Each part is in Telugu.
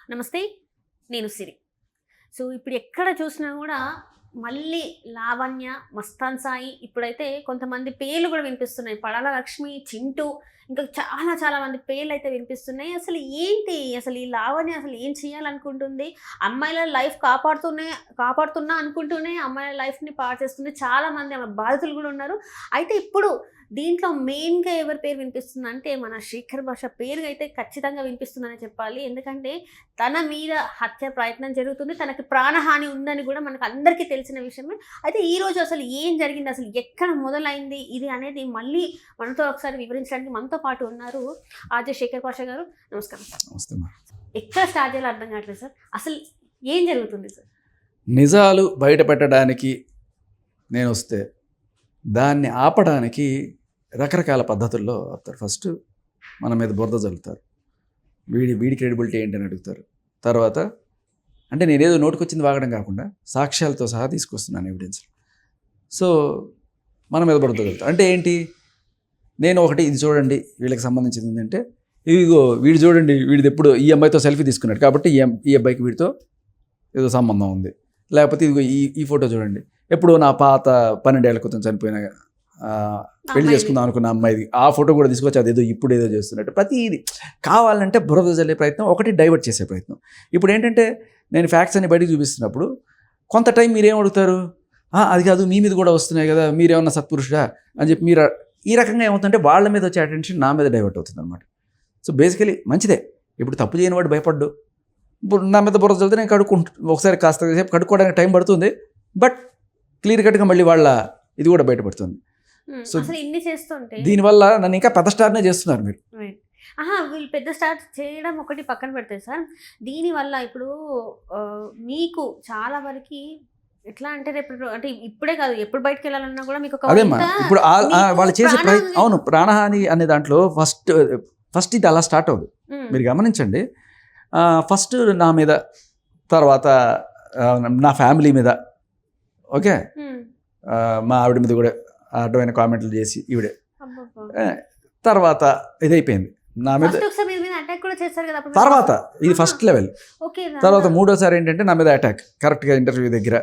నమస్తే. నేను సిరి. సో, ఇప్పుడు ఎక్కడ చూసినా గూడా మళ్ళీ లావణ్య, మస్తాన్ సాయి ఇప్పుడైతే కొంతమంది పేర్లు గూడా వినిపిస్తున్నాయి. పడాల లక్ష్మి, చింటూ ఇంకా చాలా చాలా మంది పేర్లయితే వినిపిస్తున్నాయి. అసలు ఏంటి? అసలు ఈ లావణ్య అసలు ఏం చేయాలనుకుంటుంది? అమ్మాయిల లైఫ్ కాపాడుతున్నా అనుకుంటూనే అమ్మాయిల లైఫ్‌ని పాడు చేస్తుంది. చాలామంది ఆమె బాధితులు గూడా ఉన్నారు. అయితే ఇప్పుడు దీంట్లో మెయిన్‌గా ఎవరి పేరు వినిపిస్తుందంటే మన శేఖర్ భాష పేరు అయితే ఖచ్చితంగా వినిపిస్తుందనే చెప్పాలి. ఎందుకంటే తన మీద హత్య ప్రయత్నం జరుగుతుంది. తనకి ప్రాణహాని ఉందని గూడా మనకందరికీ తెలిసిన విషయమే. అయితే ఈరోజు అసలు ఏం జరిగింది? అసలు ఎక్కడ మొదలైంది ఇది అనేది మళ్ళీ మనతో ఒకసారి వివరించడానికి మనతో పాటు ఉన్నారు ఆర్‌జే శేఖర్ భాష గారు. నమస్కారం సార్. నమస్తే. ఎక్కడ స్టార్ట్ చేయాలో అర్థం కావట్లేదు సార్. అసలు ఏం జరుగుతుంది సార్? నిజాలు బయట పెట్టడానికి నేనొస్తే దాన్ని ఆపడానికి రకరకాల పద్ధతుల్లో ఆపుతారు. ఫస్ట్ మన మీద బురద జల్లుతారు. వీడి క్రెడిబిలిటీ ఏంటని అడుగుతారు. తర్వాత అంటే నేనేదో నోటికొచ్చింది వాగడం కాకుండా సాక్ష్యాలతో సహా తీసుకొస్తున్నాను ఎవిడెన్స్. సో మన మీద బురద జల్లుతారు. అంటే ఏంటి? నేను ఒకటి ఇది చూడండి వీళ్ళకి సంబంధించింది ఏంటంటే ఇదిగో వీడు చూడండి వీడిది ఎప్పుడు ఈ అమ్మాయితో సెల్ఫీ తీసుకున్నాడు కాబట్టి ఈ అబ్బాయికి వీడితో ఏదో సంబంధం ఉంది. లేకపోతే ఇదిగో ఈ ఫోటో చూడండి ఎప్పుడు నా పాత 12 ఏళ్ల క్రితం చనిపోయిన పెళ్లి చేసుకుందాం అనుకున్న అమ్మాయిది ఆ ఫోటో కూడా తీసుకొచ్చి అదేదో ఇప్పుడు ఏదో చేస్తున్నట్టు ప్రతిదీ కావాలంటే బురద జల్లే ప్రయత్నం, ఒకటి డైవర్ట్ చేసే ప్రయత్నం. ఇప్పుడు ఏంటంటే నేను ఫ్యాక్ట్స్ అన్ని బయటకు చూపిస్తున్నప్పుడు కొంత టైం మీరేం అడుగుతారు, అది కాదు మీ మీద కూడా వస్తున్నాయి కదా మీరేమన్నా సత్పురుషుడా అని చెప్పి మీరు ఈ రకంగా ఏమవుతుందంటే వాళ్ళ మీద వచ్చే అటెన్షన్ నా మీద డైవర్ట్ అవుతుంది అనమాట. సో బేసికలీ మంచిదే. ఇప్పుడు తప్పు చేయని వాడు భయపడ్డు. ఇప్పుడు నా మీద బురద చల్లితే నేను ఒకసారి కాస్త సేపు కడుక్కోవడానికి టైం పడుతుంది. బట్ క్లియర్ కట్గా మళ్ళీ వాళ్ళ ఇది కూడా బయటపడుతుంది. సో దీనివల్ల నన్ను ఇంకా పెద్ద స్టార్నే చేస్తున్నారు మీరు. వీళ్ళు పెద్ద స్టార్ట్ చేయడం ఒకటి పక్కన పెడతారు సార్. దీనివల్ల ఇప్పుడు మీకు చాలా వరకు ఎట్లా అంటే రేపు అంటే ఇప్పుడే కాదు ఎప్పుడు బయటకు వెళ్ళాలన్నా కూడా మీకు అదేమ్మా ఇప్పుడు వాళ్ళు చేసే అవును ప్రాణహాని అనే దాంట్లో ఫస్ట్ ఇది అలా స్టార్ట్ అవుతుంది. మీరు గమనించండి. ఫస్ట్ నా మీద, తర్వాత నా ఫ్యామిలీ మీద, ఓకే మా ఆవిడ మీద కూడా అడ్డమైన కామెంట్లు చేసి ఈవిడే, తర్వాత ఇదైపోయింది నా మీద. తర్వాత ఇది ఫస్ట్ లెవెల్. తర్వాత మూడోసారి ఏంటంటే నా మీద అటాక్. కరెక్ట్గా ఇంటర్వ్యూ దగ్గర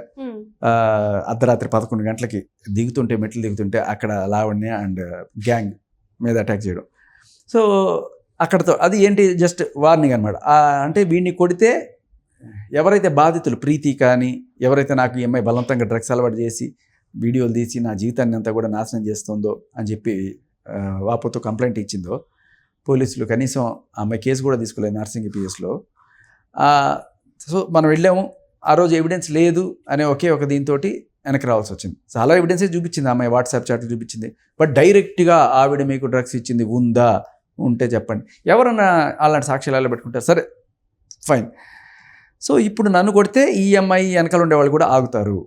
అర్ధరాత్రి 11 గంటలకి మెట్లు దిగుతుంటే అక్కడ లావణ్య అండ్ గ్యాంగ్ మీద అటాక్ చేయడం. సో అక్కడతో అది ఏంటి జస్ట్ వార్నింగ్ అనమాట. అంటే వీడిని కొడితే ఎవరైతే బాధితులు ప్రీతి కానీ ఎవరైతే నాకు ఈ అమ్మాయి బలవంతంగా డ్రగ్స్ అలవాటు చేసి వీడియోలు తీసి నా జీవితాన్ని అంతా కూడా నాశనం చేస్తుందో అని చెప్పి వాపోతో కంప్లైంట్ ఇచ్చిందో పోలీసులు కనీసం అమ్మాయి కేసు కూడా తీసుకోలేదు నర్సింగ్ పిఎస్లో. సో మనం వెళ్ళాము. ఆ రోజు ఎవిడెన్స్ లేదు అనే ఒకే ఒక దీంతో వెనక్కి రావాల్సి వచ్చింది. చాలా ఎవిడెన్సే చూపించింది అమ్మాయి, వాట్సాప్ చాట్ చూపించింది. బట్ డైరెక్ట్గా ఆవిడ మీకు డ్రగ్స్ ఇచ్చింది ఉందా, ఉంటే చెప్పండి. ఎవరన్నా అలాంటి సాక్ష్యాలు ఎలా పెట్టుకుంటారు? సరే ఫైన్. సో ఇప్పుడు నన్ను కొడితే ఈ అమ్మాయి వెనకాల ఉండేవాళ్ళు కూడా ఆగుతారు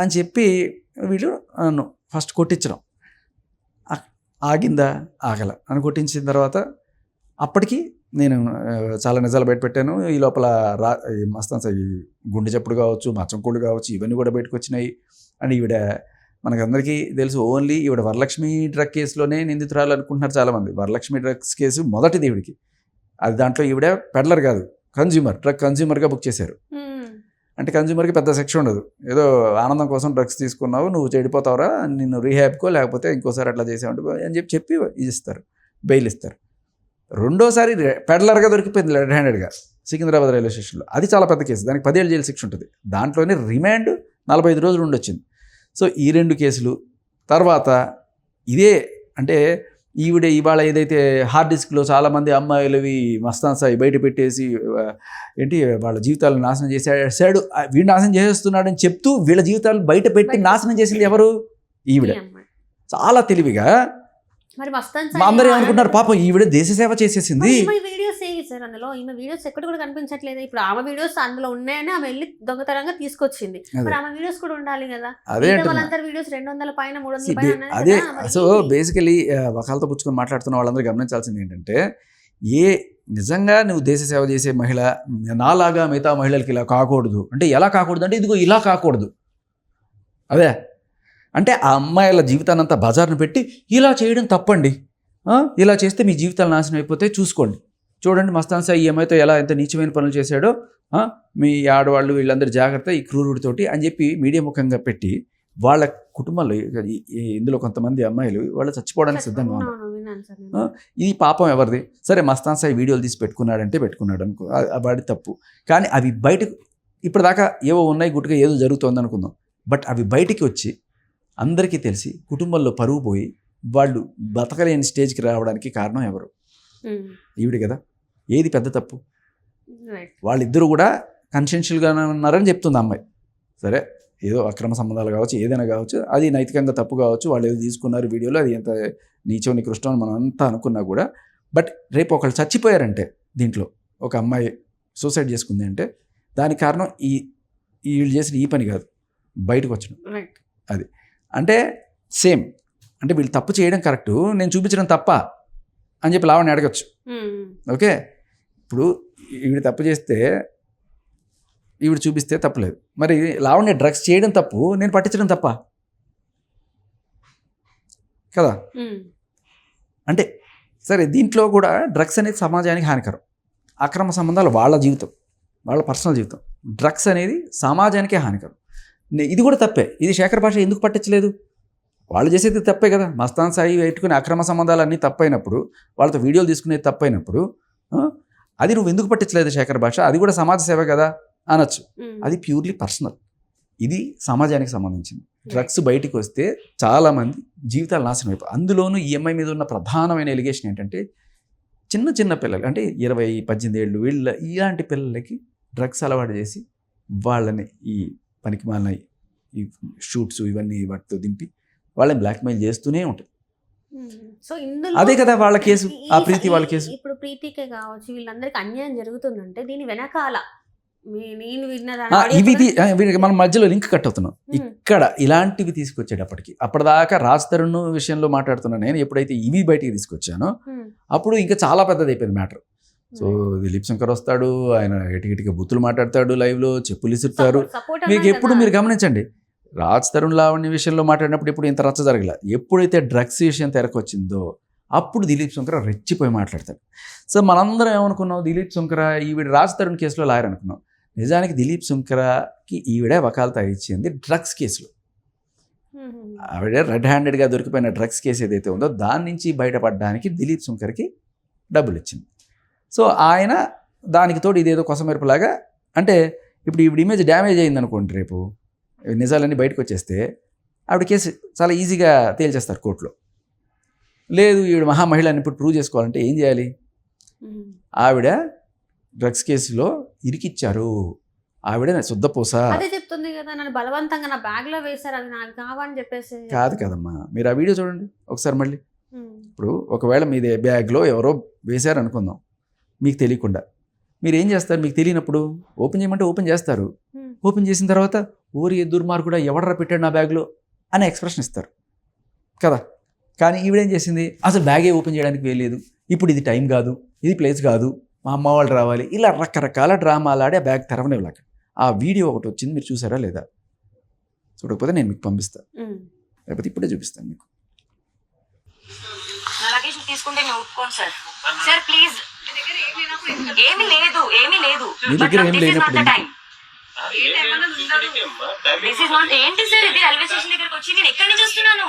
అని చెప్పి వీళ్ళు నన్ను ఫస్ట్ కొట్టించడం. ఆగిందా ఆగల అని కొట్టించిన తర్వాత అప్పటికి నేను చాలా నిజాలు బయట పెట్టాను. ఈ లోపల మస్తాన్ సాయి గుండె చప్పుడు కావచ్చు, మచ్చంకోళ్ళు కావచ్చు, ఇవన్నీ కూడా బయటకు వచ్చినాయి. అండ్ ఈవిడ మనకందరికీ తెలుసు ఓన్లీ ఈవిడ వరలక్ష్మి డ్రగ్ కేసులోనే నిందితురాలు అనుకుంటున్నారు చాలామంది. వరలక్ష్మి డ్రగ్స్ కేసు మొదటిది ఈవిడికి. అది దాంట్లో ఈవిడ పెడ్లర్ కాదు, డ్రగ్ కన్జ్యూమర్గా బుక్ చేశారు. అంటే కన్జ్యూమర్కి పెద్ద శిక్ష ఉండదు. ఏదో ఆనందం కోసం డ్రగ్స్ తీసుకున్నావు, నువ్వు చెడిపోతావురా, నిన్ను రీహాబ్కో లేకపోతే ఇంకోసారి అట్లా చేసావు అని చెప్పి ఇస్తారు, బెయిల్ ఇస్తారు. రెండోసారి పెడ్లర్గా దొరికిపోయింది రెడ్ హ్యాండెడ్గా సికింద్రాబాద్ రైల్వే స్టేషన్లో. అది చాలా పెద్ద కేసు, దానికి 10 ఏళ్ళు జైలు శిక్ష ఉంటుంది. దాంట్లోనే రిమాండ్ 45 రోజులు ఉండొచ్చింది. సో ఈ 2 కేసులు తర్వాత ఇదే అంటే ఈవిడ ఇవాళ ఏదైతే హార్డ్ డిస్క్లో చాలామంది అమ్మాయిలవి మస్తాన్ సాయి బయట పెట్టేసి ఏంటి వాళ్ళ జీవితాలను నాశనం చేశాడు, వీడు నాశనం చేసేస్తున్నాడు అని చెప్తూ వీళ్ళ జీవితాలు బయట పెట్టి నాశనం చేసింది ఎవరు? ఈవిడ. చాలా తెలివిగా అందరూ ఏమనుకుంటున్నారు, పాపం ఈవిడ దేశ సేవ చేసేసింది. అందులో ఈమె వీడియోస్ ఎక్కడ కూడా కనిపించట్లేదు. ఇప్పుడు ఆమె వీడియోస్ అందులో ఉన్నాయని ఆమె వెళ్ళి దొంగతనంగా తీసుకొచ్చింది. మరి ఆమె వీడియోస్ కూడా ఉండాలి కదా. అదే వాళ్ళందరూ వీడియోస్ 200 పైన 300 పైన. అదే సో బేసికలీ వకాలతో పుచ్చుకొని మాట్లాడుతున్న వాళ్ళందరూ గమనించాల్సింది ఏంటంటే, నిజంగా నువ్వు దేశ సేవ చేసే మహిళ నాలాగా మిగతా మహిళలకి ఇలా కాకూడదు అంటే ఎలా కాకూడదు అంటే ఇదిగో ఇలా కాకూడదు. అదే అంటే ఆ అమ్మాయిల జీవితాన్ని అంతా బజార్ను పెట్టి ఇలా చేయడం తప్పండి, ఇలా చేస్తే మీ జీవితాలు నాశనం అయిపోతే చూడండి మస్తాన్ సాయి ఈ అమ్మాయితో ఎలా ఎంత నీచమైన పనులు చేశాడో, మీ ఆడవాళ్ళు వీళ్ళందరూ జాగ్రత్త ఈ క్రూరుడితోటి అని చెప్పి మీడియా ముఖంగా పెట్టి వాళ్ళ కుటుంబంలో ఇందులో కొంతమంది అమ్మాయిలు వాళ్ళు చచ్చిపోవడానికి సిద్ధంగా ఉన్నారు. ఇది పాపం ఎవరిది? సరే మస్తాన్ సాయి వీడియోలు తీసి పెట్టుకున్నాడు అనుకో, వాడి తప్పు. కానీ అవి బయటకు ఇప్పటిదాకా ఏవో ఉన్నాయి, గుట్టుగా ఏదో జరుగుతోంది అనుకుందాం. బట్ అవి బయటికి వచ్చి అందరికీ తెలిసి కుటుంబంలో పరువు పోయి వాళ్ళు బతకలేని స్టేజ్కి రావడానికి కారణం ఎవరు? ఈవిడ కదా. ఏది పెద్ద తప్పు? వాళ్ళిద్దరూ కూడా కన్షెన్షియల్గానే ఉన్నారని చెప్తుంది అమ్మాయి. సరే ఏదో అక్రమ సంబంధాలు కావచ్చు, ఏదైనా కావచ్చు, అది నైతికంగా తప్పు కావచ్చు, వాళ్ళు ఏదో తీసుకున్నారు వీడియోలో, అది ఎంత నీచో నికృష్టం అని మనం అంతా అనుకున్నా కూడా. బట్ రేపు ఒకళ్ళు చచ్చిపోయారంటే, దీంట్లో ఒక అమ్మాయి సూసైడ్ చేసుకుంది అంటే దానికి కారణం వీళ్ళు చేసిన ఈ పని కాదు, బయటకు వచ్చడం. అది అంటే సేమ్, అంటే వీళ్ళు తప్పు చేయడం కరెక్టు, నేను చూపించడం తప్ప అని చెప్పి లావణ్య అడగచ్చు. ఓకే, ఇప్పుడు ఈవిడ తప్పు చేస్తే ఈవిడ చూపిస్తే తప్పులేదు. మరి లావణ్య డ్రగ్స్ చేయడం తప్పు, నేను పట్టించడం తప్ప కదా. అంటే సరే, దీంట్లో కూడా డ్రగ్స్ అనేది సమాజానికి హానికరం. అక్రమ సంబంధాలు వాళ్ళ జీవితం, వాళ్ళ పర్సనల్ జీవితం. డ్రగ్స్ అనేది సమాజానికే హానికరం. ఇది కూడా తప్పే. ఇది శేఖర్ భాష ఎందుకు పట్టించలేదు? వాళ్ళు చేసేది తప్పే కదా. మస్తాన్ సాయి పెట్టుకునే అక్రమ సంబంధాలు అన్నీ తప్పైనప్పుడు, వాళ్ళతో వీడియోలు తీసుకునేది తప్పైనప్పుడు, అది నువ్వు ఎందుకు పట్టించలేదు శేఖర్ భాష? అది కూడా సమాజ సేవ కదా అనొచ్చు. అది ప్యూర్లీ పర్సనల్, ఇది సమాజానికి సంబంధించింది. డ్రగ్స్ బయటికి వస్తే చాలామంది జీవితాలు నాశనం అయిపోయి. అందులోనూ ఈ అమ్మాయి మీద ఉన్న ప్రధానమైన ఎలిగేషన్ ఏంటంటే, చిన్న చిన్న పిల్లలు అంటే 20-18 ఏళ్ళు వీళ్ళ ఇలాంటి పిల్లలకి డ్రగ్స్ అలవాటు చేసి వాళ్ళని ఈ పనికి మాలిన ఈ షూట్స్ ఇవన్నీ వాటితో దింపి వాళ్ళని బ్లాక్మెయిల్ చేస్తూనే ఉంటుంది. సో ఇందులో అదే కదా వాళ్ళ కేసు, ఆ ప్రీతి వాళ్ళ కేసు. ఇప్పుడు ప్రీతికే కావచ్చు, వీళ్ళందరికీ అన్యాయం జరుగుతుందంటే దీని వెనకాల నేను ఇవి మనం మధ్యలో లింక్ కట్ అవుతున్నాం. ఇక్కడ ఇలాంటివి తీసుకొచ్చేటప్పటికి, అప్పటిదాకా రాజ్ తరుణ్ విషయంలో మాట్లాడుతున్నా నేను, ఎప్పుడైతే ఇవి బయటికి తీసుకొచ్చానో అప్పుడు ఇంకా చాలా పెద్దది అయిపోయింది మ్యాటర్. సో దిలీప్ శంకర్ వస్తాడు, ఆయన ఎటికిటిగా బుద్ధులు మాట్లాడతాడు, లైవ్లో చెప్పులు ఇసురుతారు. మీకు ఎప్పుడు మీరు గమనించండి, రాజ్ తరుణ్ లావణ్య విషయంలో మాట్లాడినప్పుడు ఇప్పుడు ఇంత రచ్చ జరగల. ఎప్పుడైతే డ్రగ్స్ విషయం తెరకొచ్చిందో అప్పుడు దిలీప్ శంకర్ రెచ్చిపోయి మాట్లాడతాడు. సో మనందరం ఏమనుకున్నాం, దిలీప్ శంకర్ ఈవిడ రాజ్ తరుణ్ కేసులో లాయర్ అనుకున్నాం. నిజానికి దిలీప్ శంకర్కి ఈవిడే వకాలతా ఇచ్చింది డ్రగ్స్ కేసులో. ఆవిడ రెడ్ హ్యాండెడ్గా దొరికిపోయిన డ్రగ్స్ కేసు ఏదైతే ఉందో దాని నుంచి బయటపడడానికి దిలీప్ శంకర్కి డబ్బులు ఇచ్చింది. సో ఆయన దానికి తోడు ఇదేదో కొసమెరుపులాగా, అంటే ఇప్పుడు ఈవిడ ఇమేజ్ డ్యామేజ్ అయింది అనుకోండి, రేపు నిజాలన్నీ బయటకు వచ్చేస్తే ఆవిడ కేసు చాలా ఈజీగా తేల్చేస్తారు కోర్టులో. లేదు ఈవిడ మహామహిళని ఇప్పుడు ప్రూవ్ చేసుకోవాలంటే ఏం చేయాలి? ఆవిడ డ్రగ్స్ కేసులో ఇరికిచ్చారు, ఆవిడ శుద్ధపూస. అదే చెప్తుంది కదా, నన్ను బలవంతంగా నా బ్యాగ్ లో వేశారు, అది నాకు కావాలని చెప్పేసి. కాదు కదమ్మా, మీరు ఆ వీడియో చూడండి ఒకసారి మళ్ళీ. ఇప్పుడు ఒకవేళ మీ బ్యాగ్లో ఎవరో వేశారు అనుకుందాం, మీకు తెలియకుండా మీరు ఏం చేస్తారు? మీకు తెలియనప్పుడు ఓపెన్ చేయమంటే ఓపెన్ చేస్తారు. ఓపెన్ చేసిన తర్వాత ఊరి దుర్మార్గుడా ఎవడరా పెట్టాడు నా బ్యాగ్లో అనే ఎక్స్ప్రెషన్ ఇస్తారు కదా. కానీ ఈవిడేం చేసింది, అసలు బ్యాగే ఓపెన్ చేయడానికి వేయలేదు, ఇప్పుడు ఇది టైం కాదు, ఇది ప్లేస్ కాదు, మా అమ్మ వాళ్ళు రావాలి, ఇలా రకరకాల డ్రామాలు ఆడి ఆ బ్యాగ్ తెరవనివ్వలేక. ఆ వీడియో ఒకటి వచ్చింది, మీరు చూసారా లేదా? చూడకపోతే నేను మీకు పంపిస్తాను, లేకపోతే ఇప్పుడే చూపిస్తాను మీకు. తీసుకుంటే నేను ఒప్పుకోను సార్. సార్ ప్లీజ్, ఏమీ లేదు, ఏమీ లేదు. మీ దగ్గర ఏం లేనప్పుడు ఏంటి సార్ ఇది? రైల్వే స్టేషన్ దగ్గరకు వచ్చి నేను ఎక్కడి నుంచి వస్తున్నాను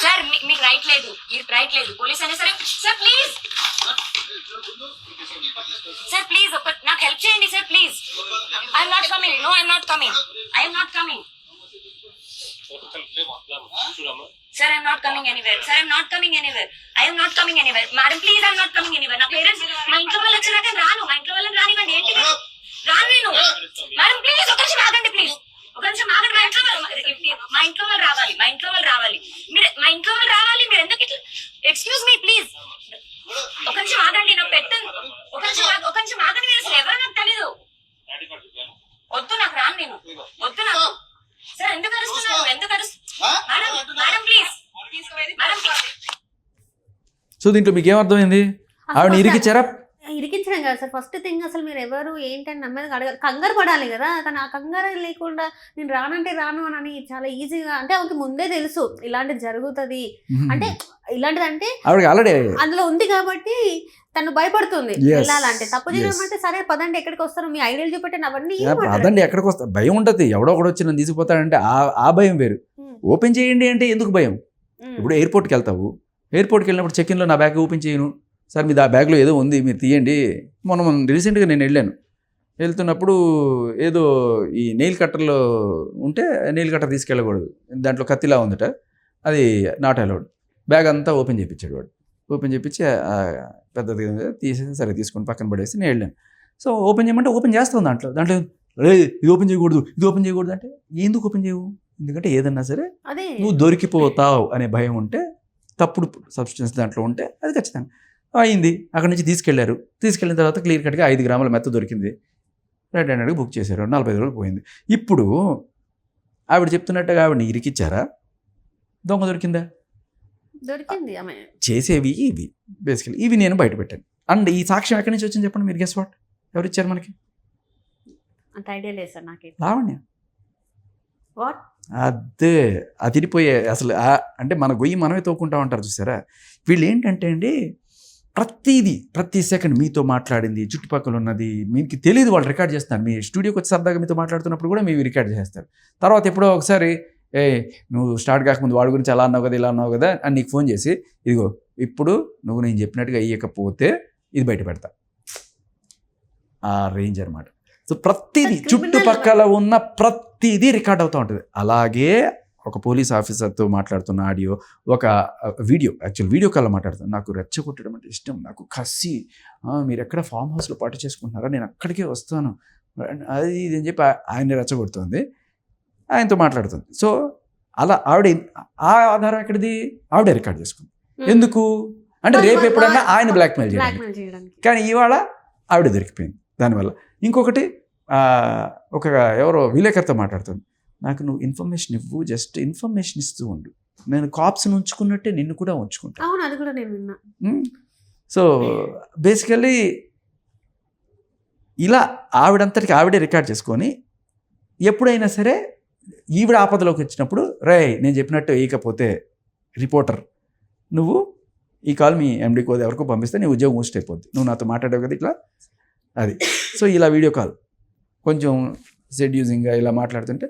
సార్. మీకు రైట్ లేదు, పోలీస్ అనే సరే. సార్ ప్లీజ్, సార్ ప్లీజ్ నాకు హెల్ప్ చేయండి sir please. I'm not coming, no I'm not coming, I'm not coming. Sir, I'm not coming anywhere. Sir, I'm not coming anywhere. I am not coming anywhere. Madam, please, I'm not coming anywhere. నా పేరెంట్స్ మా ఇంట్లో వాళ్ళు వచ్చినాక రాను, మా ఇంట్లో వాళ్ళని రానివ్వండి. ఏంటి రాను నేను? మేడం ప్లీజ్ ఒక నిమిషం ఆగండి, ప్లీజ్ ఒక నిమిషం ఆగండి. మా ఇంట్లో వాళ్ళు రావాలి, మీరు మా ఇంట్లో వాళ్ళు రావాలి. మీరు ఎందుకు ఇట్లా? ఎక్స్క్యూజ్ మీ ప్లీజ్, ఒక నిమిషం ఆగండి. నా పెట్టండి, ఒక నిమిషం ఆగండి. మీరు అసలు ఎవరో నాకు తెలీదు. వద్దు, నాకు రాను, నేను వద్దు నాకు. సార్ ఎందుకు అరుస్తున్నారు? Madam please, madam please. So దీంట్లో మీకు ఏమర్థమైంది? ఆవిడ ఇరికిచ్చారా? ఇరికించడం కాదు సార్, ఫస్ట్ థింగ్ అసలు మీరు ఎవరు ఏంటని నమ్మేది అడగాలి, కంగారు పడాలి కదా. తను ఆ కంగారు లేకుండా నేను రానంటే రాను అని చాలా ఈజీగా, అంటే ఆమెకి ముందే తెలుసు ఇలాంటిది జరుగుతుంది అంటే, ఇలాంటిది అంటే ఆల్రెడీ అందులో ఉంది కాబట్టి తను భయపడుతుంది Yes. వెళ్ళాలంటే. తప్పు Yes. చేయమంటే సరే పదండి ఎక్కడికి వస్తారు, మీ ఐడియల్ చూపెట్టిన అవన్నీ అదండి ఎక్కడికి వస్తా భయం ఉంటుంది, ఎవడో ఒకడు వచ్చి నన్ను తీసుకుపోతాడంటే ఆ భయం వేరు. ఓపెన్ చేయండి అంటే ఎందుకు భయం? ఇప్పుడు ఎయిర్పోర్ట్కి వెళ్తావు, ఎయిర్పోర్ట్కి వెళ్ళినప్పుడు చెక్-ఇన్లో నా బ్యాగ్ ఓపెన్ చేయను, సార్ మీది ఆ బ్యాగ్లో ఏదో ఉంది మీరు తీయండి. మొన్న రీసెంట్గా నేను వెళ్తున్నప్పుడు ఏదో ఈ నెయిల్ కట్టర్లో ఉంటే నెయిల్ కట్టర్ తీసుకెళ్ళకూడదు, దాంట్లో కత్తిలా ఉందట, అది నాట్ అలౌడ్. బ్యాగ్ అంతా ఓపెన్ చేయించాడు వాడు, ఓపెన్ చేయించి పెద్దది తీసేసి సరే తీసుకొని పక్కన పడేసి నేను వెళ్ళాను. సో ఓపెన్ చేయమంటే ఓపెన్ చేస్తాను, దాంట్లో ఇది ఓపెన్ చేయకూడదు ఇది ఓపెన్ చేయకూడదు అంటే ఎందుకు ఓపెన్ చేయవు? ఎందుకంటే ఏదన్నా సరే నువ్వు దొరికిపోతావు అనే భయం ఉంటే, తప్పుడు సబ్స్టెన్స్ దాంట్లో ఉంటే అది ఖచ్చితంగా అయింది. అక్కడి నుంచి తీసుకెళ్ళిన తర్వాత క్లియర్ కట్గా 5 గ్రాముల మెత్త దొరికింది, రెడ్ హ్యాండెడ్గా బుక్ చేశారు, 45 రోజులు పోయింది. ఇప్పుడు ఆవిడ చెప్తున్నట్టుగా ఆవిడని ఇరికిచ్చారా, దొంగ దొరికిందా? దొరికింది ఆమె చేసేవి ఇవి బేసికలీ, ఇవి నేను బయట పెట్టాను. అండ్ ఈ సాక్ష్యం ఎక్కడి నుంచి వచ్చింది చెప్పండి మీరు, గెస్ వాట్, ఎవరు ఇచ్చారు మనకి? అంత ఐడియా లేదు సార్ నాకు. లావణ్య. వాట్? అదే అదిరిపోయే అసలు అంటే మన గొయ్యి మనమే తోకుంటా ఉంటారు చూసారా. వీళ్ళు ఏంటంటే అండి, ప్రతి సెకండ్ మీతో మాట్లాడింది, చుట్టుపక్కల ఉన్నది మీకు తెలియదు, వాళ్ళు రికార్డ్ చేస్తున్నారు. మీ స్టూడియోకి వచ్చి సరదాగా మీతో మాట్లాడుతున్నప్పుడు కూడా మీరు రికార్డ్ చేస్తారు. తర్వాత ఎప్పుడో ఒకసారి నువ్వు స్టార్ట్ కాకముందు వాడి గురించి అలా అన్నావు కదా ఇలా అన్నావు కదా అని నీకు ఫోన్ చేసి, ఇదిగో ఇప్పుడు నువ్వు నేను చెప్పినట్టుగా అయ్యకపోతే ఇది బయట పెడతా, ఆ రేంజ్ అనమాట. సో ప్రతిదీ చుట్టుపక్కల ఉన్న ప్రతిదీ రికార్డ్ అవుతూ ఉంటుంది. అలాగే ఒక పోలీస్ ఆఫీసర్తో మాట్లాడుతున్న ఆడియో, ఒక వీడియో కాల్లో మాట్లాడుతాను, నాకు రెచ్చగొట్టడం అంటే ఇష్టం, నాకు కసి, మీరు ఎక్కడ ఫామ్ హౌస్లో పార్టీ చేసుకుంటున్నారా, నేను అక్కడికే వస్తాను, అది ఇది అని చెప్పి ఆయన్ని రెచ్చగొడుతుంది, ఆయనతో మాట్లాడుతుంది. సో అలా ఆవిడ ఆ ఆధారం ఎక్కడిది, ఆవిడే రికార్డ్ చేసుకుంది. ఎందుకు అంటే రేపు ఎప్పుడన్నా ఆయన బ్లాక్మెయిల్ చేయడానికి. కానీ ఇవాళ ఆవిడ దొరికిపోయింది దానివల్ల. ఇంకొకటి ఒక ఎవరో విలేకరితో మాట్లాడుతుంది, నాకు నువ్వు ఇన్ఫర్మేషన్ ఇవ్వు, జస్ట్ ఇన్ఫర్మేషన్ ఇస్తూ ఉండు, నేను కాప్స్ని ఉంచుకున్నట్టే నిన్ను కూడా ఉంచుకుంటాను. అవును, అది కూడా నేను విన్నా. సో బేసికలీ ఇలా ఆవిడంతటికి ఆవిడే రికార్డ్ చేసుకొని, ఎప్పుడైనా సరే ఈవిడ ఆపదలోకి వచ్చినప్పుడు, నేను చెప్పినట్టు వేయకపోతే రిపోర్టర్ నువ్వు ఈ కాల్ మీ ఎండీకి ఎవరికో పంపిస్తే నీ ఉద్యోగం ఊస్ట్ అయిపోద్ది, నువ్వు నాతో మాట్లాడావు కదా ఇట్లా అది. సో ఇలా వీడియో కాల్ కొంచెం సెడ్యూజింగ్గా ఇలా మాట్లాడుతుంటే,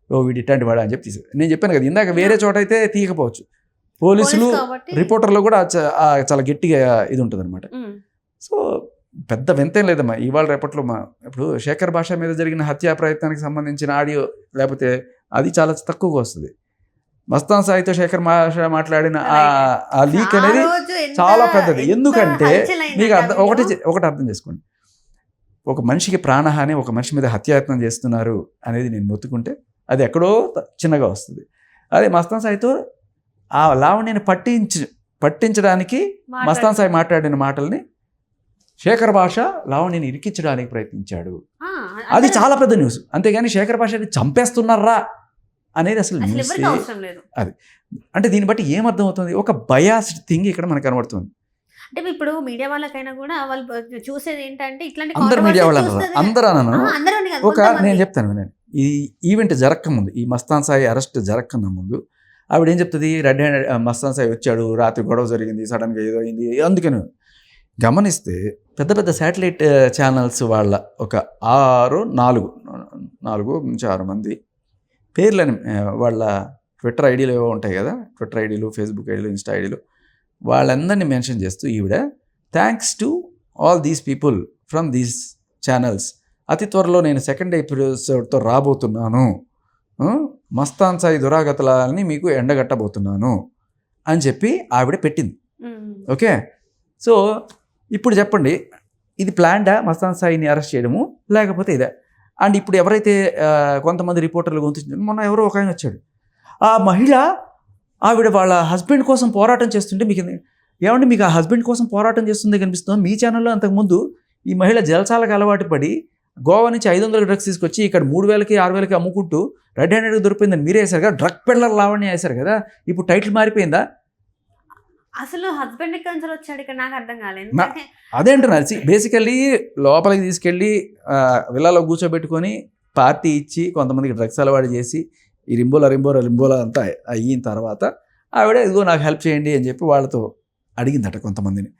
వీడు ఇట్లాంటి వాడా అని చెప్పి తీసేది. నేను చెప్పాను కదా ఇందాక, వేరే చోట అయితే తీయకపోవచ్చు, పోలీసులు రిపోర్టర్లు కూడా చాలా గట్టిగా ఇది ఉంటుంది అనమాట. సో పెద్ద వింతేం లేదమ్మా, ఇవాళ రేపట్లో ఇప్పుడు శేఖర్ భాష మీద జరిగిన హత్యా ప్రయత్నానికి సంబంధించిన ఆడియో లేకపోతే అది చాలా తక్కువగా వస్తుంది. మస్తాన్ సాయితో శేఖర్ భాష మాట్లాడిన ఆ లీక్ అనేది చాలా పెద్దది. ఎందుకంటే మీకు ఒకటి అర్థం చేసుకోండి, ఒక మనిషికి ప్రాణహాని, ఒక మనిషి మీద హత్యాయత్నం చేస్తున్నారు అనేది నేను మొత్తుకుంటే అది ఎక్కడో చిన్నగా వస్తుంది. అదే మస్తాన్ సాయితో ఆ లావణ్యని పట్టించడానికి మస్తాన్ సాయి మాట్లాడిన మాటల్ని శేఖర్ భాష లావణ్యని ఇరికించడానికి ప్రయత్నించాడు, అది చాలా పెద్ద న్యూస్. అంతేగాని శేఖర్ భాషని చంపేస్తున్నారా అనేది అసలు న్యూస్. అది అంటే దీన్ని బట్టి ఏమర్థం అవుతుంది, ఒక బయాస్డ్ థింగ్ ఇక్కడ మనకు కనబడుతుంది. అంటే ఇప్పుడు మీడియా వాళ్ళకైనా కూడా వాళ్ళు చూసేది ఏంటంటే ఇట్లాంటి అందరు మీడియా వాళ్ళు అందరూ అన్నాను. ఒక నేను చెప్తాను వినండి, ఈ ఈవెంట్ జరగకముందు, ఈ మస్తాన్ సాయి అరెస్ట్ జరగకన్నా ముందు ఆవిడ ఏం చెప్తుంది, రెడ్ హ్యాండెడ్ మస్తాన్ సాయి వచ్చాడు, రాత్రి గొడవ జరిగింది, సడన్గా ఏదో అయింది. అందుకని గమనిస్తే పెద్ద పెద్ద శాటిలైట్ ఛానల్స్ వాళ్ళ ఒక 4 మంది పేర్లని వాళ్ళ ట్విట్టర్ ఐడీలు ఏవో ఉంటాయి కదా, ట్విట్టర్ ఐడీలు, ఫేస్బుక్ ఐడీలు, ఇన్స్టా ఐడీలు, వాళ్ళందరినీ మెన్షన్ చేస్తూ ఈవిడ thanks to all these people from these channels, అతి త్వరలో నేను 2nd ఎపిసోడ్తో రాబోతున్నాను, మస్తాన్ సాయి దురాగతలని మీకు ఎండగట్టబోతున్నాను అని చెప్పి ఆవిడ పెట్టింది. ఓకే, సో ఇప్పుడు చెప్పండి, ఇది ప్లాన్డా మస్తాన్ సాయిని అరెస్ట్ చేయడము లేకపోతే ఇదే? అండ్ ఇప్పుడు ఎవరైతే కొంతమంది రిపోర్టర్లు గుర్తించారు, మొన్న ఎవరో ఒక ఆయన వచ్చాడు, ఆ మహిళ ఆవిడ వాళ్ళ హస్బెండ్ కోసం పోరాటం చేస్తుంటే మీకు ఏమంటే మీకు ఆ హస్బెండ్ కోసం పోరాటం చేస్తుంది కనిపిస్తుంది. మీ ఛానల్లో అంతకుముందు ఈ మహిళ జలసాలకు అలవాటు పడి గోవా నుంచి 500 డ్రగ్స్ తీసుకొచ్చి ఇక్కడ 3,000కి 6,000కి అమ్ముకుంటూ రెడ్ హ్యాండెడ్గా దొరికిపోయిందని మీరే వేశారు కదా, డ్రగ్ పెడ్లర్ లావణ్య వేశారు కదా, ఇప్పుడు టైటిల్ మారిపోయిందా? అసలు హస్బెండ్ ఎక్కడి నుంచి వచ్చాడు ఇక్కడ నాకు అర్థం కాలేదు. ఎందుకంటే అదేంటున్నారు బేసికల్లీ లోపలికి తీసుకెళ్ళి విల్లాలో కూర్చోబెట్టుకొని పార్టీ ఇచ్చి కొంతమందికి డ్రగ్స్ అలవాటు చేసి ఈ రింబోలా అంతా అయిన తర్వాత ఆవిడ ఇదిగో నాకు హెల్ప్ చేయండి అని చెప్పి వాళ్ళతో అడిగిందట కొంతమందిని.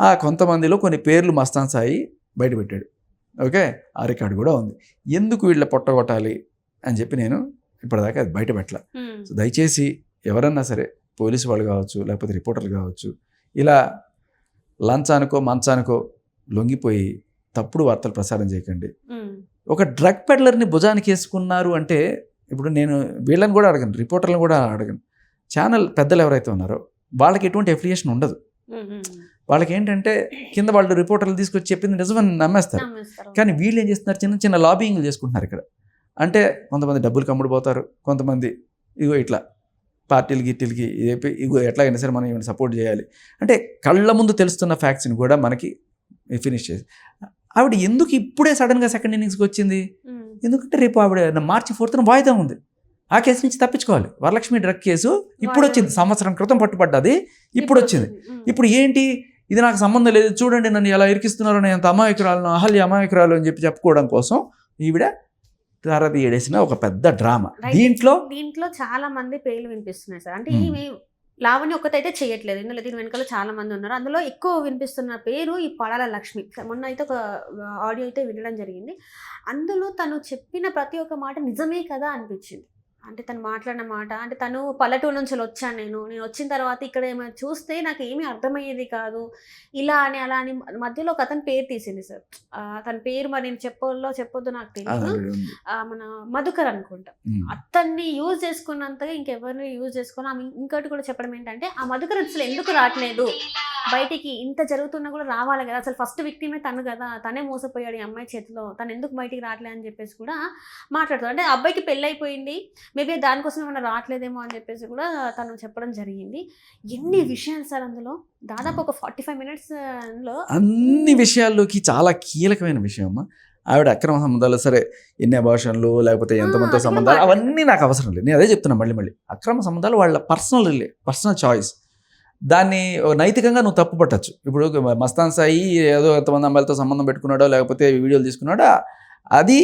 ఆ కొంతమందిలో కొన్ని పేర్లు మస్తాన్ సాయి బయటపెట్టాడు. ఓకే, ఆ రికార్డు కూడా ఉంది. ఎందుకు వీళ్ళ పొట్టగొట్టాలి అని చెప్పి నేను ఇప్పటిదాకా అది బయట పెట్టలే. సో దయచేసి ఎవరన్నా సరే పోలీసు వాళ్ళు కావచ్చు, లేకపోతే రిపోర్టర్లు కావచ్చు, ఇలా లంచానికో మంచానికో లొంగిపోయి తప్పుడు వార్తలు ప్రసారం చేయకండి. ఒక డ్రగ్ పెడ్లర్ని భుజానికి వేసుకున్నారు అంటే, ఇప్పుడు నేను వీళ్ళని కూడా అడగను, రిపోర్టర్లను కూడా అడగను, ఛానల్ పెద్దలు ఎవరైతే ఉన్నారో వాళ్ళకి ఎటువంటి ఎఫిలియేషన్ ఉండదు. వాళ్ళకి ఏంటంటే కింద వాళ్ళు రిపోర్టర్లు తీసుకొచ్చి చెప్పింది నిజమని నమ్మేస్తారు. కానీ వీళ్ళు ఏం చేస్తున్నారు, చిన్న చిన్న లాబింగ్లు చేసుకుంటున్నారు ఇక్కడ. అంటే కొంతమంది డబ్బులు కమ్ముడిపోతారు, కొంతమంది ఇగో ఇట్లా పార్టీలు గిట్టీలకి చెప్పి ఇగో ఎట్లాగైనా సరే మనం ఏమైనా సపోర్ట్ చేయాలి అంటే కళ్ళ ముందు తెలుస్తున్న ఫ్యాక్ట్స్ని కూడా మనకి ఫినిష్ చేసి. ఆవిడ ఎందుకు ఇప్పుడే సడన్గా సెకండ్ ఇన్నింగ్స్కి వచ్చింది? ఎందుకంటే రేపు ఆవిడ మార్చి 4th వాయిదా ఉంది. ఆ కేసు నుంచి తప్పించుకోవాలి. వరలక్ష్మి డ్రగ్ కేసు ఇప్పుడు వచ్చింది, సంవత్సరం క్రితం పట్టుబడ్డది, ఇప్పుడు వచ్చింది. ఇప్పుడు ఏంటి, ఇది నాకు సంబంధం లేదు, చూడండి నన్ను ఎలా ఇరికిస్తున్నారో, నేను అంత అమాయకురాలను, అహల్య అమాయకురాలు అని చెప్పి చెప్పుకోవడం కోసం ఈవిడ తరది ఏడేసిన ఒక పెద్ద డ్రామా. దీంట్లో చాలా మంది పేర్లు వినిపిస్తున్నాయి సార్. అంటే ఈమె లావణ్య ఒక్కతైతే చేయట్లేదు, ఇందులో దీని వెనకాల చాలా మంది ఉన్నారు. అందులో ఎక్కువ వినిపిస్తున్న పేరు ఈ పడాల లక్ష్మి. మొన్న అయితే ఒక ఆడియో అయితే వినడం జరిగింది. అందులో తను చెప్పిన ప్రతి ఒక్క మాట నిజమే కదా అనిపించింది. అంటే తను మాట్లాడిన మాట, అంటే తను పల్లెటూరు నుంచి వచ్చాను, నేను వచ్చిన తర్వాత ఇక్కడ ఏమైనా చూస్తే నాకు ఏమీ అర్థమయ్యేది కాదు, ఇలా అని అలా అని. మధ్యలో ఒక అతని పేరు తీసింది సార్. తన పేరు మరి నేను చెప్పొద్దు నాకు తెలియదు, మన మధుకర్ అనుకుంటా. అతన్ని యూజ్ చేసుకున్నంతగా ఇంకెవరిని యూజ్ చేసుకుని ఆమె ఇంకోటి కూడా చెప్పడం ఏంటంటే, ఆ మధుకర్ అసలు ఎందుకు రావట్లేదు బయటికి, ఇంత జరుగుతున్నా కూడా రావాలి కదా, అసలు ఫస్ట్ విక్టిమే తను కదా, తనే మోసపోయాడు ఈ అమ్మాయి చేతిలో, తను ఎందుకు బయటికి రావట్లేదు అని చెప్పేసి కూడా మాట్లాడుతాడు. అంటే అబ్బాయికి పెళ్ళి అయిపోయింది, మేబీ దానికోసం ఏమైనా రావట్లేదేమో అని చెప్పేసి కూడా తను చెప్పడం జరిగింది. ఎన్ని విషయాలు సార్ అందులో, దాదాపు ఒక 45 minutesలో అన్ని విషయాల్లోకి చాలా కీలకమైన విషయం అమ్మా. ఆవిడ అక్రమ సంబంధాలు, సరే ఎన్ని అబార్షన్లు లేకపోతే ఎంతమందితో సంబంధాలు, అవన్నీ నాకు అవసరం లేదు. నేను అదే చెప్తున్నా మళ్ళీ అక్రమ సంబంధాలు వాళ్ళ పర్సనల్ చాయిస్. దాన్ని నైతికంగా నువ్వు తప్పు పట్టచ్చు. ఇప్పుడు మస్తాన్ సాయి ఏదో ఎంతమంది అమ్మాయిలతో సంబంధం పెట్టుకున్నాడో లేకపోతే వీడియోలు తీసుకున్నాడో అది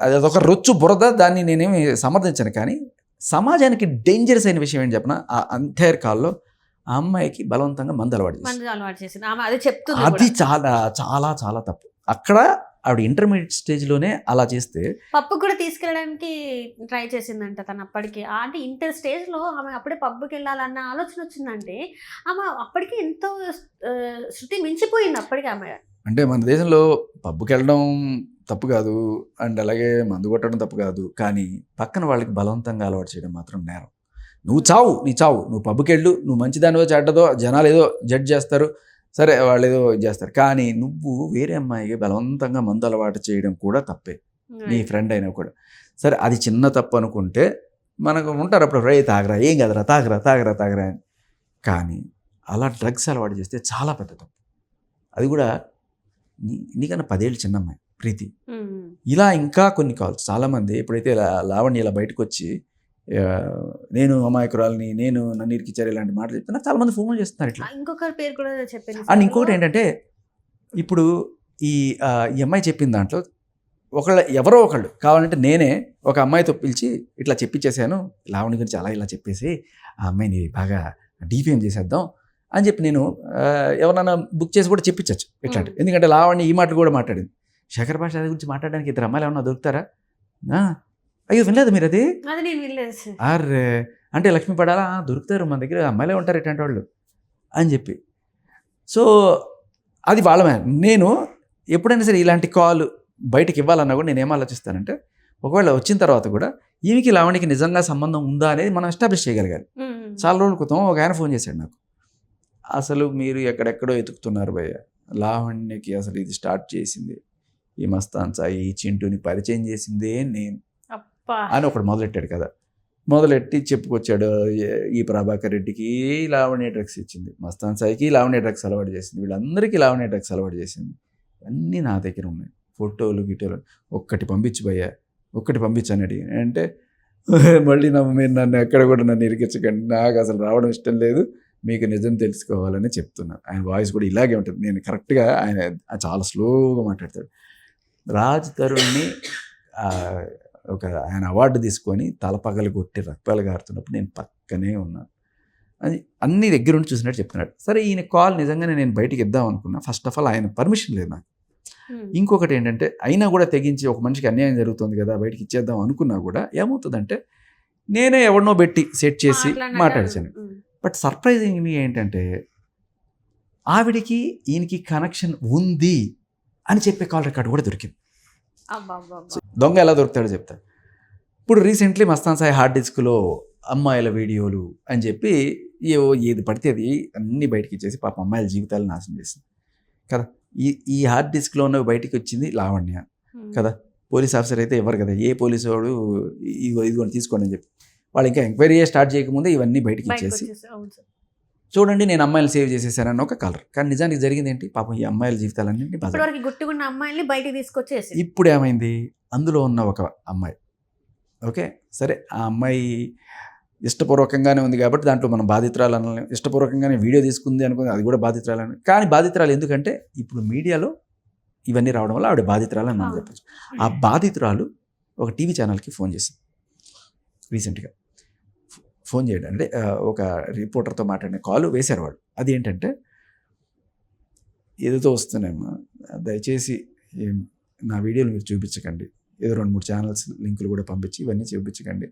అదొక రొచ్చు బురద, దాన్ని నేనేమి సమర్థించాను. కానీ సమాజానికి డేంజరస్ అయిన విషయం ఏంటి చెప్పిన, ఆ ఎంటైర్ కాల్లో ఆ అమ్మాయికి బలవంతంగా మందు అలవాటు చేసింది. అది చాలా చాలా చాలా తప్పు. అక్కడ ఆవిడ ఇంటర్మీడియట్ స్టేజ్లోనే అలా చేస్తే పబ్బు కూడా తీసుకెళ్ళడానికి ట్రై చేసిందంట తను అప్పటికి. అంటే ఇంటర్ స్టేజ్లో ఆమె అప్పుడే పబ్బుకి వెళ్ళాలన్న ఆలోచన వచ్చిందంటే ఆమె అప్పటికి ఎంతో శృతి మించిపోయింది అప్పటికి ఆమె. అంటే మన దేశంలో పబ్బుకి వెళ్ళడం తప్పు కాదు, అండ్ అలాగే మందు కొట్టడం తప్పు కాదు, కానీ పక్కన వాళ్ళకి బలవంతంగా అలవాటు చేయడం మాత్రం నేరం. నువ్వు చావు, నువ్వు పబ్బుకి వెళ్ళు, నువ్వు మంచిదానివో చెడ్డదో జనాలు ఏదో జడ్జ్ చేస్తారు, సరే వాళ్ళు ఏదో చేస్తారు, కానీ నువ్వు వేరే అమ్మాయికి బలవంతంగా మందు అలవాటు చేయడం కూడా తప్పే, నీ ఫ్రెండ్ అయినా కూడా. సరే అది చిన్న తప్పు అనుకుంటే మనకు ఉంటారు అప్పుడు, రే తాగరా, ఏం కదరా, తాగరా అని. కానీ అలా డ్రగ్స్ అలవాటు చేస్తే చాలా పెద్ద తప్పు. అది కూడా నీకన్నా 10 ఏళ్ళు చిన్న అమ్మాయి ప్రీతి. ఇలా ఇంకా కొన్ని కాల్స్ చాలామంది ఎప్పుడైతే లావణ్య ఇలా బయటకు వచ్చి నేను అమాయకురాలని, నన్ను ఇరికిచ్చారు ఇలాంటి మాటలు చెప్తే నాకు చాలా మంది ఫోన్లు చేస్తున్నారు ఇట్లా. ఇంకొక పేరు కూడా చెప్పింది. అండ్ ఇంకొకటి ఏంటంటే, ఇప్పుడు ఈ అమ్మాయి చెప్పిన దాంట్లో ఎవరో ఒకళ్ళు కావాలంటే నేనే ఒక అమ్మాయితో పిలిచి ఇట్లా చెప్పించేసాను, లావణ్య గురించి అలా ఇలా చెప్పేసి ఆ అమ్మాయిని బాగా డీఫేమ్ చేసేద్దాం అని చెప్పి నేను ఎవరన్నా బుక్ చేసి కూడా చెప్పించచ్చు ఇట్లాంటి. ఎందుకంటే లావణ్య ఈ మాటలు కూడా మాట్లాడింది. శేఖర్ భాష గురించి మాట్లాడడానికి 2 అమ్మాయిలు ఏమన్నా దొరుకుతారా? అయ్యో వినలేదు మీరు అది? అరే అంటే లక్ష్మీ పడాలా, దొరుకుతారు మన దగ్గర, అమ్మాయిలే ఉంటారు ఇట్లాంటి వాళ్ళు అని చెప్పి. సో అది వాళ్ళ నేను ఎప్పుడైనా సరే ఇలాంటి కాల్ బయటకు ఇవ్వాలన్నా కూడా నేనేం ఆలోచిస్తానంటే, ఒకవేళ వచ్చిన తర్వాత కూడా ఈమెకి లావణ్యకి నిజంగా సంబంధం ఉందా అనేది మనం ఎస్టాబ్లిష్ చేయగలగాలి. చాలా రోజుల క్రితం ఒక ఆయన ఫోన్ చేశాడు నాకు, అసలు మీరు ఎక్కడెక్కడో ఎతుకుతున్నారు భయ్య, లావణ్యకి అసలు ఇది స్టార్ట్ చేసింది ఈ మస్తాన్ సాయి, ఈ చింటూని పరిచయం చేసిందే నేను అని ఒకడు మొదలెట్టాడు కదా. మొదలెట్టి చెప్పుకొచ్చాడు, ఈ ప్రభాకర్ రెడ్డికి లావణ్య డ్రగ్స్ ఇచ్చింది, మస్తాన్ సాయికి లావణ్య డ్రగ్స్ అలవాటు చేసింది, వీళ్ళందరికీ లావణ్య డ్రగ్స్ అలవాటు చేసింది, అన్నీ నా దగ్గర ఉన్నాయి, ఫోటోలు గిటోలు, ఒక్కటి పంపించని అడిగి అంటే మళ్ళీ మీరు నన్ను ఎక్కడ కూడా నన్ను ఇరికించకండి, నాకు అసలు రావడం ఇష్టం లేదు, మీకు నిజం తెలుసుకోవాలని చెప్తున్నాను. ఆయన వాయిస్ కూడా ఇలాగే ఉంటుంది. నేను కరెక్ట్గా ఆయన చాలా స్లోగా మాట్లాడతాడు. రాజ్ తరుణ్ని ఒక ఆయన అవార్డు తీసుకొని తలపగలు కొట్టి రక్తాలు గారుతున్నప్పుడు నేను పక్కనే ఉన్నాను. అది అన్ని దగ్గర ఉండి చూసినట్టు చెప్తున్నాడు. సరే ఈయన కాల్ నిజంగానే నేను బయటికి ఇద్దాం అనుకున్నా. ఫస్ట్ ఆఫ్ ఆల్ ఆయన పర్మిషన్ లేదు నాకు. ఇంకొకటి ఏంటంటే అయినా కూడా తెగించి ఒక మనిషికి అన్యాయం జరుగుతుంది కదా బయటికి ఇచ్చేద్దాం అనుకున్నా కూడా ఏమవుతుందంటే నేనే ఎవరినో పెట్టి సెట్ చేసి మాట్లాడాను. బట్ సర్ప్రైజింగ్ ఏంటంటే ఆవిడికి ఈయనకి కనెక్షన్ ఉంది అని చెప్పే కాల్ రికార్డు కూడా దొరికింది. దొంగ ఎలా దొరుకుతాడో చెప్తాడు. ఇప్పుడు రీసెంట్లీ మస్తాన్ సాయి హార్డ్ డిస్క్లో అమ్మాయిల వీడియోలు అని చెప్పి ఏది పడితే అది అన్నీ బయటికి ఇచ్చేసి పాప అమ్మాయిల జీవితాలు నాశనం చేసింది కదా. ఈ హార్డ్ డిస్క్లో ఉన్నవి బయటికి వచ్చింది లావణ్య కదా. పోలీస్ ఆఫీసర్ అయితే ఎవరు కదా, ఏ పోలీసు వాడు ఇదిగోని తీసుకోండి అని చెప్పి వాళ్ళు ఇంకా ఎంక్వైరీ స్టార్ట్ చేయకముందే ఇవన్నీ బయటికి ఇచ్చేసి చూడండి నేను అమ్మాయిలు సేవ్ చేసేసానన్న ఒక కలర్. కానీ నిజానికి జరిగింది ఏంటి, పాపం ఈ అమ్మాయిల జీవితాలన్నింటినీ గుట్టుకున్న అమ్మాయిల్ని బయటికి తీసుకొచ్చేసి ఇప్పుడు ఏమైంది, అందులో ఉన్న ఒక అమ్మాయి ఓకే సరే ఆ అమ్మాయి ఇష్టపూర్వకంగానే ఉంది కాబట్టి దాంట్లో మనం బాధితురాలని ఇష్టపూర్వకంగానే వీడియో తీసుకుంది అనుకుంది, అది కూడా బాధితురాలని. కానీ బాధితురాలు ఎందుకంటే ఇప్పుడు మీడియాలో ఇవన్నీ రావడం వల్ల ఆవిడ బాధితురాలని మనం చెప్పచ్చు. ఆ బాధితురాలు ఒక టీవీ ఛానల్కి ఫోన్ చేసింది రీసెంట్గా. ఫోన్ చేయడం అంటే ఒక రిపోర్టర్తో మాట్లాడిన కాల్ వేశారు వాళ్ళు. అది ఏంటంటే ఏదో వస్తున్నాయమ్మా దయచేసి నా వీడియోలు మీరు చూపించకండి, ఏదో 2-3 ఛానల్స్ లింకులు కూడా పంపించి ఇవన్నీ చూపించకండి.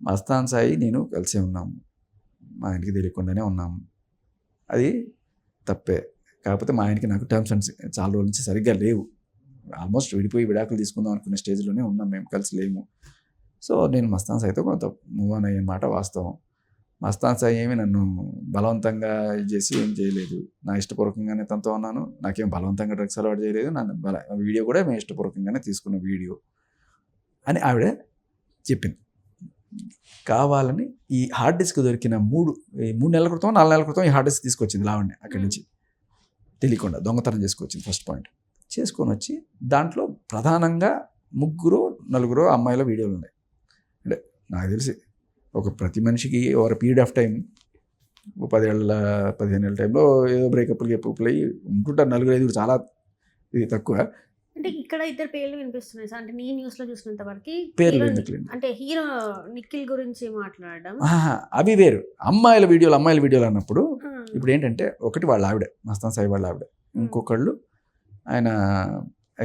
మస్తాన్ సాయి నేను కలిసే ఉన్నాము, మా ఆయనకి తెలియకుండానే ఉన్నాము, అది తప్పే. కాకపోతే మా ఆయనకి నాకు టర్మ్స్ అండ్ చాలా రోజుల నుంచి సరిగ్గా లేవు, ఆల్మోస్ట్ విడిపోయి విడాకులు తీసుకుందాం అనుకునే స్టేజ్లోనే ఉన్నాం, మేము కలిసి లేము. సో నేను మస్తాన్ సాయితో కొంత మూవ్ ఆన్ అయ్యే మాట వాస్తవం. మస్తాన్ సాయి ఏమి నన్ను బలవంతంగా చేసి ఏం చేయలేదు, నా ఇష్టపూర్వకంగానే తనతో ఉన్నాను, నాకేం బలవంతంగా డ్రగ్స్ అలవాటు చేయలేదు, నన్ను వీడియో కూడా మేము ఇష్టపూర్వకంగానే తీసుకున్న వీడియో అని ఆవిడ చెప్పింది. కావాలని ఈ హార్డ్ డిస్క్ దొరికిన 3 నెలల క్రితం 4 నెలల క్రితం ఈ హార్డ్ డిస్క్ తీసుకొచ్చింది లావణ్య అక్కడి నుంచి తెలియకుండా దొంగతనం చేసుకొచ్చింది. ఫస్ట్ పాయింట్ చేసుకొని వచ్చి దాంట్లో ప్రధానంగా 3-4 అమ్మాయిల వీడియోలు ఉన్నాయి. అంటే నాకు తెలిసి ఒక ప్రతి మనిషికి ఓవర్ పీరియడ్ ఆఫ్ టైం 10 ఏళ్ళ 15 ఏళ్ళ టైంలో ఏదో బ్రేకప్లు అయ్యి ఉంటుంటారు 4-5, చాలా ఇది తక్కువ. అంటే ఇక్కడ 2 పేర్లు వినిపిస్తున్నాయి సార్. అంటే నీ న్యూస్ లో చూసినంత వరకు పేర్లు అంటే హీరో నిఖిల్ గురించి మాట్లాడడం అవి వేరు. అమ్మాయిల వీడియోలు అన్నప్పుడు ఇప్పుడు ఏంటంటే ఒకటి వాళ్ళ ఆవిడ మస్తాన్ సాయి వాళ్ళ ఆవిడ, ఇంకొకళ్ళు ఆయన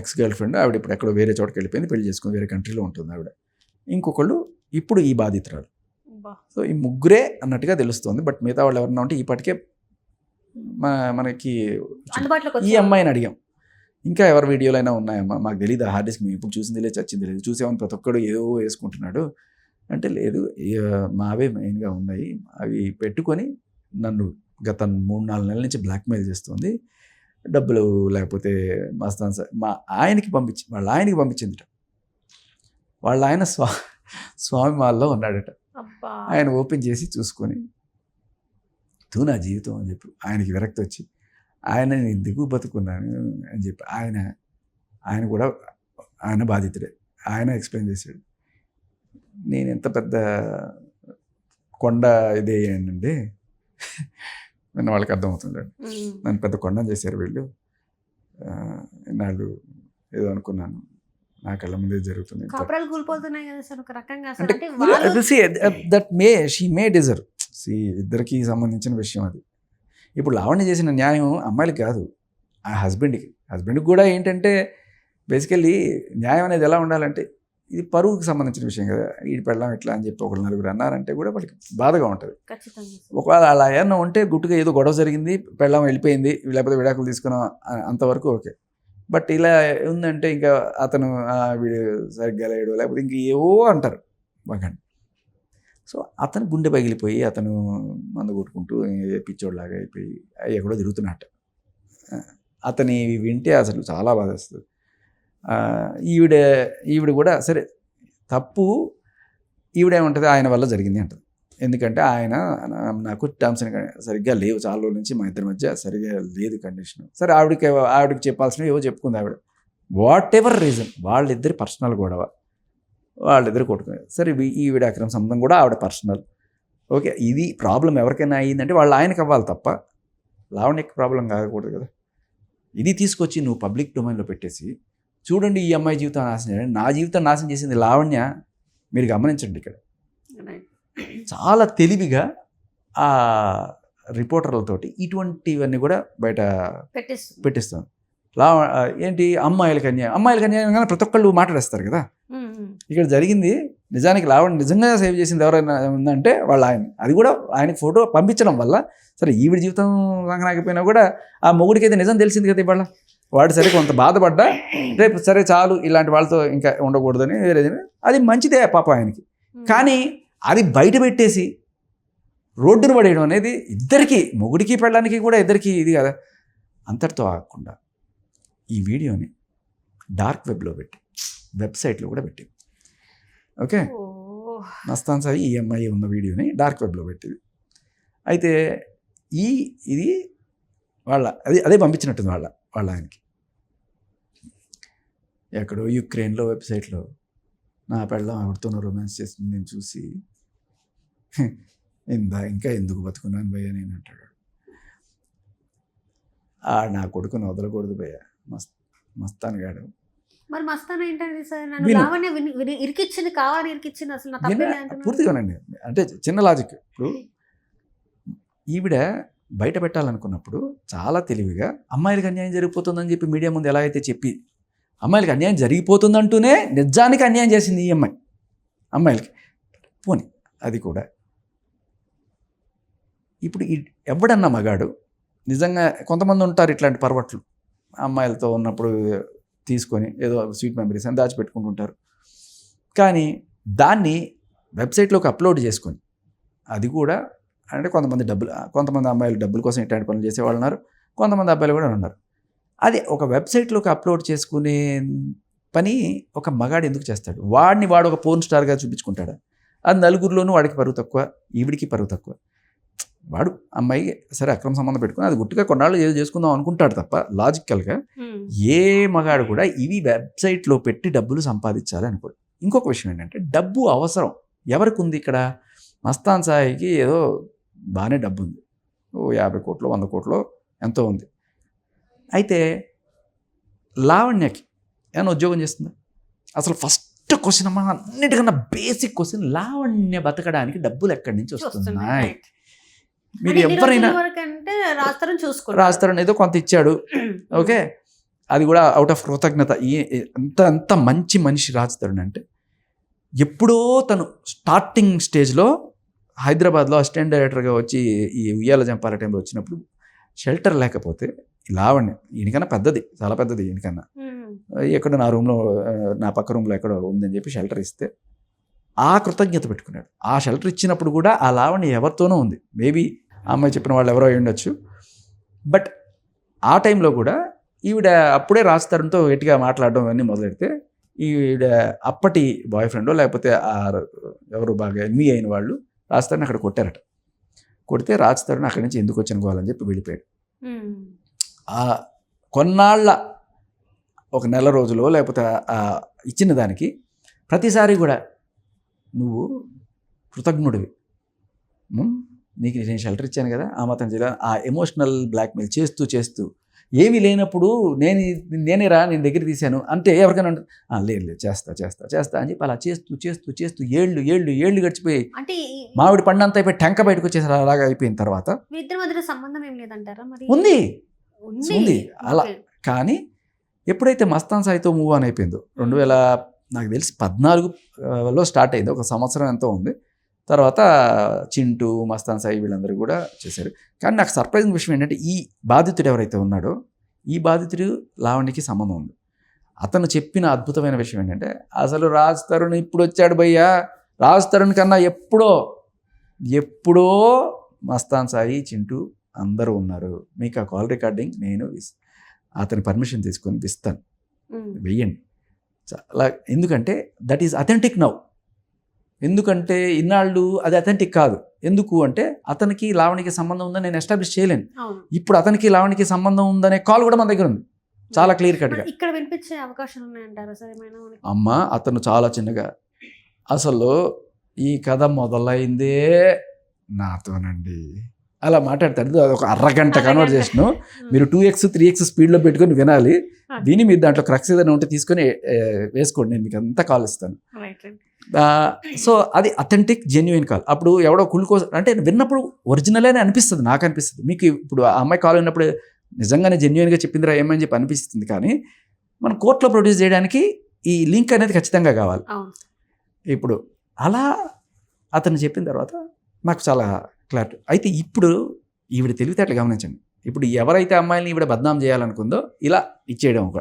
ఎక్స్ గర్ల్ ఫ్రెండ్, ఆవిడ ఇప్పుడు ఎక్కడో వేరే చోటకి వెళ్ళిపోయింది, పెళ్లి చేసుకుని వేరే కంట్రీలో ఉంటుంది ఆవిడ. ఇంకొకళ్ళు ఇప్పుడు ఈ బాధితురాలు. సో ఈ 3 అన్నట్టుగా తెలుస్తుంది. బట్ మిగతా వాళ్ళు ఎవరన్నా ఉంటే ఇప్పటికే మనకి ఈ అమ్మాయిని అడిగాం, ఇంకా ఎవరి వీడియోలు అయినా ఉన్నాయమ్మా, మాకు తెలియదు ఆ హార్డ్ డిస్క్ మేము ఇప్పుడు చూసింది లేదు చచ్చింది లేదు, చూసామని ప్రతి ఒక్కడు ఏదో వేసుకుంటున్నాడు అంటే లేదు మావే మెయిన్గా ఉన్నాయి, అవి పెట్టుకొని నన్ను గత 3-4 నెలల నుంచి బ్లాక్మెయిల్ చేస్తుంది, డబ్బులు లేకపోతే మస్తాన్ సార్ మా ఆయనకి వాళ్ళ ఆయనకి పంపించిందిట. వాళ్ళ ఆయన స్వామి మాల్లో ఉన్నాడట. ఆయన ఓపెన్ చేసి చూసుకొని తూ నా జీవితం అని చెప్పి ఆయనకి విరక్తి వచ్చి ఆయన నేను ఎందుకు బతుకున్నాను అని చెప్పి ఆయన కూడా ఆయన బాధితుడే. ఆయన ఎక్స్ప్లెయిన్ చేశాడు, నేను ఎంత పెద్ద కొండ ఇదే అయ్యానండి నన్ను వాళ్ళకి అర్థమవుతుందండి, నన్ను పెద్ద కొండను చేశారు వీళ్ళు, నాళ్ళు ఏదో అనుకున్నాను నా కళ్ళ ముందే జరుగుతుంది అంటే షీ మే డిజర్వ్. ఇద్దరికి సంబంధించిన విషయం అది. ఇప్పుడు లావణ్య చేసిన న్యాయం అమ్మాయిలకి కాదు, ఆ హస్బెండ్కి కూడా ఏంటంటే బేసికల్లీ న్యాయం అనేది ఎలా ఉండాలంటే ఇది పరువుకి సంబంధించిన విషయం కదా, వీడి పెళ్ళాం ఇట్లా అని చెప్పి 1-4 అన్నారంటే కూడా వాళ్ళకి బాధగా ఉంటుంది. ఒకవేళ అలా ఏమన్నా ఉంటే గుట్టుగా ఏదో గొడవ జరిగింది, పెళ్ళాం వెళ్ళిపోయింది, లేకపోతే విడాకులు తీసుకున్నాం అంతవరకు ఓకే. బట్ ఇలా ఉందంటే ఇంకా అతను వీడు సరిగ్గా లేడు లేకపోతే ఇంక ఏవో అంటారు బాగా. సో అతను గుండె పగిలిపోయి అతను మందు కొట్టుకుంటూ పిచ్చోడ్లాగా అయిపోయి ఎక్కడో తిరుగుతున్నట్టు అతని వింటే అసలు చాలా బాధ వస్తుంది. ఈవిడ కూడా సరే తప్పు ఈవిడేమంటుంది ఆయన వల్ల జరిగింది అంటుంది. ఎందుకంటే ఆయన నాకు టర్మ్స్ సరిగ్గా లేవు, చాలా రోజుల నుంచి మా ఇద్దరి మధ్య సరిగ్గా లేదు కండిషన్. సరే ఆవిడకి చెప్పాల్సినవి ఏవో చెప్పుకుంది ఆవిడ, వాట్ ఎవర్ రీజన్, వాళ్ళిద్దరి పర్సనల్ గొడవ, వాళ్ళిద్దరు కొట్టుకునేది. సరే ఈవిడ అక్రమ సంబంధం కూడా ఆవిడ పర్సనల్, ఓకే, ఇది ప్రాబ్లం ఎవరికైనా అయ్యిందంటే వాళ్ళు ఆయనకి అవ్వాలి తప్ప లావణ్యకి ప్రాబ్లం కాకూడదు కదా. ఇది తీసుకొచ్చి నువ్వు పబ్లిక్ డొమైన్లో పెట్టేసి చూడండి ఈ అమ్మాయి జీవితం నాశనం చేయండి, నా జీవితం నాశనం చేసింది లావణ్య. మీరు గమనించండి ఇక్కడ చాలా తెలివిగా ఆ రిపోర్టర్లతోటి ఇటువంటివన్నీ కూడా బయట పెట్టిస్తాను. ఏంటి అమ్మాయిలకి అన్యాయం కానీ ప్రతి ఒక్కళ్ళు మాట్లాడేస్తారు కదా. ఇక్కడ జరిగింది నిజానికి లావణ్య నిజంగా సేవ్ చేసింది ఎవరైనా ఉందంటే వాళ్ళ ఆయన. అది కూడా ఆయనకి ఫోటో పంపించడం వల్ల సరే ఈవిడ జీవితం సంగనాకపోయినా కూడా ఆ మొగుడికి అయితే నిజం తెలిసింది కదా. ఇవాళ వాడు సరే కొంత బాధపడ్డా రేపు సరే చాలు ఇలాంటి వాళ్ళతో ఇంకా ఉండకూడదని వేరేది, అది మంచిదే పాప ఆయనకి. కానీ అది బయట పెట్టేసి రోడ్డును పడేయడం అనేది ఇద్దరికి, మొగుడికి పెళ్ళడానికి కూడా ఇద్దరికి ఇది కదా. అంతటితో ఆగకుండా ఈ వీడియోని డార్క్ వెబ్లో పెట్టి వెబ్సైట్లో కూడా పెట్టి, ఓకే, మస్తాన్ సాయి EMI ఉన్న వీడియోని డార్క్ వెబ్లో పెట్టింది. అయితే ఇది అదే పంపించినట్టుంది వాళ్ళ ఆయనకి. ఎక్కడో యుక్రెయిన్లో వెబ్సైట్లో నా పెళ్ళం ఎవరితోనో రొమాన్స్ చేస్తుంది నేను చూసి ఇంకా ఎందుకు బతుకున్నాను భయ్య నేను అంటాడు. నా కొడుకుని వదలకూడదు భయ్య మస్తాన్ గాడు. మరి మస్తాన్ ఏంటండి సార్, నన్ను లావణ్య ఇరికిచ్చింది, కావాలని ఇరికిచ్చింది, అసలు నా తప్పే లేదు. పూర్తిగానండి, అంటే చిన్న లాజిక్. ఇప్పుడు ఈవిడ బయట పెట్టాలనుకున్నప్పుడు చాలా తెలివిగా అమ్మాయిలకి అన్యాయం జరిగిపోతుందని చెప్పి మీడియా ముందు ఎలా అయితే చెప్పి అమ్మాయిలకి అన్యాయం జరిగిపోతుందంటూనే నిజానికి అన్యాయం చేసింది ఈ అమ్మాయిలకి. పోనీ అది కూడా ఇప్పుడు ఎవడన్నా మగాడు నిజంగా కొంతమంది ఉంటారు ఇట్లాంటి పర్వట్లు, అమ్మాయిలతో ఉన్నప్పుడు తీసుకొని ఏదో స్వీట్ మెమరీస్ అని దాచిపెట్టుకుంటుంటారు. కానీ దాన్ని వెబ్సైట్లోకి అప్లోడ్ చేసుకొని అది కూడా అంటే కొంతమంది అమ్మాయిలు డబ్బుల కోసం ఇట్లాంటి పనులు చేసేవాళ్ళు ఉన్నారు, కొంతమంది అబ్బాయిలు కూడా ఉన్నారు. అది ఒక వెబ్సైట్లోకి అప్లోడ్ చేసుకునే పని ఒక మగాడు ఎందుకు చేస్తాడు? వాడు ఒక పోర్న్ స్టార్గా చూపించుకుంటాడు. అది నలుగురిలోనూ వాడికి పరువు తక్కువ, ఈవిడికి పరువు తక్కువ. వాడు అమ్మాయి సరే అక్రమ సంబంధం పెట్టుకుని అది గుట్టుగా కొన్నాళ్ళు ఏదో చేసుకుందాం అనుకుంటాడు తప్ప లాజికల్గా ఏ మగాడు కూడా ఇవి వెబ్సైట్లో పెట్టి డబ్బులు సంపాదించాలి అనుకోడు. ఇంకొక విషయం ఏంటంటే డబ్బు అవసరం ఎవరికి ఉంది ఇక్కడ? మస్తాన్ సాయికి ఏదో బాగానే డబ్బు ఉంది, 50 కోట్లు 100 కోట్లు ఎంతో ఉంది. అయితే లావణ్యకి ఏమైనా ఉద్యోగం చేస్తుందా? అసలు ఫస్ట్ క్వశ్చన్ అమ్మా, అన్నిటికన్నా బేసిక్ క్వశ్చన్, లావణ్య బతకడానికి డబ్బులు ఎక్కడి నుంచి వస్తున్నాయి? మీరు ఎవరైనా రాస్తారని ఏదో కొంత ఇచ్చాడు, ఓకే, అది కూడా అవుట్ ఆఫ్ కృతజ్ఞత. అంత మంచి మనిషి రాస్తాడు అంటే ఎప్పుడో తను స్టార్టింగ్ స్టేజ్లో హైదరాబాద్లో అసిస్టెంట్ డైరెక్టర్గా వచ్చి ఈ ఉయ్యాల జంపాల టైంలో వచ్చినప్పుడు షెల్టర్ లేకపోతే లావణ్య ఈయనకన్నా పెద్దది, చాలా పెద్దది ఈయనకన్నా, ఎక్కడ నా రూమ్లో నా పక్క రూమ్లో ఎక్కడో ఉందని చెప్పి షెల్టర్ ఇస్తే ఆ కృతజ్ఞత పెట్టుకున్నాడు. ఆ షెల్టర్ ఇచ్చినప్పుడు కూడా ఆ లావణ్య ఎవరితోనో ఉంది, మేబీ ఆ అమ్మాయి చెప్పిన వాళ్ళు ఎవరో అయి ఉండొచ్చు. బట్ ఆ టైంలో కూడా ఈవిడ అప్పుడే రాస్తారంతో గట్టిగా మాట్లాడడం అవన్నీ మొదలెడితే ఈవిడ అప్పటి బాయ్ ఫ్రెండో లేకపోతే ఎవరు బాగా ఎన్వి అయిన వాళ్ళు రాస్తారని అక్కడ కొట్టారట. కొడితే రాస్తారని అక్కడి నుంచి ఎందుకు వచ్చిన గోవాలని చెప్పి వెళ్ళిపోయాడు. ఆ కొన్నాళ్ళ ఒక నెల రోజులో లేకపోతే ఇచ్చిన దానికి ప్రతిసారి కూడా నువ్వు కృతజ్ఞుడివి, నీకు నేను షెల్టర్ ఇచ్చాను కదా ఆ మాత్రం జిల్లా, ఆ ఎమోషనల్ బ్లాక్మెయిల్ చేస్తూ ఏమీ లేనప్పుడు నేనేరా నేను దగ్గర తీశాను అంటే ఎవరికైనా లేదు చేస్తా అని చెప్పి అలా చేస్తూ ఏళ్ళు గడిచిపోయి మామిడి పండు అంతా అయిపోయి టెంక బయటకు వచ్చేసి అలాగా అయిపోయిన తర్వాత సంబంధం ఏం లేదంటారా? ఉంది అలా. కానీ ఎప్పుడైతే మస్తాన్ సాయితో మూవ్ ఆన్ అయిపోయిందో 2000 నాకు తెలిసి 14లో స్టార్ట్ అయింది, ఒక సంవత్సరం ఎంతో ఉంది. తర్వాత చింటూ మస్తాన్ సాయి వీళ్ళందరూ కూడా చేశారు. కానీ నాకు సర్ప్రైజింగ్ విషయం ఏంటంటే ఈ బాధితుడు ఎవరైతే ఉన్నాడో ఈ బాధితుడు లావణ్యకి సంబంధం ఉంది. అతను చెప్పిన అద్భుతమైన విషయం ఏంటంటే అసలు రాజ్ తరుణ్ ఇప్పుడు వచ్చాడు భయ్యా, రాజ్ తరుణ్ కన్నా ఎప్పుడో మస్తాన్ సాయి చింటూ అందరూ ఉన్నారు. మీకు ఆ కాల్ రికార్డింగ్ నేను అతని పర్మిషన్ తీసుకొని ఇస్తాను, వెయ్యండి. చాలా ఎందుకంటే దట్ ఈజ్ అథెంటిక్ నౌ. ఎందుకంటే ఇన్నాళ్ళు అది అథెంటిక్ కాదు. ఎందుకు అంటే అతనికి లావణ్యకి సంబంధం ఉందని నేను ఎస్టాబ్లిష్ చేయలేను. ఇప్పుడు అతనికి లావణ్యకి సంబంధం ఉందనే కాల్ కూడా మన దగ్గర ఉంది, చాలా క్లియర్ కట్గా. ఇక్కడ వినిపించే అవకాశం ఉన్నాయంటారా సార్ ఏమైనా? అమ్మ అతను చాలా చిన్నగా, అసలు ఈ కథ మొదలైందే నాతోనండి అలా మాట్లాడతాడు. అదొక అరగంట కన్వర్జేషను. మీరు 2x 3x స్పీడ్లో పెట్టుకొని వినాలి. దీన్ని మీరు దాంట్లో క్రక్స్ ఏదైనా ఉంటే తీసుకొని వేసుకోండి, నేను మీకు అంతా కాల్ ఇస్తాను. సో అది అథెంటిక్ జెన్యున్ కాల్. అప్పుడు ఎవడో కుళ్ళుకో అంటే విన్నప్పుడు ఒరిజినల్ అని అనిపిస్తుంది, నాకు అనిపిస్తుంది. మీకు ఇప్పుడు ఆ అమ్మాయి కాల్ విన్నప్పుడు నిజంగానే జెన్యున్గా చెప్పిందిరా ఏమని చెప్పి అనిపిస్తుంది. కానీ మనం కోర్టులో ప్రొడ్యూస్ చేయడానికి ఈ లింక్ అనేది ఖచ్చితంగా కావాలి. ఇప్పుడు అలా అతను చెప్పిన తర్వాత నాకు చాలా క్లారిటీ. అయితే ఇప్పుడు ఈవిడ తెలివితేటలు గమనించండి. ఇప్పుడు ఎవరైతే అమ్మాయిని ఈవిడ బద్నాం చేయాలనుకుందో ఇలా ఇచ్చేయడం ఒక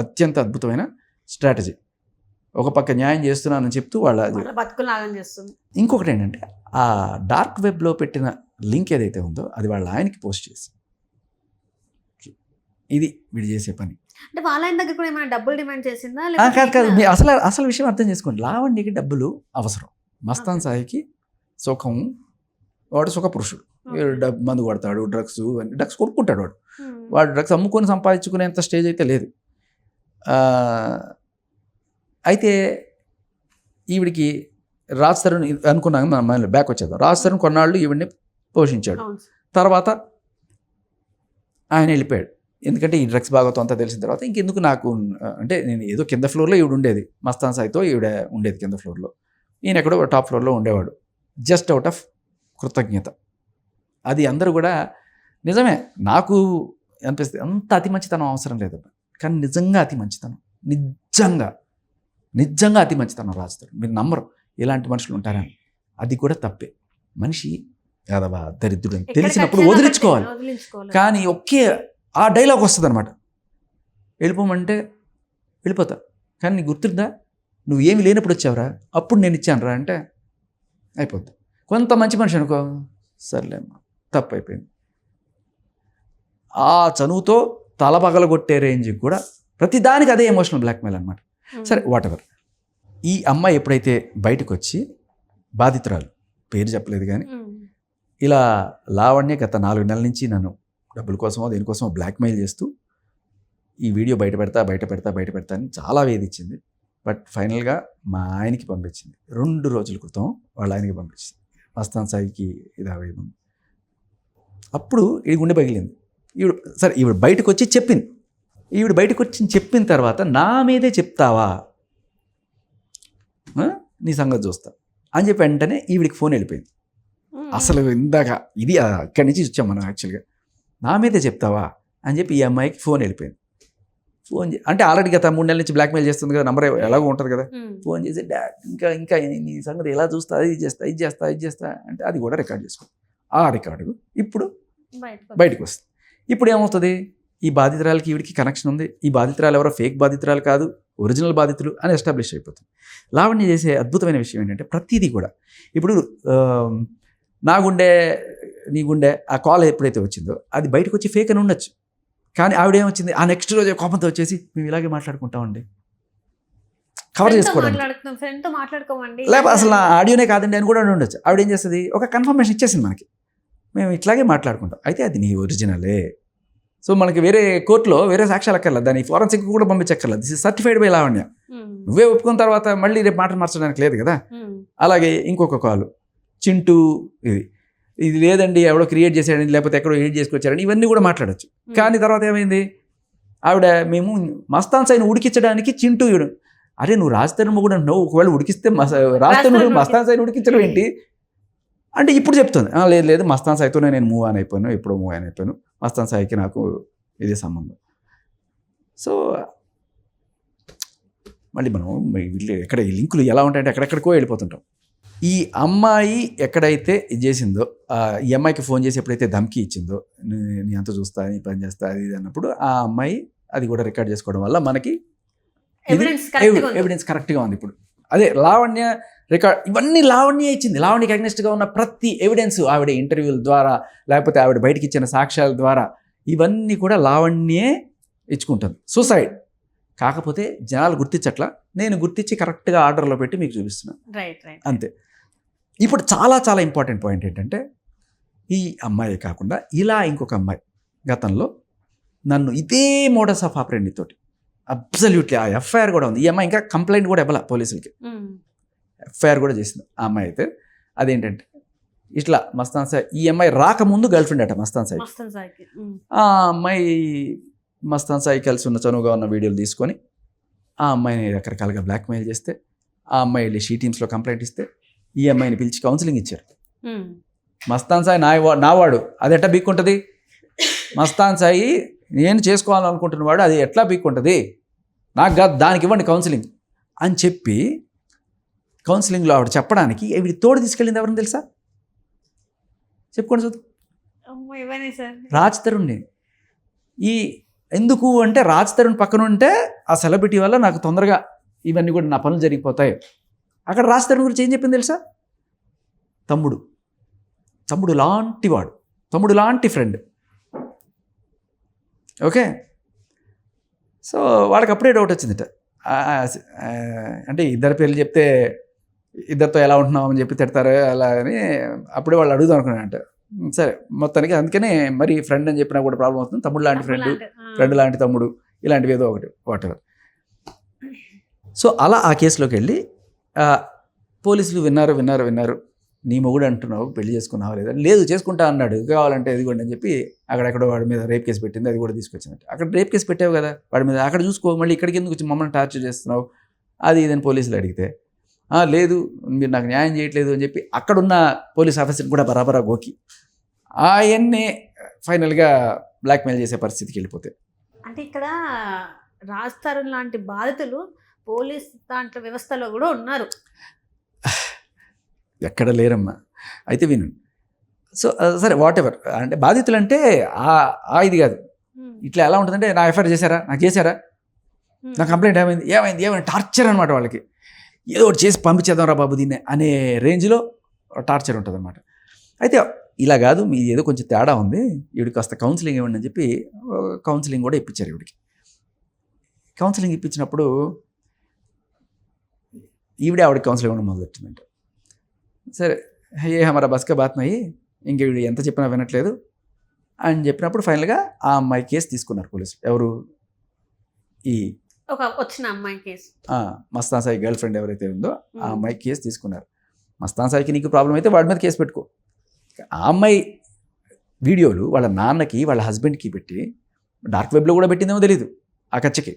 అత్యంత అద్భుతమైన స్ట్రాటజీ. ఒక పక్క న్యాయం చేస్తున్నానని చెప్తూ వాళ్ళ బతుకులాగం చేస్తుంది. ఇంకొకటి ఏంటంటే ఆ డార్క్ వెబ్లో పెట్టిన లింక్ ఏదైతే ఉందో అది వాళ్ళ ఆయనకి పోస్ట్ చేసి, ఇది వీడు చేసే పని. అంటే వాళ్ళ ఆయన దగ్గర కూడా ఏమైనా డబ్బులు డిమాండ్ చేసిందా? కాదు, అసలు విషయం అర్థం చేసుకోండి. లావణ్యకి డబ్బులు అవసరం, మస్తాన్ సాయికి సుఖం, వాడు సుఖ పురుషుడు. మందు కొడతాడు, డ్రగ్స్ కొనుక్కుంటాడు. వాడు డ్రగ్స్ అమ్ముకొని సంపాదించుకునేంత స్టేజ్ అయితే లేదు. అయితే ఈవిడికి రాజ్ తరుణ్ అనుకున్నాం, మన బ్యాక్ వచ్చేద్దాం. రాజ్ తరుణ్ కొన్నాళ్ళు ఈవిడిని పోషించాడు. తర్వాత ఆయన వెళ్ళిపోయాడు. ఎందుకంటే ఈ డ్రగ్స్ బాగోతో అంతా తెలిసిన తర్వాత ఇంకెందుకు నాకు అంటే నేను ఏదో కింద ఫ్లోర్లో ఈవిడ ఉండేది, మస్తాన్ సాయితో ఈవిడ ఉండేది కింద ఫ్లోర్లో, ఈయన ఎక్కడో టాప్ ఫ్లోర్లో ఉండేవాడు. జస్ట్ అవుట్ ఆఫ్ కృతజ్ఞత. అది అందరూ కూడా నిజమే, నాకు అనిపిస్తుంది అంత అతి మంచితనం అవసరం లేదు. కానీ నిజంగా అతి మంచితనం, నిజంగా అతి మంచితనం రాస్తారు. మీరు నమ్మరు ఇలాంటి మనుషులు ఉంటారని. అది కూడా తప్పే. మనిషి యాదవా దరిద్రుడు అని తెలిసినప్పుడు వదిలించుకోవాలి. కానీ ఒకే ఆ డైలాగ్ వస్తుంది అనమాట, వెళ్ళిపోమంటే వెళ్ళిపోతా, కానీ నీకు గుర్తుందా నువ్వు ఏమి లేనప్పుడు వచ్చావురా, అప్పుడు నేను ఇచ్చాను రా అంటే అయిపోద్ది. కొంత మంచి మనిషి అనుకో, సర్లేమ్మా తప్పు అయిపోయింది. ఆ చనువుతో తల పగలగొట్టే రేంజ్కి కూడా ప్రతిదానికి అదే ఎమోషనల్ బ్లాక్మెయిల్ అనమాట. సరే వాట్ ఎవర్. ఈ అమ్మాయి ఎప్పుడైతే బయటకు వచ్చి బాధితురాలు, పేరు చెప్పలేదు కానీ, ఇలా లావణ్య గత 4 నెలల నుంచి నన్ను డబ్బుల కోసమో దేనికోసమో బ్లాక్మెయిల్ చేస్తూ ఈ వీడియో బయట పెడతా అని చాలా వేధించింది. బట్ ఫైనల్గా మా ఆయనకి పంపించింది. 2 రోజుల క్రితం వాళ్ళ ఆయనకి పంపించింది. మస్తాన్ సాయికి ఇది అప్పుడు ఈ గుండె పగిలింది. ఈవిడ బయటకు వచ్చి చెప్పింది. ఈవిడ బయటకు వచ్చి చెప్పిన తర్వాత నా మీదే చెప్తావా, నీ సంగతి చూస్తా అని చెప్పి వెంటనే ఈవిడికి ఫోన్ వెళ్ళిపోయింది. అసలు ఇందాక ఇది అక్కడి నుంచి వచ్చాం మనం యాక్చువల్గా. నా మీదే చెప్తావా అని చెప్పి ఈ అమ్మాయికి ఫోన్ వెళ్ళిపోయింది. ఫోన్ అంటే ఆల్రెడీ గత 3 నెలల నుంచి బ్లాక్మెయిల్ చేస్తుంది కదా, నంబర్ ఎలాగో ఉంటుంది కదా. ఫోన్ చేసి డాడ్ ఇంకా నీ సంగతి ఎలా చూస్తా, ఇది చేస్తా అంటే అది కూడా రికార్డ్ చేసుకో. ఆ రికార్డు ఇప్పుడు బయటకు వస్తుంది. ఇప్పుడు ఏమవుతుంది, ఈ బాధితురాలకి ఈవిడికి కనెక్షన్ ఉంది, ఈ బాధితురాలు ఎవరో ఫేక్ బాధితురాలు కాదు, ఒరిజినల్ బాధితులు అని ఎస్టాబ్లిష్ అయిపోతుంది. లావణ్య చేసే అద్భుతమైన విషయం ఏంటంటే ప్రతిదీ కూడా ఇప్పుడు నా గుండె నీ గుండె ఆ కాల్ ఎప్పుడైతే వచ్చిందో అది బయటకు వచ్చి ఫేక్ అని ఉండొచ్చు. కానీ ఆవిడేమొచ్చింది, ఆ నెక్స్ట్ రోజు కోపంతో వచ్చేసి మేము ఇలాగే మాట్లాడుకుంటామండి, కవర్ చేసుకోవడం, లేకపోతే అసలు నా ఆడియోనే కాదండి అని కూడా ఉండొచ్చు. ఆవిడ ఏం చేస్తుంది, ఒక కన్ఫర్మేషన్ ఇచ్చేసింది మనకి, మేము ఇట్లాగే మాట్లాడుకుంటాం, అయితే అది నీ ఒరిజినలే. సో మనకి వేరే కోర్టులో వేరే సాక్ష్యాలు అక్కర్లేదు, దాన్ని ఫోరెన్సిక్ కూడా పంపించక్కర్లేదు. This is certified by Lavanya. నువ్వే ఒప్పుకున్న తర్వాత మళ్ళీ రేపు మాట మార్చడానికి లేదు కదా. అలాగే ఇంకొక కాలు చింటూ, ఇది లేదండి ఎవడో క్రియేట్ చేశాడని, లేకపోతే ఎక్కడో ఎడిట్ చేసుకొచ్చారని, ఇవన్నీ కూడా మాట్లాడచ్చు. కానీ తర్వాత ఏమైంది, ఆవిడ మేము మస్తాన్ సాయిని ఉడికించడానికి చింటూ ఇవ్వడం. అరే నువ్వు రాజ్ తరుణ్ కూడా అంటున్నావు, ఒకవేళ ఉడికిస్తే రాజ్ తరుణ్ మస్తాన్ సాయిని ఉడికించడం ఏంటి అంటే ఇప్పుడు చెప్తుంది. లేదు మస్తాన్ సాయితోనే నేను మూవ్ ఆన్ అయిపోయాను, ఎప్పుడో మూవ్ ఆన్ అయిపోయాను, మస్తాన్ సాయికి నాకు ఇదే సంబంధం. సో మళ్ళీ మనం ఎక్కడ ఈ లింకులు ఎలా ఉంటాయంటే ఎక్కడెక్కడికో వెళ్ళిపోతుంటాం. ఈ అమ్మాయి ఎక్కడైతే ఇది చేసిందో, ఈ అమ్మాయికి ఫోన్ చేసి ఎప్పుడైతే ధమ్కి ఇచ్చిందో, నీ అంత చూస్తా, నీ పని చేస్తా అది అన్నప్పుడు ఆ అమ్మాయి అది కూడా రికార్డ్ చేసుకోవడం వల్ల మనకి ఎవిడెన్స్ కరెక్ట్గా ఉంది. ఇప్పుడు అదే లావణ్య రికార్డ్, ఇవన్నీ లావణ్య ఇచ్చింది. లావణ్యకి అగ్నెస్ట్గా ఉన్న ప్రతి ఎవిడెన్స్, ఆవిడ ఇంటర్వ్యూల ద్వారా లేకపోతే ఆవిడ బయటకి ఇచ్చిన సాక్ష్యాల ద్వారా ఇవన్నీ కూడా లావణ్యే ఇచ్చుకుంటుంది. సూసైడ్ కాకపోతే జనాలు గుర్తించట్లా, నేను గుర్తించి కరెక్ట్గా ఆర్డర్లో పెట్టి మీకు చూపిస్తున్నాను. అంతే. ఇప్పుడు చాలా చాలా ఇంపార్టెంట్ పాయింట్ ఏంటంటే, ఈ అమ్మాయి కాకుండా ఇలా ఇంకొక అమ్మాయి గతంలో నన్ను ఇదే మోడస్ ఆఫ్ ఆపరెండి తోటి అబ్సల్యూట్లీ, ఆ ఎఫ్ఐఆర్ కూడా ఉంది. ఈ అమ్మాయి ఇంకా కంప్లైంట్ కూడా ఇవ్వాల పోలీసులకి, ఎఫ్ఐఆర్ కూడా చేసింది ఆ అమ్మాయి. అయితే అదేంటంటే ఇట్లా మస్తాన్ సాయి, ఈ అమ్మాయి రాకముందు గర్ల్ ఫ్రెండ్ అట మస్తాన్ సాయి. మస్తాన్ సాయికి ఆ అమ్మాయి మస్తాన్ సాయి కలిసి ఉన్న చనువుగా ఉన్న వీడియోలు తీసుకొని ఆ అమ్మాయిని రకరకాలుగా బ్లాక్మెయిల్ చేస్తే, ఆ అమ్మాయి వెళ్ళి షీ టీమ్స్లో కంప్లైంట్ ఇస్తే ఈ అమ్మాయిని పిలిచి కౌన్సిలింగ్ ఇచ్చారు. మస్తాన్ సాయి నావాడు, అది ఎట్లా బీక్కుంటుంది? మస్తాన్ సాయి నేను చేసుకోవాలనుకుంటున్నవాడు, అది ఎట్లా బీక్కుంటుంది? నాకు కాదు, దానికి ఇవ్వండి కౌన్సిలింగ్ అని చెప్పి కౌన్సిలింగ్లో ఆవిడ చెప్పడానికి వీడి తోడు తీసుకెళ్ళింది ఎవరిని తెలుసా? చెప్పుకోండి చూద్దాం. రాజ్ తరుణ్ని. ఈ ఎందుకు అంటే రాజ్ తరుణ్ పక్కన ఉంటే ఆ సెలబ్రిటీ వల్ల నాకు తొందరగా ఇవన్నీ కూడా నా పనులు జరిగిపోతాయి. అక్కడ రాజ్ తరుణ్ గురించి ఏం చెప్పింది తెలుసా? తమ్ముడు లాంటి వాడు, తమ్ముడు లాంటి ఫ్రెండ్. ఓకే, సో వాళ్ళకి అప్పుడే డౌట్ వచ్చిందట. అంటే ఇద్దరు పేర్లు చెప్తే ఇద్దరితో ఎలా ఉంటున్నావు అని చెప్పి తిడతారు అలా అని అప్పుడే వాళ్ళు అడుగుదాం అనుకున్నానంట. సరే మొత్తానికి అందుకనే మరి ఫ్రెండ్ అని చెప్పినా కూడా ప్రాబ్లం అవుతుంది. తమ్ముడు లాంటి ఫ్రెండ్ లాంటి తమ్ముడు, ఇలాంటివి ఏదో ఒకటి వాటెవర్. సో అలా ఆ కేసులోకి వెళ్ళి పోలీసులు విన్నారు. నీ మొగుడు అంటున్నావు, పెళ్లి చేసుకున్నావు లేదా? లేదు చేసుకుంటా అన్నాడు, కావాలంటే ఎదిగోండి అని చెప్పి అక్కడెక్కడో వాడి మీద రేప్ కేసు పెట్టింది, అది కూడా తీసుకొచ్చింది. అక్కడ రేప్ కేసు పెట్టావు కదా వాడి మీద, అక్కడ చూసుకో, మళ్ళీ ఇక్కడికి ఎందుకు వచ్చి మమ్మల్ని టార్చర్ చేస్తున్నావు అది ఇదని పోలీసులు అడిగితే, లేదు మీరు నాకు న్యాయం చేయట్లేదు అని చెప్పి అక్కడున్న పోలీస్ ఆఫీసర్ కూడా బరాబరా గోకి ఆయన్నే ఫైనల్గా బ్లాక్మెయిల్ చేసే పరిస్థితికి వెళ్ళిపోతే. అంటే ఇక్కడ రాజ్ తరుణ్ లాంటి బాధితులు పోలీస్ దాంట్లో వ్యవస్థలో కూడా ఉన్నారు. ఎక్కడ లేరమ్మా. అయితే విను. సో సరే వాట్ ఎవర్, అంటే బాధితులు అంటే ఇది కాదు. ఇట్లా ఎలా ఉంటుందంటే నా ఎఫ్ఐఆర్ చేశారా, నాకు చేశారా, నా కంప్లైంట్ ఏమైంది టార్చర్ అనమాట. వాళ్ళకి ఏదో ఒకటి చేసి పంపించేద్దాం రా బాబు దీన్ని అనే రేంజ్లో టార్చర్ ఉంటుంది అనమాట. అయితే ఇలా కాదు, మీ ఏదో కొంచెం తేడా ఉంది, ఈవిడికి కాస్త కౌన్సిలింగ్ ఇవ్వండి అని చెప్పి కౌన్సిలింగ్ కూడా ఇప్పించారు. ఈవిడికి కౌన్సిలింగ్ ఇప్పించినప్పుడు ఆవిడకి కౌన్సిలింగ్ ఇవ్వడం మొదలెట్టిందంట. సరే హమారా బస్కే బాత్ నయ్యి, ఇంక వీడు ఎంత చెప్పినా వినట్లేదు అని చెప్పినప్పుడు ఫైనల్గా ఆ అమ్మాయి కేసు తీసుకున్నారు పోలీసులు. ఎవరు? వచ్చిన అమ్మాయి case, Mastan Sai girl friend ఎవరైతే ఉందో ఆ అమ్మాయి కేసు తీసుకున్నారు. మస్తాన్ సాయికి నీకు ప్రాబ్లం అయితే వాడి మీద కేసు పెట్టుకో. ఆ అమ్మాయి వీడియోలు వాళ్ళ నాన్నకి వాళ్ళ హస్బెండ్కి పెట్టి డార్క్ వెబ్లో కూడా పెట్టిందేమో తెలీదు. ఆ కచ్చకి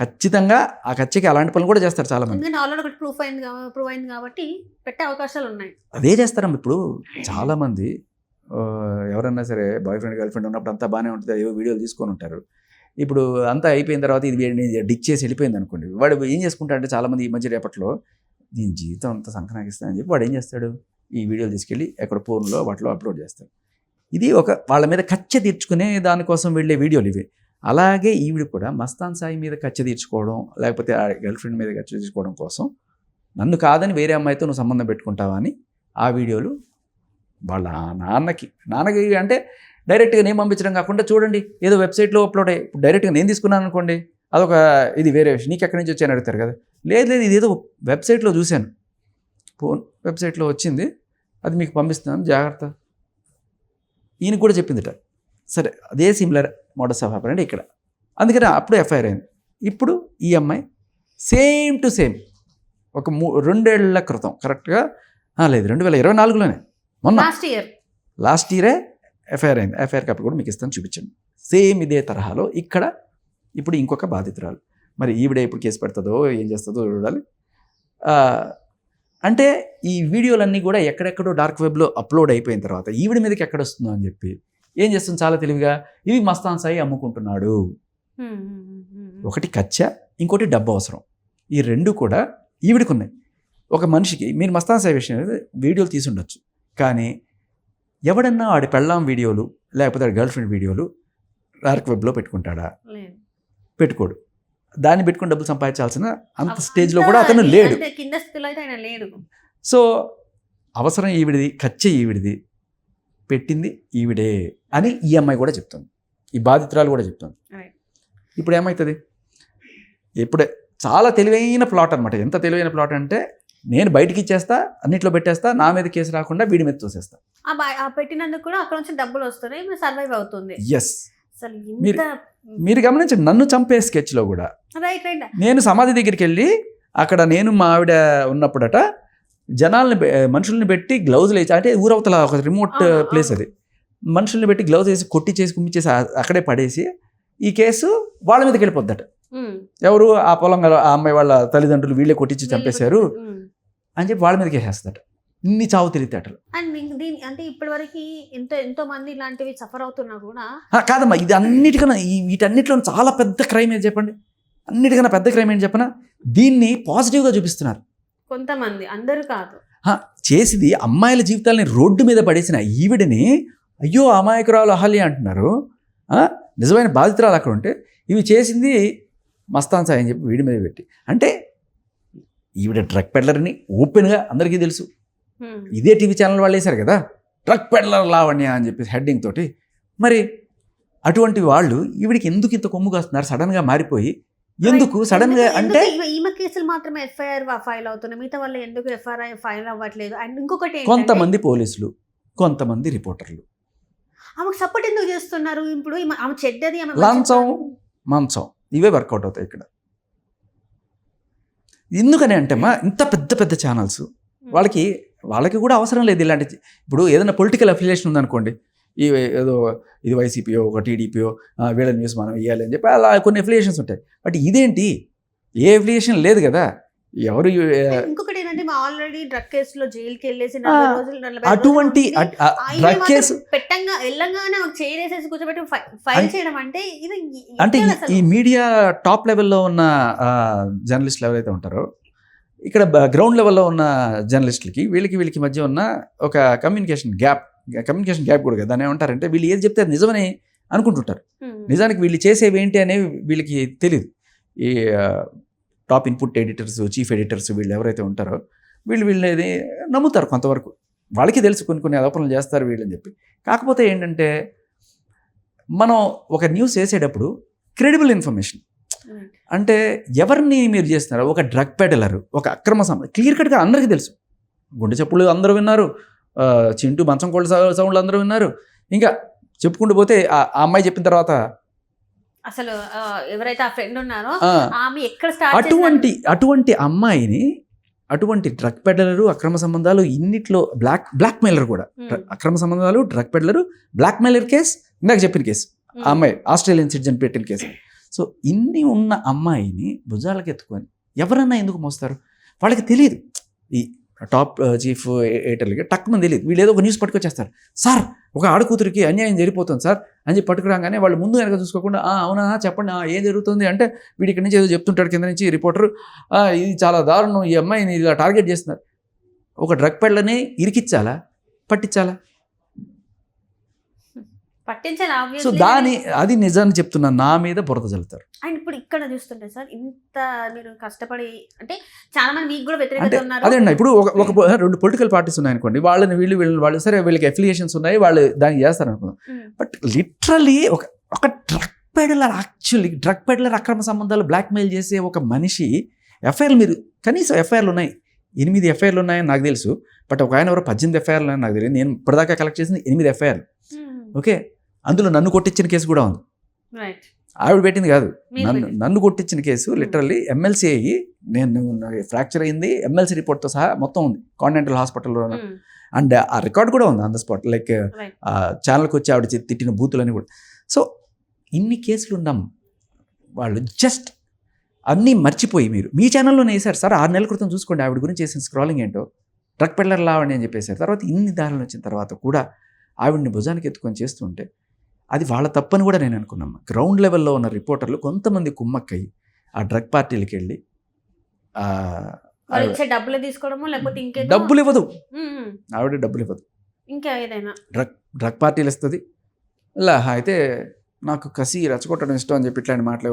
ఖచ్చితంగా ఆ కచ్చకి అలాంటి పనులు కూడా చేస్తారు చాలా మంది. ప్రూవ్ అయింది కాబట్టి పెట్టే అవకాశాలు ఉన్నాయి. అదే చేస్తారమ్మ. ఇప్పుడు చాలా మంది ఎవరన్నా సరే బాయ్ ఫ్రెండ్ గర్ల్ ఫ్రెండ్ ఉన్నప్పుడు అంతా బాగానే ఉంటుంది, ఏవో వీడియోలు తీసుకొని ఉంటారు. ఇప్పుడు అంతా అయిపోయిన తర్వాత ఇది డిక్ చేసి వెళ్ళిపోయింది అనుకోండి, వాడు ఏం చేసుకుంటాడంటే చాలామంది ఈ మధ్య రేపట్లో దీని జీవితం అంతా సంకనాగిస్తానని చెప్పి వాడు ఏం చేస్తాడు, ఈ వీడియోలు తీసుకెళ్ళి ఎక్కడ ఫోన్లో వాటిలో అప్లోడ్ చేస్తాడు. ఇది వాళ్ళ మీద కచ్చ తీర్చుకునే దానికోసం వెళ్ళే వీడియోలు ఇవి. అలాగే ఈవిడ కూడా మస్తాన్ సాయి మీద కచ్చ తీర్చుకోవడం, లేకపోతే ఆ గర్ల్ ఫ్రెండ్ మీద కచ్చ తీర్చుకోవడం కోసం నన్ను కాదని వేరే అమ్మాయితో నువ్వు సంబంధం పెట్టుకుంటావా అని ఆ వీడియోలు వాళ్ళ నాన్నకి అంటే డైరెక్ట్గా నేను పంపించడం కాకుండా చూడండి ఏదో వెబ్సైట్లో అప్లోడ్ అయ్యి, ఇప్పుడు డైరెక్ట్గా నేను తీసుకున్నాను అనుకోండి అదొక ఇది వేరే విషయం. నీకు ఎక్కడి నుంచి వచ్చాయని అడుగుతారు కదా. లేదు ఇది ఏదో వెబ్సైట్లో చూశాను, ఫోన్ వెబ్సైట్లో వచ్చింది, అది మీకు పంపిస్తున్నాను జాగ్రత్త. ఈయన కూడా చెప్పిందిట. సరే అదే సిమిలర్ మోడస్ ఆఫ్ ఆపరెండి ఇక్కడ. అందుకని అప్పుడు ఎఫ్ఐఆర్ అయింది. ఇప్పుడు ఈ అమ్మాయి సేమ్ టు సేమ్ ఒక 2 ఏళ్ల క్రితం కరెక్ట్గా, లేదు 2024లోనే, మొన్న లాస్ట్ ఇయరే ఎఫ్ఐఆర్ అయింది. ఎఫ్ఐఆర్ కాపీ కూడా మీకు ఇస్తాను, చూపించండి. సేమ్ ఇదే తరహాలో ఇక్కడ ఇప్పుడు ఇంకొక బాధితురాలు. మరి ఈవిడ ఇప్పుడు కేసు పెడుతుందో ఏం చేస్తుందో చూడాలి. అంటే ఈ వీడియోలన్నీ కూడా ఎక్కడెక్కడో డార్క్ వెబ్లో అప్లోడ్ అయిపోయిన తర్వాత ఈవిడ మీదకి ఎక్కడ వస్తుందో అని చెప్పి ఏం చేస్తుంది చాలా తెలివిగా, ఇవి మస్తాన్ సాయి అమ్ముకుంటున్నాడు. ఒకటి కచ్చ, ఇంకోటి డబ్బు అవసరం. ఈ రెండు కూడా ఈవిడికి ఉన్నాయి. ఒక మనిషికి మీరు మస్తాన్ సాయి విషయం వీడియోలు తీసి ఉండొచ్చు, కానీ ఎవడన్నా వాడి పెళ్ళాం వీడియోలు లేకపోతే వాడి గర్ల్ ఫ్రెండ్ వీడియోలు డార్క్ వెబ్లో పెట్టుకుంటాడా? పెట్టుకోడు. దాన్ని పెట్టుకుని డబ్బులు సంపాదించాల్సిన అంత స్టేజ్లో కూడా అతను లేడు. సో అవసరం ఈవిడిది, ఖర్చు ఈవిడిది, పెట్టింది ఈవిడే అని ఈ అమ్మాయి కూడా చెప్తుంది, ఈ బాధితురాలు కూడా చెప్తుంది. ఇప్పుడు ఏమవుతుంది? ఇప్పుడే చాలా తెలివైన ప్లాట్ అనమాట. ఎంత తెలివైన ప్లాట్ అంటే, నేను బయటికి ఇచ్చేస్తా, అన్నిట్లో పెట్టేస్తా, నా మీద కేసు రాకుండా వీడి మీద తోసేస్తా. పెట్టినందుకు కూడా అక్కడ నుంచి డబ్బులు వస్తున్నాయి, సర్వైవ్ అవుతుంది. ఎస్, మీరు గమనించండి. నన్ను చంపే స్కెచ్లో కూడా నేను సమాధి దగ్గరికి వెళ్ళి అక్కడ నేను మా ఆవిడ ఉన్నప్పుడట మనుషుల్ని పెట్టి గ్లౌజులు వేసి, అంటే ఊరవతల ఒక రిమోట్ ప్లేస్ అది, మనుషుల్ని పెట్టి గ్లౌజ్ వేసి కొట్టించేసి కుమ్మిచ్చేసి అక్కడే పడేసి ఈ కేసు వాళ్ళ మీదకి వెళ్ళిపోద్దట. ఎవరు ఆ పొలం ఆ అమ్మాయి వాళ్ళ తల్లిదండ్రులు వీళ్ళే కొట్టించి చంపేశారు అని చెప్పి వాళ్ళ మీదకి వేసేస్తట. ఇన్ని చావు తెలివితేటలు. అంటే ఇప్పటి వరకు ఎంతో మంది ఇలాంటివి సఫర్ అవుతున్నా కూడా కాదమ్మా, ఇది అన్నిటికన్నా వీటన్నిటిలో చాలా పెద్ద క్రైమ్ ఏది చెప్పండి, అన్నిటికన్నా పెద్ద క్రైమ్ ఏంటి చెప్పనా, దీన్ని పాజిటివ్గా చూపిస్తున్నారు కొంతమంది, అందరూ కాదు. చేసింది అమ్మాయిల జీవితాలని రోడ్డు మీద పడేసిన ఈవిడని అయ్యో అమాయకురాలు అహల్య అంటున్నారు. నిజమైన బాధితురాలు అక్కడ ఉంటే ఇవి చేసింది మస్తాన్ సాయి అని చెప్పి వీడి మీద పెట్టి, అంటే ఈవిడ డ్రగ్ పెడ్లర్ని ఓపెన్గా అందరికీ తెలుసు. ఇదే టీవీ ఛానల్ వాళ్ళు వేశారు కదా, డ్రగ్ పెడ్లర్ లావణ్య అని చెప్పి హెడ్డింగ్ తోటి. మరి అటువంటి వాళ్ళు ఈవిడికి ఎందుకు ఇంత కొమ్ము కాస్తున్నారు సడన్గా మారిపోయి? ఎందుకు సడన్గా అంటే ఈమె కేసులు మాత్రమే ఎఫ్ఐఆర్ ఫైల్ అవుతున్నాయి, మిగతా వాళ్ళు ఎందుకు ఎఫ్ఐఆర్ ఫైల్ అవ్వట్లేదు? అండ్ ఇంకొకటి, కొంతమంది పోలీసులు, కొంతమంది రిపోర్టర్లు ఆమెకు సపోర్ట్ ఎందుకు చేస్తున్నారు? ఇప్పుడు ఆమె చెడ్డది, ఆమె లంచం మంచం ఇవే వర్కౌట్ అవుతాయి ఇక్కడ. ఎందుకని అంటే మా ఇంత పెద్ద పెద్ద ఛానల్స్ వాళ్ళకి కూడా అవసరం లేదు ఇలాంటి. ఇప్పుడు ఏదైనా పొలిటికల్ అఫిలియేషన్ ఉందనుకోండి, ఇది వైసీపీయో ఒక టీడీపీయో వీళ్ళ న్యూస్ మనం ఇవ్వాలి అని చెప్పి అలా కొన్ని అఫిలియేషన్స్ ఉంటాయి. బట్ ఇదేంటి, ఏ అఫిలియేషన్ లేదు కదా. ఎవరు ఇంకొకటి ఏంటంటే ఆల్రెడీ డ్రగ్ కేసులో జైలుకి వెళ్ళేసి అటువంటి డ్రగ్ కేసు పెట్టంగా వెళ్ళంగానే చేసేసి కూర్చోబెట్టి ఫైల్ చేయడం అంటే ఈ మీడియా టాప్ లెవెల్లో ఉన్న జర్నలిస్టులు ఎవరైతే ఉంటారో, ఇక్కడ గ్రౌండ్ లెవెల్లో ఉన్న జర్నలిస్టులకి వీళ్ళకి మధ్య ఉన్న ఒక కమ్యూనికేషన్ గ్యాప్ కూడా కదా, దాన్ని ఏమంటారంటే వీళ్ళు ఏది చెప్తే అది నిజమని అనుకుంటుంటారు. నిజానికి వీళ్ళు చేసేవి ఏంటి అనేవి వీళ్ళకి తెలియదు. ఈ top input editors, chief editors వీళ్ళు ఎవరైతే ఉంటారో వీళ్ళది నమ్ముతారు కొంతవరకు. వాళ్ళకి తెలుసు కొన్ని ఆరోపణలు చేస్తారు వీళ్ళని చెప్పి. కాకపోతే ఏంటంటే మనం ఒక న్యూస్ వేసేటప్పుడు క్రెడిబుల్ ఇన్ఫర్మేషన్ అంటే ఎవరిని మీరు చేస్తున్నారు, ఒక డ్రగ్ పెడలరు, ఒక అక్రమ క్లియర్ కట్గా అందరికీ తెలుసు. గుండె చెప్పులు అందరూ విన్నారు, చింటూ మంచం కోళ్ళ సౌండ్లు అందరూ విన్నారు. ఇంకా చెప్పుకుంటూ పోతే ఆ అమ్మాయి చెప్పిన తర్వాత అసలు ఎవరైతే ఆ ఫ్రెండ్ ఉన్నారో ఆమె ఎక్కడ అటువంటి అమ్మాయిని, అటువంటి డ్రగ్ పెడ్లరు, అక్రమ సంబంధాలు, ఇన్నిట్లో బ్లాక్ మెయిలర్ కూడా, అక్రమ సంబంధాలు, డ్రగ్ పెడ్లరు, బ్లాక్ మెయిలర్ కేసు, ఇందాక చెప్పిన కేసు, ఆ అమ్మాయి ఆస్ట్రేలియన్ సిటిజన్ పెట్టిన కేసు. సో ఇన్ని ఉన్న అమ్మాయిని భుజాలకు ఎత్తుకొని ఎవరన్నా ఎందుకు మోస్తారు? వాళ్ళకి తెలియదు. ఈ టాప్ చీఫ్ ఎడిటర్లకి టక్కుమని తెలియదు. వీళ్ళు ఏదో ఒక న్యూస్ పట్టుకొచ్చేస్తారు, సార్ ఒక ఆడకూతురికి అన్యాయం జరిగిపోతుంది సార్ అని చెప్పి పట్టుకురాగానే వాళ్ళు ముందు వెనక చూసుకోకుండా అవునా చెప్పండి ఏం జరుగుతుంది అంటే వీడి ఇక్కడి నుంచి ఏదో చెప్తుంటాడు కింద నుంచి రిపోర్టర్, ఇది చాలా దారుణం, ఈ అమ్మాయిని ఇలా టార్గెట్ చేస్తున్నారు. ఒక డ్రగ్ పెడ్లని ఇరికిచ్చాలా, పట్టించాలా? సో అది నిజాన్ని చెప్తున్నా, నా మీద బురద జల్లుతారు. అండ్ ఇప్పుడు ఇక్కడ చూస్తుంటే సార్ ఇంత మీరు కష్టపడి, అంటే చాలా మంది మీకు కూడా వ్యతిరేకత ఉన్నారు. అదే అన్న, ఇప్పుడు ఒక 2 పొలిటికల్ పార్టీస్ ఉన్నాయనుకోండి, వీళ్ళు సరే వీళ్ళకి అఫిలియేషన్స్ ఉన్నాయి, వాళ్ళు దాన్ని చేస్తారు అనుకుందాం. బట్ లిటరలీ ఒక drug peddler, actually drug peddler, అక్రమ సంబంధాలు బ్లాక్మెయిల్ చేసే ఒక మనిషి ఎఫ్ఐఆర్లు, మీరు కనీసం ఎఫ్ఐఆర్లు ఉన్నాయి, 8 ఎఫ్ఐఆర్లు ఉన్నాయని నాకు తెలుసు. బట్ ఒక ఆయన ఎవరో 18 ఎఫ్ఐఆర్లు అని నాకు తెలియదు. నేను ఇప్పటిదాకా కలెక్ట్ చేసింది 8 ఎఫ్ఐఆర్లు. ఓకే, అందులో నన్ను కొట్టించిన కేసు కూడా ఉంది, ఆవిడ పెట్టింది కాదు, నన్ను కొట్టించిన కేసు. లిటరల్లీ ఎమ్మెల్సీ అయ్యి నేను ఫ్రాక్చర్ అయింది, ఎమ్మెల్సీ రిపోర్ట్తో సహా మొత్తం ఉంది కాంటినెంటల్ హాస్పిటల్లో. అండ్ ఆ రికార్డ్ కూడా ఉంది ఆన్ ద స్పాట్, లైక్ ఛానల్కి వచ్చి ఆవిడ తిట్టిన బూతులని కూడా. సో ఇన్ని కేసులు ఉన్నాం, వాళ్ళు జస్ట్ అన్నీ మర్చిపోయి మీరు మీ ఛానల్లోనే వేశారు సార్. 6 నెలల క్రితం చూసుకోండి ఆవిడ గురించి చేసిన స్క్రాలింగ్ ఏంటో, డ్రగ్ పెడ్లర్ లావణ్య అని చెప్పేశారు. తర్వాత ఇన్ని దారులు వచ్చిన తర్వాత కూడా ఆవిడని భుజానికి ఎత్తుకొని చేస్తుంటే అది వాళ్ళ తప్పని కూడా నేను అనుకున్నాను. గ్రౌండ్ లెవెల్లో ఉన్న రిపోర్టర్లు కొంతమంది కుమ్మక్కయ్యి ఆ డ్రగ్ పార్టీలకి వెళ్ళి డబ్బులు తీసుకోవడమో లేకపోతే ఇంకే డబ్బులు ఇవ్వదు, ఆవిడ డబ్బులు ఇవ్వదు, ఇంకా ఏదైనా డ్రగ్ పార్టీలు ఇస్తుంది. ఇలా అయితే నాకు కసి రచ్చగొట్టడం ఇష్టం అని చెప్పి ఇట్లాంటి మాటలు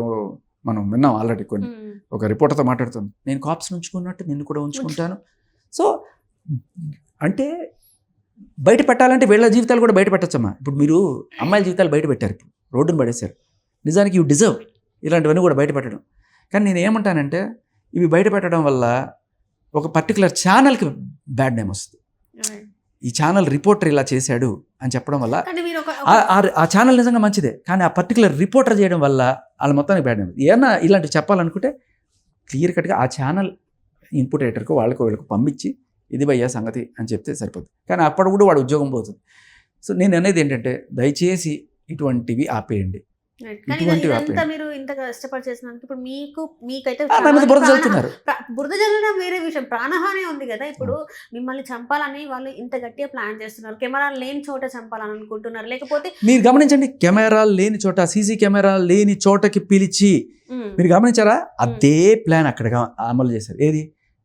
మనం విన్నాం ఆల్రెడీ. కొన్ని ఒక రిపోర్టర్తో మాట్లాడుతుంది, నేను కాప్స్ ఉంచుకున్నట్టు నిన్ను కూడా ఉంచుకుంటాను. సో అంటే బయట పెట్టాలంటే వీళ్ళ జీవితాలు కూడా బయట పెట్టచ్చమ్మా. ఇప్పుడు మీరు అమ్మాయిల జీవితాలు బయట పెట్టారు, ఇప్పుడు రోడ్డును పడేశారు. నిజానికి యూ డిజర్వ్ ఇలాంటివన్నీ కూడా బయట పెట్టడం. కానీ నేను ఏమంటానంటే ఇవి బయట పెట్టడం వల్ల ఒక పర్టికులర్ ఛానల్కి బ్యాడ్ నేమ్ వస్తుంది. ఈ ఛానల్ రిపోర్టర్ ఇలా చేశాడు అని చెప్పడం వల్ల ఆ ఛానల్ నిజంగా మంచిదే, కానీ ఆ పర్టికులర్ రిపోర్టర్ చేయడం వల్ల వాళ్ళ మొత్తానికి బ్యాడ్ నేమ్. ఏమన్నా ఇలాంటివి చెప్పాలనుకుంటే క్లియర్ కట్గా ఆ ఛానల్ ఇన్పుట్ ఎడిటర్కు వాళ్ళకు వీళ్ళకు పంపించి ఇది భయ్యా సంగతి అని చెప్తే సరిపోతుంది. కానీ అప్పుడు కూడా వాడు ఉద్యోగం పోతుంది. సో నేను అనేది ఏంటంటే దయచేసి ఇటువంటివి ఆపేయండి. ఇటువంటివి ఆపేయండి. మీరు ఇంతగా ఇష్టపడి చేసినందుకు ఇప్పుడు మీకైతే నా మీద బురద చల్లుతున్నారు. బురద జల్లడం వేరే విషయం, ప్రాణహాని ఉంది కదా. ఇప్పుడు మిమ్మల్ని చంపాలని వాళ్ళు ఇంత గట్టిగా ప్లాన్ చేస్తున్నారు, కెమెరా లేని చోట చంపాలని అనుకుంటున్నారు. లేకపోతే మీరు గమనించండి, కెమెరా లేని చోట, సీసీ కెమెరా లేని చోటకి పిలిచి మీరు గమనించారా, అదే ప్లాన్ అక్కడ అమలు చేశారు. ఏది,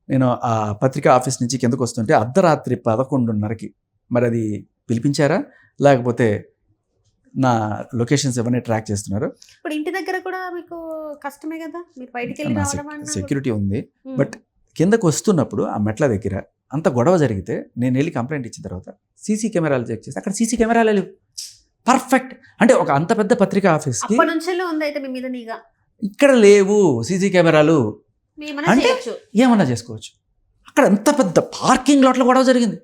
నేను ఆ పత్రికా ఆఫీస్ నుంచి కిందకు వస్తుంటే అర్ధరాత్రి 11:30కి మరి అది పిలిపించారా, లేకపోతే నా లొకేషన్స్ ఎవరిని ట్రాక్ చేస్తున్నారు? ఇప్పుడు ఇంటి దగ్గర కూడా మీకు కష్టమే కదా, మీరు బయటికి వెళ్ళి రావడం అన్నా సెక్యూరిటీ ఉంది. బట్ కిందకు వస్తున్నప్పుడు ఆ మెట్ల దగ్గర అంత గొడవ జరిగితే నేను వెళ్ళి కంప్లైంట్ ఇచ్చిన తర్వాత సీసీ కెమెరాలు చెక్ చేసి అక్కడ సీసీ కెమెరాలు లేవు. పర్ఫెక్ట్. అంటే ఒక అంత పెద్ద పత్రికా ఆఫీస్కి అప్పటి నుంచే ఉంది అయితే మీ మీద నిఘా, ఇక్కడ లేవు సీసీ కెమెరాలు అంటే ఏమన్నా చేసుకోవచ్చు. అక్కడ ఎంత పెద్ద పార్కింగ్ లాట్లో గొడవ జరిగింది.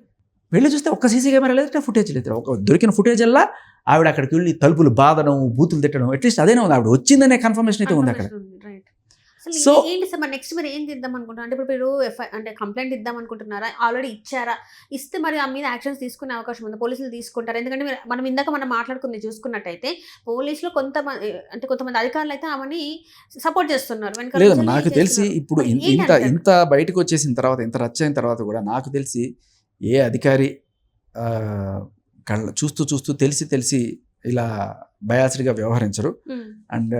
వెళ్ళి చూస్తే ఒక్క సీసీ కెమెరా లేదు, ఫుటేజ్ లేదు. ఒక దొరికిన ఫుటేజ్ అలా ఆవిడ అక్కడికి వెళ్ళి తలుపులు బాధడం, బూతులు తిట్టడం, అట్లీస్ట్ అదేనే ఉంది. ఆవిడ వచ్చిందనే కన్ఫర్మేషన్ అయితే ఉంది అక్కడ. సో ఏంటి సార్ మరి నెక్స్ట్ మీరు ఏం చేద్దాం అనుకుంటున్నారు? అంటే ఇప్పుడు మీరు అంటే కంప్లైంట్ ఇద్దాం అనుకుంటున్నారా, ఆల్రెడీ ఇచ్చారా? ఇస్తే మరి ఆ మీద యాక్షన్స్ తీసుకునే అవకాశం ఉంది, పోలీసులు తీసుకుంటారు. ఎందుకంటే మనం మాట్లాడుకుంది చూసుకున్నట్టయితే పోలీసులు కొంతమంది అధికారులు అయితే ఆమెని సపోర్ట్ చేస్తున్నారు. లేదు, నాకు తెలిసి ఇప్పుడు ఇంత బయటకు వచ్చేసిన తర్వాత, ఇంత రచ్చ అయిన తర్వాత కూడా నాకు తెలిసి ఏ అధికారి చూస్తూ తెలిసి ఇలా బయాస్డ్గా వ్యవహరించరు. అండ్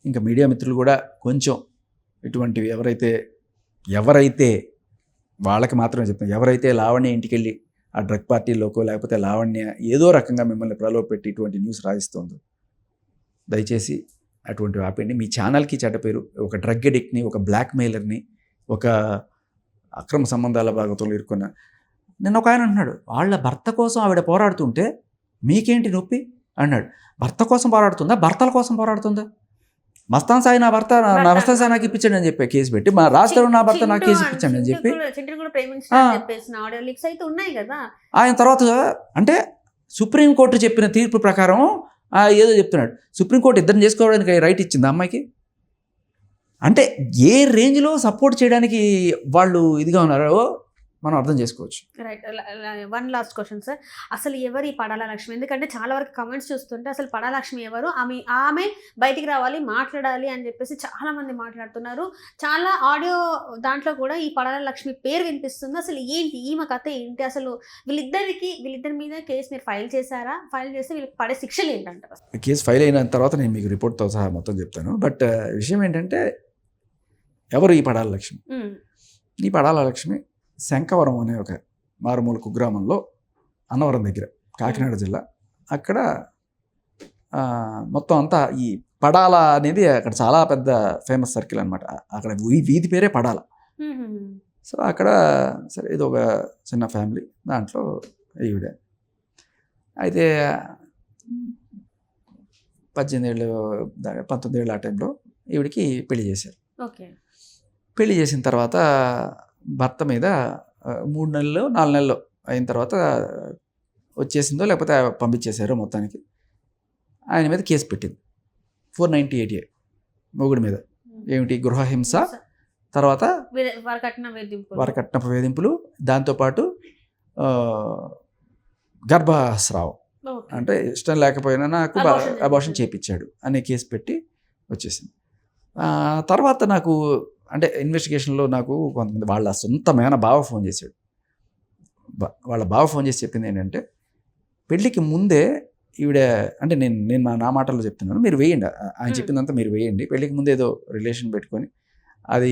ఇంకా మీడియా మిత్రులు కూడా కొంచెం ఇటువంటివి ఎవరైతే వాళ్ళకి మాత్రమే చెప్తాను, ఎవరైతే లావణ్య ఇంటికి వెళ్ళి ఆ డ్రగ్ పార్టీలోకో లేకపోతే లావణ్య ఏదో రకంగా మిమ్మల్ని ప్రలోభపెట్టి ఇటువంటి న్యూస్ రాయిస్తుందో దయచేసి అటువంటివి ఆపండి. మీ ఛానల్కి చెడ్డ పేరు. ఒక డ్రగ్ అడిక్ట్ని, ఒక బ్లాక్ మెయిలర్ని, ఒక అక్రమ సంబంధాల భాగంలో ఇరుక్కున్న నిన్న ఒక ఆయన అంటున్నాడు, వాళ్ళ భర్త కోసం ఆవిడ పోరాడుతుంటే మీకేంటి నొప్పి అన్నాడు. భర్త కోసం పోరాడుతుందా, భర్తల కోసం పోరాడుతుందా? మస్తాన్ సాయి నా భర్త, మస్తాన్ సాయి నాకు ఇప్పించండి అని చెప్పి కేసు పెట్టి, మా రాష్ట్రం నా భర్త నాకు కేసు ఇప్పించండి అని చెప్పి ఆయన తర్వాత అంటే సుప్రీంకోర్టు చెప్పిన తీర్పు ప్రకారం ఏదో చెప్తున్నాడు. సుప్రీంకోర్టు ఇద్దరిని చేసుకోవడానికి రైట్ ఇచ్చింది అమ్మాయికి. అంటే ఏ రేంజ్లో సపోర్ట్ చేయడానికి వాళ్ళు ఇదిగా ఉన్నారో మనం అర్థం చేసుకోవచ్చు. Right. One last question sir, అసలు ఎవరు ఈ పడాల లక్ష్మి? ఎందుకంటే చాలా వరకు కమెంట్స్ చూస్తుంటే అసలు పడాల లక్ష్మి ఎవరు, ఆమె బయటికి రావాలి, మాట్లాడాలి అని చెప్పేసి చాలా మంది మాట్లాడుతున్నారు. చాలా ఆడియో దాంట్లో కూడా ఈ పడాల లక్ష్మి పేరు వినిపిస్తుంది. అసలు ఏంటి ఈమె కథ ఏంటి? అసలు వీళ్ళిద్దరి మీద కేసు మీరు ఫైల్ చేశారా? ఫైల్ చేస్తే వీళ్ళకి పడే శిక్షలు ఏంటంటారు? కేసు ఫైల్ అయిన తర్వాత నేను మీకు రిపోర్ట్తో సహా మొత్తం చెప్తాను. బట్ విషయం ఏంటంటే, ఎవరు ఈ పడాల లక్ష్మి? ఈ పడాల లక్ష్మి శంఖవరం అనే ఒక మారుమూల కుగ్రామంలో, అన్నవరం దగ్గర, కాకినాడ జిల్లా, అక్కడ మొత్తం అంతా ఈ పడాల అనేది అక్కడ చాలా పెద్ద ఫేమస్ సర్కిల్ అనమాట. అక్కడ వీధి పేరే పడాల. సో అక్కడ సరే ఇది ఒక చిన్న ఫ్యామిలీ, దాంట్లో ఈవిడ అయితే 18 ఏళ్ళు 19 ఏళ్ళు ఆ టైంలో ఈవిడికి పెళ్లి చేశారు. పెళ్లి చేసిన తర్వాత భర్త మీద 3 నెలలు 4 నెలలు అయిన తర్వాత వచ్చేసిందో లేకపోతే పంపించేశారో మొత్తానికి ఆయన మీద కేసు పెట్టింది. 498A మొగుడి మీద. ఏమిటి? గృహహింస, తర్వాత వరకట్నపు వేధింపులు, దాంతోపాటు గర్భస్రావం, అంటే ఇష్టం లేకపోయినా నాకు అబార్షన్ చేయించాడు అనే కేసు పెట్టి వచ్చేసింది. తర్వాత నాకు అంటే ఇన్వెస్టిగేషన్లో నాకు కొంతమంది వాళ్ళ సొంత మేన బావ ఫోన్ చేశాడు. వాళ్ళ బావ ఫోన్ చేసి చెప్పింది ఏంటంటే, పెళ్ళికి ముందే ఈవిడ, అంటే నేను నా మాటల్లో చెప్తున్నాను, మీరు వేయండి, ఆయన చెప్పిందంతా మీరు వేయండి. పెళ్ళికి ముందే ఏదో రిలేషన్ పెట్టుకొని అది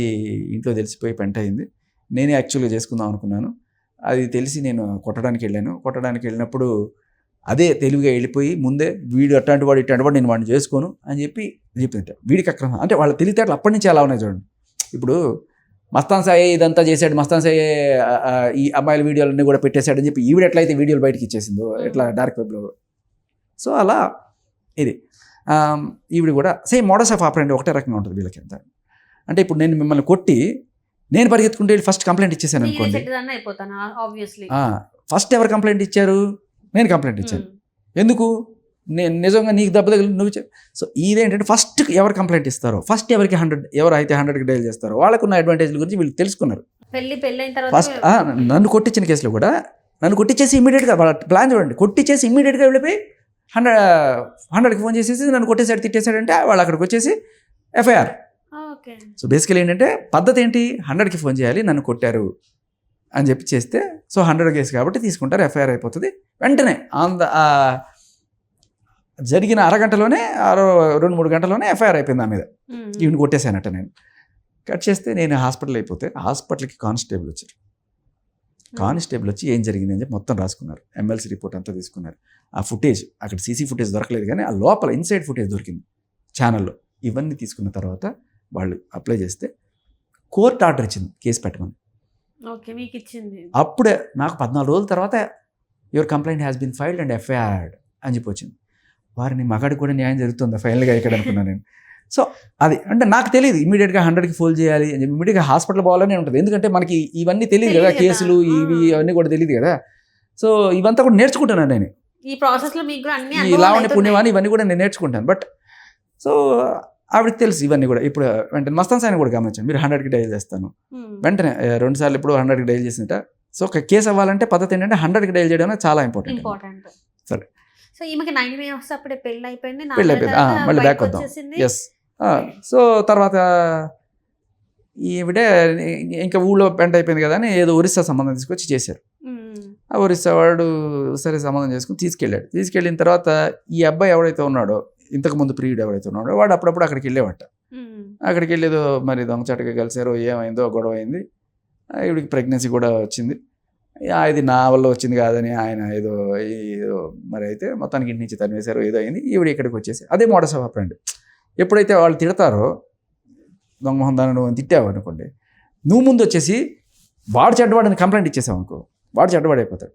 ఇంట్లో తెలిసిపోయి పెంట అయింది. నేనే యాక్చువల్గా చేసుకుందాం అనుకున్నాను. అది తెలిసి నేను కొట్టడానికి వెళ్ళినప్పుడు అదే తెలివిగా వెళ్ళిపోయి ముందే వీడు అట్లాంటి వాడు నేను వాడిని చేసుకోను అని చెప్పింది. వీడికి అక్రమం అంటే వాళ్ళ తెలివితేటలు అప్పటి నుంచి ఎలా ఉన్నాయి చూడండి. ఇప్పుడు మస్తాన్ సాయి ఇదంతా చేశాడు, మస్తాన్ సాయి ఈ అమ్మాయిల వీడియోలన్నీ కూడా పెట్టేశాడని చెప్పి ఈవిడ ఎట్లయితే వీడియోలు బయటకి ఇచ్చేసిందో ఎట్లా డార్క్ వెబ్లో. సో అలా ఇది ఈవిడ కూడా సేమ్ మోడస్ ఆఫ్ ఆపరెండి ఒకటే రకంగా ఉంటుంది వీళ్ళకి. ఎంత అంటే ఇప్పుడు నేను మిమ్మల్ని కొట్టి నేను పరిగెత్తుకుంటే ఫస్ట్ కంప్లైంట్ ఇచ్చేసాను అనుకోండి, ఫస్ట్ ఎవరు కంప్లైంట్ ఇచ్చారు? నేను కంప్లైంట్ ఇచ్చాను. ఎందుకు? నేను నిజంగా నీకు దెబ్బ తగిలి నువ్వు సో ఇదేంటంటే ఫస్ట్ ఎవరు కంప్లైంట్ ఇస్తారో, ఫస్ట్ ఎవరికి 100 ఎవరైతే 100కి డైల్ చేస్తారో వాళ్ళకున్న అడ్వాంటేజ్ల గురించి వీళ్ళు తెలుసుకున్నారు. పెళ్ళి అయిన తర్వాత ఫస్ట్ నన్ను కొట్టించిన కేసులో కూడా నన్ను కొట్టించేసి ఇమీడియట్గా ప్లాన్ చూడండి, కొట్టించేసి ఇమీడియట్గా వెళ్ళిపోయి 100కి ఫోన్ చేసేసి నన్ను కొట్టేసాడు తిట్టేశాడంటే వాళ్ళు అక్కడికి వచ్చేసి ఎఫ్ఐఆర్. ఓకే. సో బేసికలీ ఏంటంటే పద్ధతి ఏంటి, 100కి ఫోన్ చేయాలి నన్ను కొట్టారు అని చెప్పి చేస్తే సో 100 కేసు కాబట్టి తీసుకుంటారు, ఎఫ్ఐఆర్ అయిపోతుంది. వెంటనే జరిగిన అరగంటలోనే 2-3 గంటలోనే ఎఫ్ఐఆర్ అయిపోయింది ఆ మీద. ఈవెన్ కొట్టేశానట నేను. కట్ చేస్తే నేను హాస్పిటల్ అయిపోతే హాస్పిటల్కి కానిస్టేబుల్ వచ్చారు. కానిస్టేబుల్ వచ్చి ఏం జరిగింది అని చెప్పి మొత్తం రాసుకున్నారు, ఎమ్మెల్సీ రిపోర్ట్ అంతా తీసుకున్నారు. ఆ ఫుటేజ్ అక్కడ సీసీ ఫుటేజ్ దొరకలేదు కానీ ఆ లోపల ఇన్సైడ్ ఫుటేజ్ దొరికింది ఛానల్లో. ఇవన్నీ తీసుకున్న తర్వాత వాళ్ళు అప్లై చేస్తే కోర్టు ఆర్డర్ ఇచ్చింది కేసు పెట్టమని. ఓకే, మీకు ఇచ్చింది. అప్పుడే నాకు 14 రోజుల తర్వాత your complaint has been filed and FIRed అని చెప్పి వచ్చింది. వారిని మగాడికి కూడా న్యాయం జరుగుతుందా ఫైనల్గా ఇక్కడ అనుకున్నాను నేను. సో అది అంటే నాకు తెలియదు ఇమీడియట్గా 100కి ఫోన్ చేయాలి అని చెప్పి ఇమీడియట్గా హాస్పిటల్ పోవాలని ఉంటుంది. ఎందుకంటే మనకి ఇవన్నీ తెలియదు కదా, కేసులు ఇవి అవన్నీ కూడా తెలియదు కదా. సో ఇవంతా కూడా నేర్చుకుంటున్నాను నేను ఈ ప్రాసెస్లో. మీకు కూడా అన్ని ఈ లావణ్య పుణ్యమాని ఇవన్నీ కూడా నేను నేర్చుకుంటాను. బట్ సో ఆవిడకి తెలుసు ఇవన్నీ కూడా. ఇప్పుడు వెంటనే మస్తాన్ సాయిని కూడా గమనించండి, మీరు 100కి డైల్ చేస్తాను వెంటనే 2 సార్లు ఇప్పుడు 100కి డైల్ చేసింట. సో ఒక కేసు అవ్వాలంటే పద్ధతి ఏంటంటే 100కి డైల్ చేయడం చాలా ఇంపార్టెంట్. సరే, సో ఈమెకి 9 years అప్పుడే పెళ్ళి అయిపోయింది, మళ్ళీ బ్యాక్ వద్దాం. ఎస్. సో తర్వాత ఈవిడే ఇంకా ఊళ్ళో పెంట అయిపోయింది కదా అని ఏదో ఒరిస్సా సంబంధం తీసుకొచ్చి చేశారు. ఆ ఒరిస్సా వాడు సరే సంబంధం చేసుకుని తీసుకెళ్ళాడు. తీసుకెళ్ళిన తర్వాత ఈ అబ్బాయి ఎవడైతే ఉన్నాడో, ఇంతకుముందు ప్రియుడు ఎవరైతే ఉన్నాడో వాడు అప్పుడప్పుడు అక్కడికి వెళ్ళేవాట. అక్కడికి వెళ్ళేదో మరి దొంగచాటుగా కలిసారో ఏమైందో గొడవ అయింది. ఈవిడికి ప్రెగ్నెన్సీ కూడా వచ్చింది. ఇది నా వల్ల వచ్చింది కాదని ఆయన ఏదో మరి అయితే మొత్తానికి ఇంటి నుంచి తరిమేశారో ఏదో అయింది. ఈవిడ ఇక్కడికి వచ్చేసి అదే మోడస్ ఆఫ్ ఆపరెండి. ఎప్పుడైతే వాళ్ళు తిడతారో దొంగమోహన్ దాన్ని నువ్వు తిట్టావు అనుకోండి, నువ్వు ముందు వచ్చేసి వాడు చెడ్డవాడని కంప్లైంట్ ఇచ్చేసావు అనుకో, వాడు చెడ్డవాడైపోతాడు.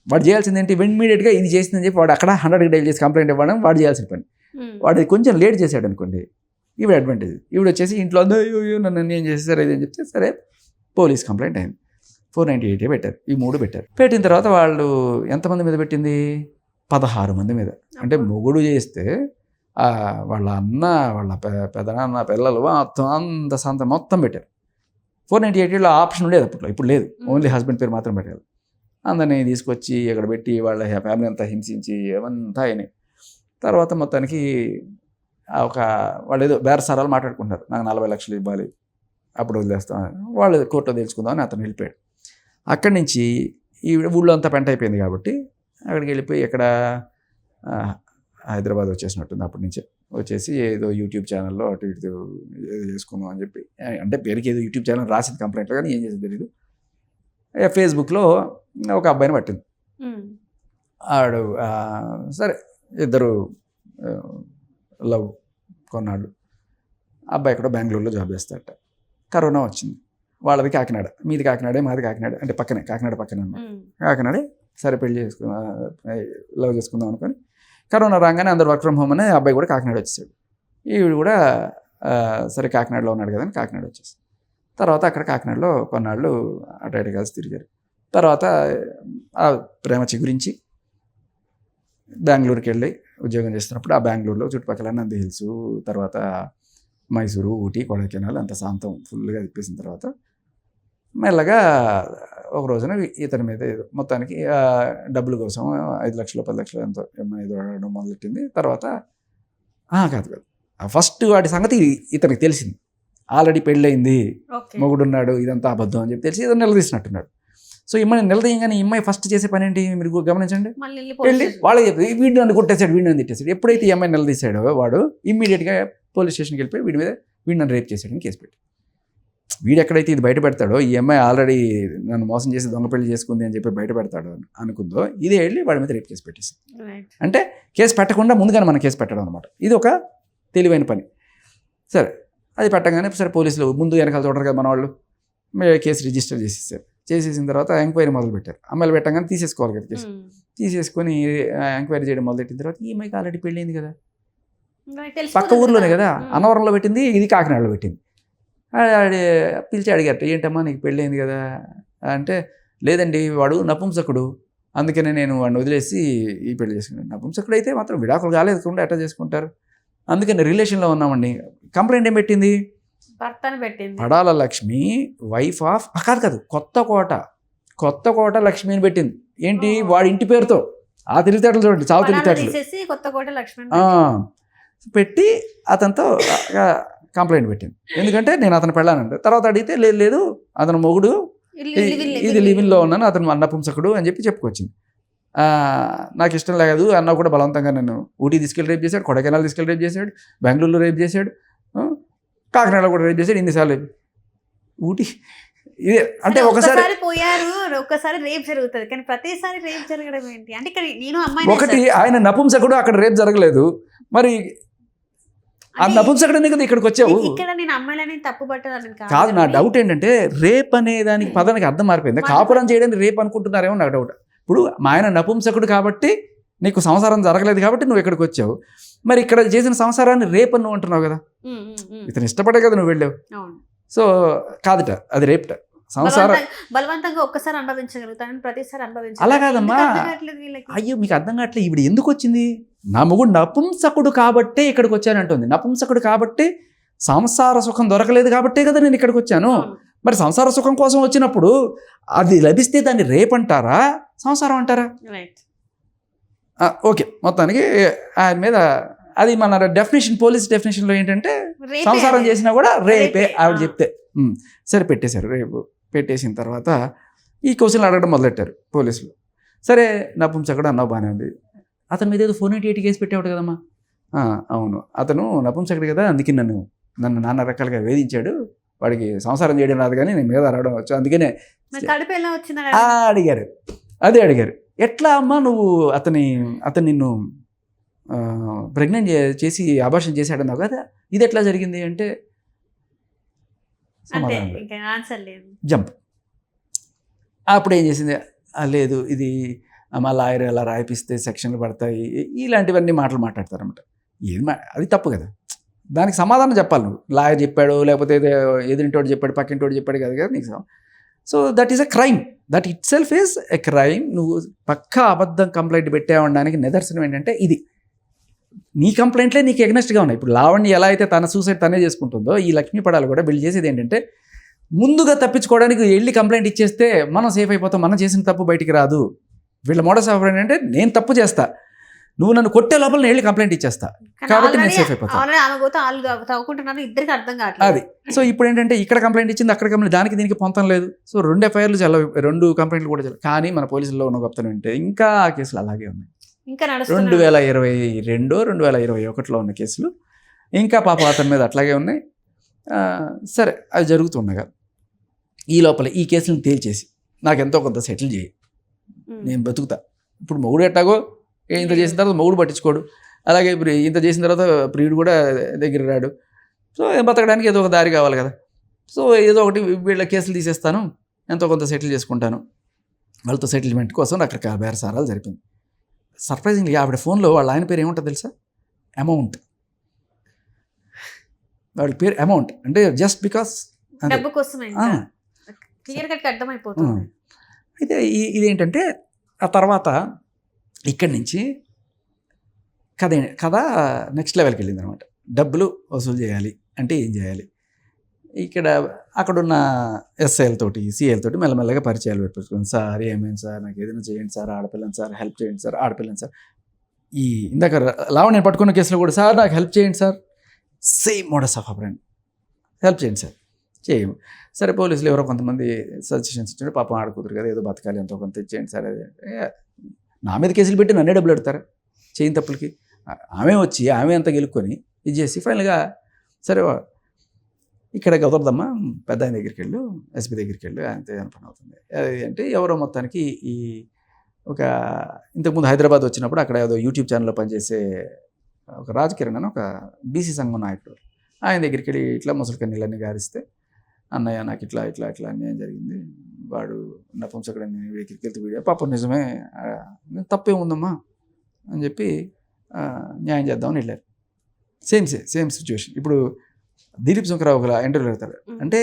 వాడు చేయాల్సింది ఏంటి, ఇమీడియట్గా ఇది చేసిందని చెప్పి వాడు అక్కడ 100కి డైల్ చేసి కంప్లైంట్ ఇవ్వడం వాడు చేయాల్సిన పని. వాడు కొంచెం లేట్ చేశాడు అనుకోండి, ఈవిడ అడ్వాంటేజ్. ఈవిడ వచ్చేసి ఇంట్లో నన్ను ఏం చేసేసారు ఇది అని చెప్తే సరే పోలీస్ కంప్లైంట్ అయింది. 498 పెట్టారు, ఈ 3 పెట్టారు. పెట్టిన తర్వాత వాళ్ళు ఎంతమంది మీద పెట్టింది, 16 మంది మీద. అంటే మొగుడు చేస్తే వాళ్ళ అన్న, వాళ్ళ పెదనాన్న, పిల్లలు మొత్తం అంత సంత మొత్తం పెట్టారు. 498లో ఆప్షన్ ఉండేది అప్పట్లో, ఇప్పుడు లేదు. ఓన్లీ హస్బెండ్ పేరు మాత్రం పెట్టారు. అందరినీ తీసుకొచ్చి అక్కడ పెట్టి వాళ్ళ ఫ్యామిలీ అంతా హింసించి ఏమంతా అయినాయి. తర్వాత మొత్తానికి వాళ్ళు ఏదో బేరసారాలు మాట్లాడుకుంటారు, నాకు 40 లక్షలు ఇవ్వాలి అప్పుడు వదిలేస్తాం. వాళ్ళు కోర్టులో తెలుసుకుందామని అతను వెళ్ళిపోయాడు. అక్కడి నుంచి ఈ ఊళ్ళో అంతా పెంట అయిపోయింది కాబట్టి అక్కడికి వెళ్ళిపోయి ఇక్కడ హైదరాబాద్ వచ్చేసినట్టుంది. అప్పటి నుంచే వచ్చేసి ఏదో యూట్యూబ్ ఛానల్లో అటు ఇటు ఏదో చేసుకుందాం అని చెప్పి, అంటే పేరుకి ఏదో యూట్యూబ్ ఛానల్ రాసింది కంప్లైంట్లో కానీ ఏం చేసేది తెలియదు. ఫేస్బుక్లో ఒక అబ్బాయిని పట్టింది. ఆడు సరే ఇద్దరు లవ్ కొన్నాళ్ళు. అబ్బాయి ఇక్కడ బెంగళూరులో జాబ్ చేస్తాడట. కరోనా వచ్చింది. వాళ్ళది కాకినాడ, మీది కాకినాడే, మాది కాకినాడ, అంటే పక్కనే, కాకినాడ పక్కనే అన్నమాట. కాకినాడే. సరే పెళ్లి చేసుకుందాం, లవ్ చేసుకుందాం అనుకొని కరోనా రాగానే అందరు వర్క్ ఫ్రమ్ హోమ్ అని అబ్బాయి కూడా కాకినాడ వచ్చేసాడు. ఈవిడ కూడా సరే కాకినాడలో ఉన్నాడు కదా అని కాకినాడ వచ్చేసి తర్వాత అక్కడ కాకినాడలో కొన్నాళ్ళు అటు ఇటు కలిసి తిరిగారు. తర్వాత ఆ ప్రేమ చిగురించి బెంగళూరుకి వెళ్ళి ఉద్యోగం చేస్తున్నప్పుడు ఆ బెంగళూరులో చుట్టుపక్కల నంది హిల్స్, తర్వాత మైసూరు, ఊటీ, కొడైకెనాల్ అంత శాంతం ఫుల్గా తిప్పేసిన తర్వాత మెల్లగా ఒక రోజున ఇతని మీద ఏదో మొత్తానికి డబ్బుల కోసం 5 లక్షలు 10 లక్షలు ఎంతో ఏదో అడగడం మొదలెట్టింది. తర్వాత కాదు ఫస్ట్ వాటి సంగతి ఇతనికి తెలిసింది, ఆల్రెడీ పెళ్ళయింది, మొగుడున్నాడు, ఇదంతా అబద్ధం అని చెప్పి తెలిసి ఏదో నిలదీసినట్టున్నాడు. సో ఇమ్మని నిలదీయంగానే ఇమ్మాయి ఫస్ట్ చేసే పని ఏంటి మీరు గమనించండి, వెళ్ళి వాళ్ళకి చెప్తుంది వీడిని నన్ను కొట్టేశాడు, వీడిని నన్ను తిట్టేశాడు. ఎప్పుడైతే ఈ అమ్మాయి నిలదీశాడో వాడు ఇమ్మీడియట్గా పోలీస్ స్టేషన్కి వెళ్ళిపోయి వీడిని నన్ను రేప్ చేశాడని కేసు పెట్టి, వీడు ఎక్కడైతే ఇది బయట పెడతాడో, ఈ అమ్మాయి ఆల్రెడీ నన్ను మోసం చేసి దొంగ పెళ్లి చేసుకుంది అని చెప్పి బయట పెడతాడు అనుకుందో, ఇదే వెళ్ళి వాడి మీద రేప్ కేసు పెట్టేసింది. అంటే కేసు పెట్టకుండా ముందుగానే మనం కేసు పెట్టడం అనమాట. ఇది ఒక తెలివైన పని. సరే అది పెట్టగానే సరే పోలీసులు ముందు వెనకాల చూడరు కదా మన వాళ్ళు, కేసు రిజిస్టర్ చేసేసారు. చేసేసిన తర్వాత ఎంక్వైరీ మొదలు పెట్టారు. అమ్మాయిలు పెట్టగానే తీసేసుకోవాలి కదా కేసు. తీసేసుకొని ఎంక్వైరీ చేయడం మొదలెట్టిన తర్వాత ఈ అమ్మాయికి ఆల్రెడీ పెళ్ళింది కదా, పక్క ఊర్లోనే కదా, అన్నవరంలో పెట్టింది, ఇది కాకినాడలో పెట్టింది. పిలిచి అడిగారు ఏంటమ్మా నీకు పెళ్ళైంది కదా అంటే, లేదండి వాడు నపుంసకుడు, అందుకనే నేను వాడిని వదిలేసి ఈ పెళ్లి చేసుకున్నాను. నపుంసకుడు అయితే మాత్రం విడాకులు కాలేకుండా ఎట్లా చేసుకుంటారు, అందుకని రిలేషన్లో ఉన్నామండి. కంప్లైంట్ ఏం పెట్టింది, భర్తను పెట్టింది. పడాల లక్ష్మి వైఫ్ ఆఫ్ కాదు కొత్త కోట లక్ష్మి అని పెట్టింది. ఏంటి వాడి ఇంటి పేరుతో. ఆ తెలివితేటలు చూడండి, చావు తెలివితేటలు. తీసేసి కొత్తకోట లక్ష్మి పెట్టి అతనితో కంప్లైంట్ పెట్టింది. ఎందుకంటే నేను అతను పెళ్ళానంటే. తర్వాత అడిగితే లేదు అతను మొగుడు, ఇది లివిన్లో ఉన్నాను, అతను అన్నపుంసకుడు అని చెప్పుకొచ్చింది. నాకు ఇష్టం లేదు అన్న కూడా బలవంతంగా నన్ను ఊటీ తీసుకెళ్ళి రేపు చేశాడు, కొడైకెనాల్ తీసుకెళ్ళి రేపు చేశాడు, బెంగళూరులో రేపు చేశాడు, కాకినాడలో కూడా రేపు చేశాడు, ఇన్నిసార్లు ఊటీ. ఇదే అంటే ఒకసారి పోయారు, ఒక్కసారి రేప్ జరుగుతుంది, కానీ ప్రతిసారి రేప్ జరగడం ఏంటి అంటే ఇక్కడ నేను అమ్మాయి ఒకటి ఆయన నపుంసకుడు, అక్కడ రేపు జరగలేదు, మరి ఆ నపుంసకుడు కదా ఇక్కడికి వచ్చావు. ఇక్కడ నేను అమ్మాయిలని తప్పు పట్టదని కాదు. నా డౌట్ ఏంటంటే రేప్ అనే దానికి పదానికి అర్థం మారిపోయింది. కాపురం చేయడానికి రేప్ అనుకుంటున్నారేమో నాకు డౌట్. ఇప్పుడు మా ఆయన నపుంసకుడు కాబట్టి నీకు సంసారం జరగలేదు కాబట్టి నువ్వు ఇక్కడికి వచ్చావు. మరి ఇక్కడ చేసిన సంసారాన్ని రేప్ అని నువ్వు అంటున్నావు కదా. ఇతను ఇష్టపడే కదా నువ్వు వెళ్ళావు. సో కాదుట, అది రేప్ట. సంసారం బలవంతంగా ఒక్కసారి అనుభవించగలుగుతాను, ప్రతిసారి అనుభవించాలి. అలా కాదమ్మా. అయ్యో మీకు అర్థం కావట్లేదు. ఇప్పుడు ఎందుకు వచ్చింది? నా మొగుడు నపుంసకుడు కాబట్టే ఇక్కడికి వచ్చానంటుంది. నపుంసకుడు కాబట్టి సంసార సుఖం దొరకలేదు కాబట్టే కదా నేను ఇక్కడికి వచ్చాను. మరి సంసార సుఖం కోసం వచ్చినప్పుడు అది లభిస్తే దాన్ని రేప్ అంటారా, సంసారం అంటారా? ఓకే, మొత్తానికి ఆయన మీద అది మన డెఫినేషన్, పోలీస్ డెఫినేషన్లో ఏంటంటే సంసారం చేసినా కూడా రేపే ఆవిడ చెప్తే. సరే పెట్టేశారు. రేపు పెట్టేసిన తర్వాత ఈ క్వశ్చన్లు అడగడం మొదలెట్టారు పోలీసులు. సరే నపుంసకుడు అన్నావు బాగానే ఉంది. అతని మీద ఏదో 498 కేసు పెట్టేవాడు కదమ్మా. అవును, అతను నపుంసకుడు కదా, అందుకే నన్ను నానా రకాలుగా వేధించాడు, వాడికి సంసారం చేయడం రాదు కానీ నేను మీద అడగడం వచ్చు, అందుకనే అడిగారు. అదే అడిగారు, ఎట్లా అమ్మా నువ్వు అతను నిన్ను ప్రెగ్నెంట్ చేసి అబార్షన్ చేశాడన్నావు కదా, ఇది ఎట్లా జరిగింది అంటే జంప్. అప్పుడు ఏం చేసింది, లేదు ఇది మా లాయర్ అలా రాయిపిస్తే సెక్షన్లు పడతాయి, ఇలాంటివన్నీ మాట్లాడతారన్నమాట. అది తప్పు కదా, దానికి సమాధానం చెప్పాలి నువ్వు. లాయర్ చెప్పాడు, లేకపోతే ఎదురింటోడు చెప్పాడు, పక్కింటోడు చెప్పాడు కదా నీకు. So that is a crime, that it self is a crime. నువ్వు పక్కా అబద్ధం కంప్లైంట్ పెట్టావడానికి నిదర్శనం ఏంటంటే ఇది. నీ కంప్లైంట్లే నీకు ఎగ్నెస్ట్గా ఉన్నాయి. ఇప్పుడు లావణ్య ఎలా అయితే తన సూసైడ్ తనే చేసుకుంటుందో, ఈ లక్ష్మీ పడాలు కూడా వీళ్ళు చేసేది ఏంటంటే ముందుగా తప్పించుకోవడానికి వెళ్ళి కంప్లైంట్ ఇచ్చేస్తే మనం సేఫ్ అయిపోతాం, మనం చేసిన తప్పు బయటికి రాదు. వీళ్ళ మోడస్ ఆఫ్ ఏంటంటే నేను తప్పు చేస్తా, నువ్వు నన్ను కొట్టే లోపల నేను వెళ్ళి కంప్లైంట్ ఇచ్చేస్తా కాబట్టి నేను సేఫ్ అయిపోతాను. అది. సో ఇప్పుడు ఏంటంటే ఇక్కడ కంప్లైంట్ ఇచ్చింది, అక్కడ కంప్లైంట్, దానికి దీనికి పొంతం లేదు. సో 2 FIRలు చల్లవు, 2 కంప్లైంట్లు కూడా చల్లవు. కానీ మన పోలీసుల్లో ఉన్న గొప్పతనం ఏంటంటే ఇంకా ఆ కేసులు అలాగే ఉన్నాయి. 2022, 2021లో ఉన్న కేసులు ఇంకా పాప అతని మీద అట్లాగే ఉన్నాయి. సరే అవి జరుగుతున్నాయి కదా. ఈ లోపల ఈ కేసులను తేల్చేసి నాకు ఎంతో కొంత సెటిల్ చేయి, నేను బతుకుతా. ఇప్పుడు మొగుడు ఎట్టాగో ఇంత చేసిన తర్వాత మొగుడు పట్టించుకోడు, అలాగే ఇప్పుడు ఇంత చేసిన తర్వాత ప్రియుడు కూడా దగ్గర రాడు. సో బతకడానికి ఏదో ఒక దారి కావాలి కదా. సో ఏదో ఒకటి వీళ్ళ కేసులు తీసేస్తాను, ఎంతో కొంత సెటిల్ చేసుకుంటాను. వాళ్ళతో సెటిల్మెంట్ కోసం రకరకాల బేరసారాలు జరిపింది. సర్ప్రైజింగ్లీ ఆవిడ ఫోన్లో వాళ్ళ ఆయన పేరు ఏముంటుంది తెలుసా? అమౌంట్. వాడి పేరు అమౌంట్. అంటే జస్ట్ బికాస్ అయితే ఇదేంటంటే ఆ తర్వాత ఇక్కడి నుంచి కథ నెక్స్ట్ లెవెల్కి వెళ్ళింది అనమాట. డబ్బులు వసూలు చేయాలి అంటే ఏం చేయాలి? అక్కడున్న ఎస్ఐలతోటి, సిఐలతోటి మెల్లమెల్లగా పరిచయాలు పెట్టుకోండి. సార్ ఏమైంది సార్, నాకు ఏదైనా చేయండి సార్, ఆడపిల్లని సార్, హెల్ప్ చేయండి సార్, ఆడపిల్లని సార్. ఈ ఇందాక లావణ్య పట్టుకున్న కేసులో కూడా సార్ నాకు హెల్ప్ చేయండి sir, same modus of ఆపరెండి, help చేయండి సార్, చేయము. సరే పోలీసులు ఎవరో కొంతమంది సజెషన్స్ ఇచ్చారు, పాపం ఆడుకుతురు కదా ఏదో బతకాలి, ఎంతో కొంత ఇచ్చేయండి సార్. అదే నా మీద కేసులు పెట్టి నన్నే డబ్బులు పెడతారా చేయని తప్పులకి? ఆమె అంతా గెలుక్కొని ఇది చేసి ఫైనల్గా సరే ఇక్కడ కుదరదమ్మా, పెద్ద ఆయన దగ్గరికి వెళ్ళు, ఎస్పీ దగ్గరికి వెళ్ళు, అంతే అని పని అవుతుంది. అంటే ఎవరో మొత్తానికి ఈ ఒక ఇంతకుముందు హైదరాబాద్ వచ్చినప్పుడు అక్కడ ఏదో యూట్యూబ్ ఛానల్లో పనిచేసే ఒక రాజకిరణ్ అని ఒక బీసీ సంఘం నాయకుడు, ఆయన దగ్గరికి వెళ్ళి ఇట్లా ముసలి కన్నీళ్ళన్నీ గారిస్తే, అన్నయ్య నాకు ఇట్లా అన్యాయం జరిగింది, వాడు నపుంసకుడని దగ్గరికి వెళ్తే వీడియో పాపం నిజమే, తప్పేముందమ్మా అని చెప్పి న్యాయం చేద్దామని వెళ్ళారు. Same situation. ఇప్పుడు దిలీప్ శంకరావు ఒక ఇంటర్వ్యూలో వెళ్తాడు, అంటే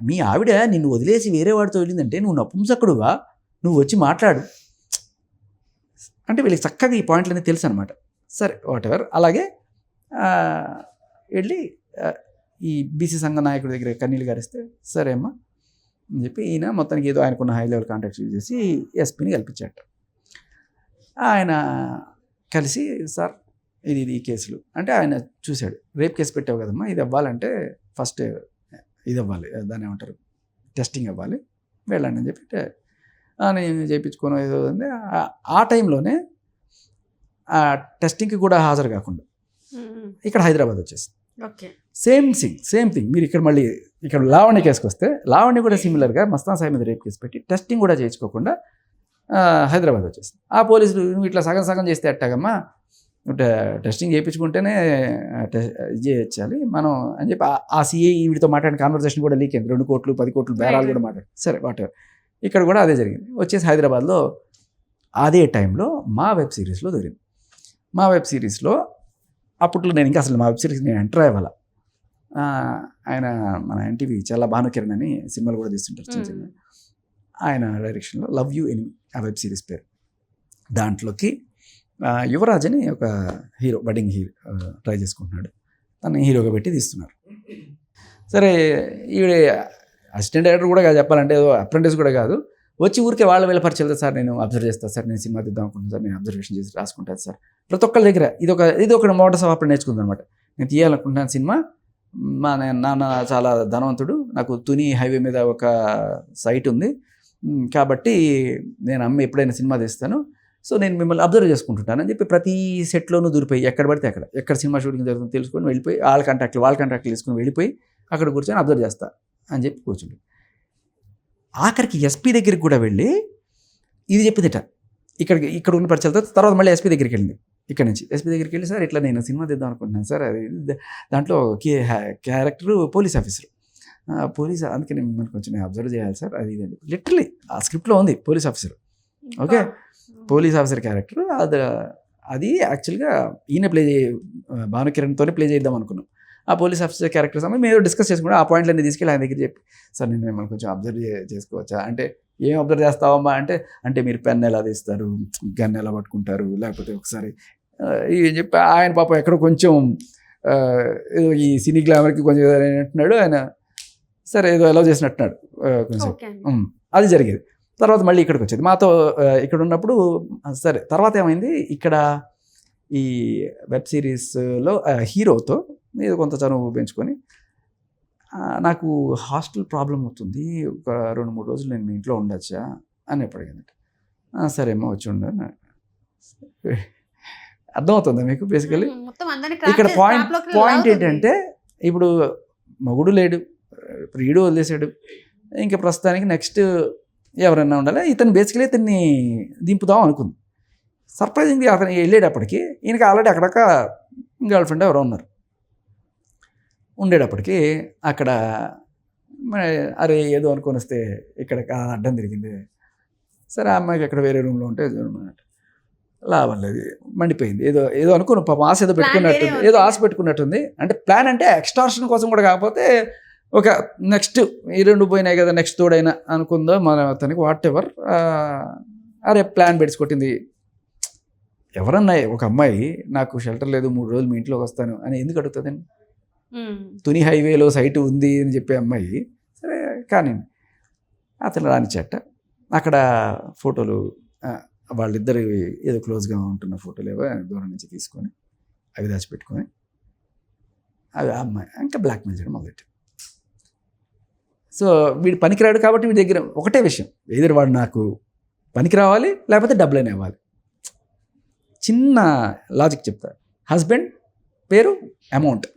మీ ఆవిడ నిన్ను వదిలేసి వేరే వాడితో వెళ్ళిందంటే నువ్వు నపుంసకుడుగా, నువ్వు వచ్చి మాట్లాడు అంటే వీళ్ళకి చక్కగా ఈ పాయింట్లన్నీ తెలుసు అనమాట. సరే వాట్ ఎవర్. అలాగే వెళ్ళి ఈ బీసీ సంఘ నాయకుడి దగ్గర కన్నీళ్ళు గారిస్తే సరే అమ్మా అని చెప్పి ఈయన మొత్తానికి ఏదో ఆయనకున్న హై లెవెల్ కాంటాక్ట్స్ యూజ్ చేసి ఎస్పీని కల్పించాట. ఆయన కలిసి సార్ ఇది ఈ కేసులు అంటే ఆయన చూశాడు, రేప్ కేసు పెట్టావు కదమ్మా, ఇది అవ్వాలంటే ఫస్ట్ ఇది అవ్వాలి, దాన్ని ఏమంటారు టెస్టింగ్ అవ్వాలి, వెళ్ళండి అని చెప్పి నేను చేయించుకోను ఏదో ఉంది. ఆ టైంలోనే ఆ టెస్టింగ్కి కూడా హాజరు కాకుండా ఇక్కడ హైదరాబాద్ వచ్చేసింది. Okay, same thing. మీరు ఇక్కడ మళ్ళీ ఇక్కడ లావణ్య కేసుకు వస్తే లావణ్య కూడా సిమిలర్గా మస్తాన్ సాయి మీద రేప్ కేసు పెట్టి టెస్టింగ్ కూడా చేయించుకోకుండా హైదరాబాద్ వచ్చేసింది. ఆ పోలీసులు నువ్వు ఇట్లా సగం చేస్తే అట్టాగమ్మా, టెస్టింగ్ చేయించుకుంటేనే చేయించాలి మనం అని చెప్పి ఆ సిఐ వీడితో మాట్లాడిన కాన్వర్సేషన్ కూడా లీక్ అయింది. 2 కోట్లు 10 కోట్లు బేరాలు కూడా మాట్లాడి సరే వాట్ ఇక్కడ కూడా అదే జరిగింది. వచ్చేసి హైదరాబాద్లో అదే టైంలో మా వెబ్ సిరీస్లో దొరికింది. మా వెబ్ సిరీస్లో అప్పట్లో నేను ఇంకా అసలు మా వెబ్ సిరీస్ నేను ఎంటర్ అవ్వాల. ఆయన మన ఎన్టీవీ చాలా భానుకిరణ్ అని సినిమాలు కూడా తీస్తుంటారు చిన్న చిన్న, ఆయన డైరెక్షన్లో లవ్ యూ ఎనిమి ఆ వెబ్ సిరీస్ పేరు. దాంట్లోకి యువరాజ్ అని ఒక హీరో బడ్డింగ్ హీరో ట్రై చేసుకుంటున్నాడు, తను హీరోగా పెట్టి తీస్తున్నారు. సరే ఈవిడ అసిస్టెంట్ డైరెక్టర్ కూడా కాదు చెప్పాలంటే, ఏదో అప్రెంటిస్ కూడా కాదు, వచ్చి ఊరికే వీళ్ళ పరిచయం సార్ నేను అబ్జర్వ్ చేస్తాను సార్, నేను సినిమా తీద్దాం అనుకుంటున్నాను సార్, నేను అబ్జర్వేషన్ చేసి రాసుకుంటాను సార్. ప్రతి ఒక్కరి దగ్గర ఇది ఒక మోడల్స్ ఆఫ్ ఆపరేషన్ నేర్చుకుంది అనమాట. నేను తీయాలనుకుంటున్నాను సినిమా, మా నాన్న చాలా ధనవంతుడు, నాకు తుని హైవే మీద ఒక సైట్ ఉంది కాబట్టి నేను అమ్మ ఎప్పుడైనా సినిమా తీస్తాను, సో నేను మిమ్మల్ని అబ్జర్వ్ చేసుకుంటుంటాను అని చెప్పి ప్రతి సెట్లోనూ దూరిపోయి ఎక్కడ పడితే ఎక్కడ సినిమా షూటింగ్ జరుగుతుందో తెలుసుకొని వెళ్ళిపోయి వాళ్ళ కాంటాక్ట్లు తీసుకొని వెళ్ళిపోయి అక్కడ కూర్చొని అబ్జర్వ్ చేస్తా అని చెప్పి కూర్చుంటాను. ఆఖరికి ఎస్పీ దగ్గరికి కూడా వెళ్ళి ఇది చెప్పిందిట, ఇక్కడ ఉన్న పరిచయాలతో. తర్వాత మళ్ళీ ఎస్పీ దగ్గరికి వెళ్ళింది. ఇక్కడ నుంచి ఎస్పీ దగ్గరికి వెళ్ళి సార్ ఇట్లా నేను సినిమా తీద్దాం అనుకుంటున్నాను సార్, అది దాంట్లో క్యారెక్టర్ పోలీస్ ఆఫీసర్, అందుకే నేను మిమ్మల్ని కొంచెం అబ్జర్వ్ చేయాలి సార్, అది ఇది లిటరలీ ఆ స్క్రిప్ట్లో ఉంది police officer. Okay, police officer character అది యాక్చువల్గా ఈయన భానుకిరణ్తోనే ప్లే చేద్దాం అనుకున్నాం. ఆ పోలీస్ ఆఫీసర్ క్యారెక్టర్ సమయం మేము డిస్కస్ చేసుకుంటాం. ఆ పాయింట్లన్నీ తీసుకెళ్ళి ఆయన దగ్గర చెప్పి సార్ నేను మిమ్మల్ని కొంచెం అబ్జర్వ్ చేసుకోవచ్చా అంటే, ఏం అబ్జర్వ్ చేస్తావమ్మా అంటే మీరు పెన్ ఎలా తీస్తారు, గన్ ఎలా పట్టుకుంటారు, లేకపోతే ఒకసారి ఏం చెప్పి ఆయన పాపం ఎక్కడో కొంచెం ఈ సినీ గ్లామర్కి కొంచెం అంటున్నాడు ఆయన, సరే ఏదో ఎలా చేసినట్టున్నాడు కొంచెం అది జరిగేది. తర్వాత మళ్ళీ ఇక్కడికి వచ్చేది మాతో ఇక్కడ ఉన్నప్పుడు. సరే తర్వాత ఏమైంది, ఇక్కడ ఈ వెబ్ సిరీస్లో హీరోతో ఏదో కొంత చనువు పెంచుకొని నాకు హాస్టల్ ప్రాబ్లం అవుతుంది, ఒక 2-3 రోజులు నేను మీ ఇంట్లో ఉండొచ్చా అని ఎప్పుడు అడిగిందంట. సరే అమ్మా వచ్చి ఉండను. అర్థమవుతుందా మీకు? బేసికలీ ఇక్కడ పాయింట్ ఏంటంటే, ఇప్పుడు మగుడు లేడు, ఈడు వదిలేశాడు, ఇంకా ప్రస్తుతానికి నెక్స్ట్ ఎవరైనా ఉండాలి. ఇతను బేసికలీ ఇతన్ని దింపుదాం అనుకుంది. సర్ప్రైజింగ్గా అతను వెళ్ళేటప్పటికి ఈయనకి ఆల్రెడీ అక్కడక్క గర్ల్ ఫ్రెండ్ ఎవరో ఉన్నారు. ఉండేటప్పటికి అక్కడ అరే ఏదో అనుకొని వస్తే ఇక్కడ అడ్డం తిరిగింది. సరే ఆ అమ్మాయికి అక్కడ వేరే రూమ్లో ఉంటే లాభం లేదు, మండిపోయింది. ఏదో అనుకుని పాపం ఆశ ఆశ పెట్టుకున్నట్టుంది. అంటే ప్లాన్ అంటే ఎక్స్టార్షన్ కోసం కూడా కాకపోతే ఒక నెక్స్ట్ ఈ 2 పోయినాయి కదా, నెక్స్ట్ తోడైనా అనుకుందో మన అతనికి వాట్ ఎవర్. అరే ప్లాన్ పెట్టి కొట్టింది. ఎవరన్నా ఒక అమ్మాయి నాకు షెల్టర్ లేదు 3 రోజులు మీ ఇంట్లోకి వస్తాను అని ఎందుకు అడుగుతుందండి? తుని హైవేలో సైట్ ఉంది అని చెప్పే అమ్మాయి సరే కానీ అతను రానిచ్చట. అక్కడ ఫోటోలు వాళ్ళిద్దరు ఏదో క్లోజ్గా ఉంటున్న ఫోటోలు ఏవో దూరం నుంచి తీసుకొని అవి దాచిపెట్టుకొని అవి ఆ అమ్మాయి ఇంకా బ్లాక్మెయిల్ చేయడం మొదలెట్టాడు. సో వీడు పనికిరాడు కాబట్టి వీడి దగ్గర ఒకటే విషయం, ఏదో వాడు నాకు పనికి రావాలి లేకపోతే డబ్బులైనా ఇవ్వాలి. చిన్న లాజిక్ చెప్తా, హస్బెండ్ పేరు అమౌంట్,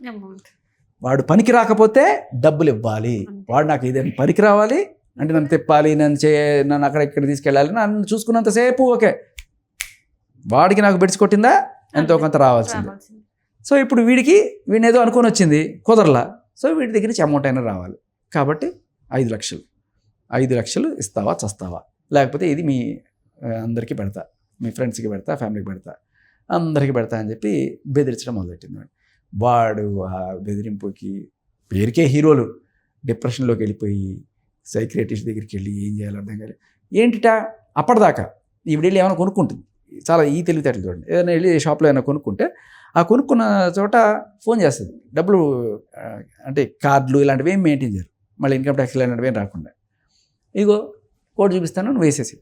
వాడు పనికి రాకపోతే డబ్బులు ఇవ్వాలి. వాడు నాకు ఏదైనా పనికి రావాలి అంటే నన్ను తిప్పాలి, నన్ను అక్కడ ఇక్కడ తీసుకెళ్ళాలి, నన్ను చూసుకున్నంతసేపు ఓకే, వాడికి నాకు బెడ్స్ కొట్టిందా ఎంతో కొంత రావాల్సింది. సో ఇప్పుడు వీడిని ఏదో అనుకొని వచ్చింది, కుదరలా. సో వీడి దగ్గర నుంచి అమౌంట్ అయినా రావాలి కాబట్టి 5 లక్షలు ఇస్తావా చస్తావా, లేకపోతే ఇది మీ అందరికీ పెడతా, మీ ఫ్రెండ్స్కి పెడతా, ఫ్యామిలీకి పెడతా, అందరికీ పెడతా అని చెప్పి బెదిరించడం మొదలెట్టింది. వాడు ఆ బెదిరింపుకి పేరుకే హీరోలు డిప్రెషన్లోకి వెళ్ళిపోయి సైక్రియాటిస్ట్ దగ్గరికి వెళ్ళి ఏం చేయాలో అర్థం కాలేదు. ఏంటిటా అప్పటిదాకా ఈవిడ వెళ్ళి ఏమైనా కొనుక్కుంటుంది, చాలా ఈ తెలివితేటలు చూడండి, ఏదైనా వెళ్ళి షాప్లో ఏమైనా కొనుక్కుంటే ఆ కొనుక్కున్న చోట ఫోన్ చేస్తుంది, డబ్బులు అంటే కార్డులు ఇలాంటివి ఏం మెయింటైన్ చేయరు, మళ్ళీ ఇన్కమ్ ట్యాక్స్ ఇలాంటివి ఏం రాకుండా, ఇగో కోడ్ చూపిస్తాను నువ్వు వేసేసి.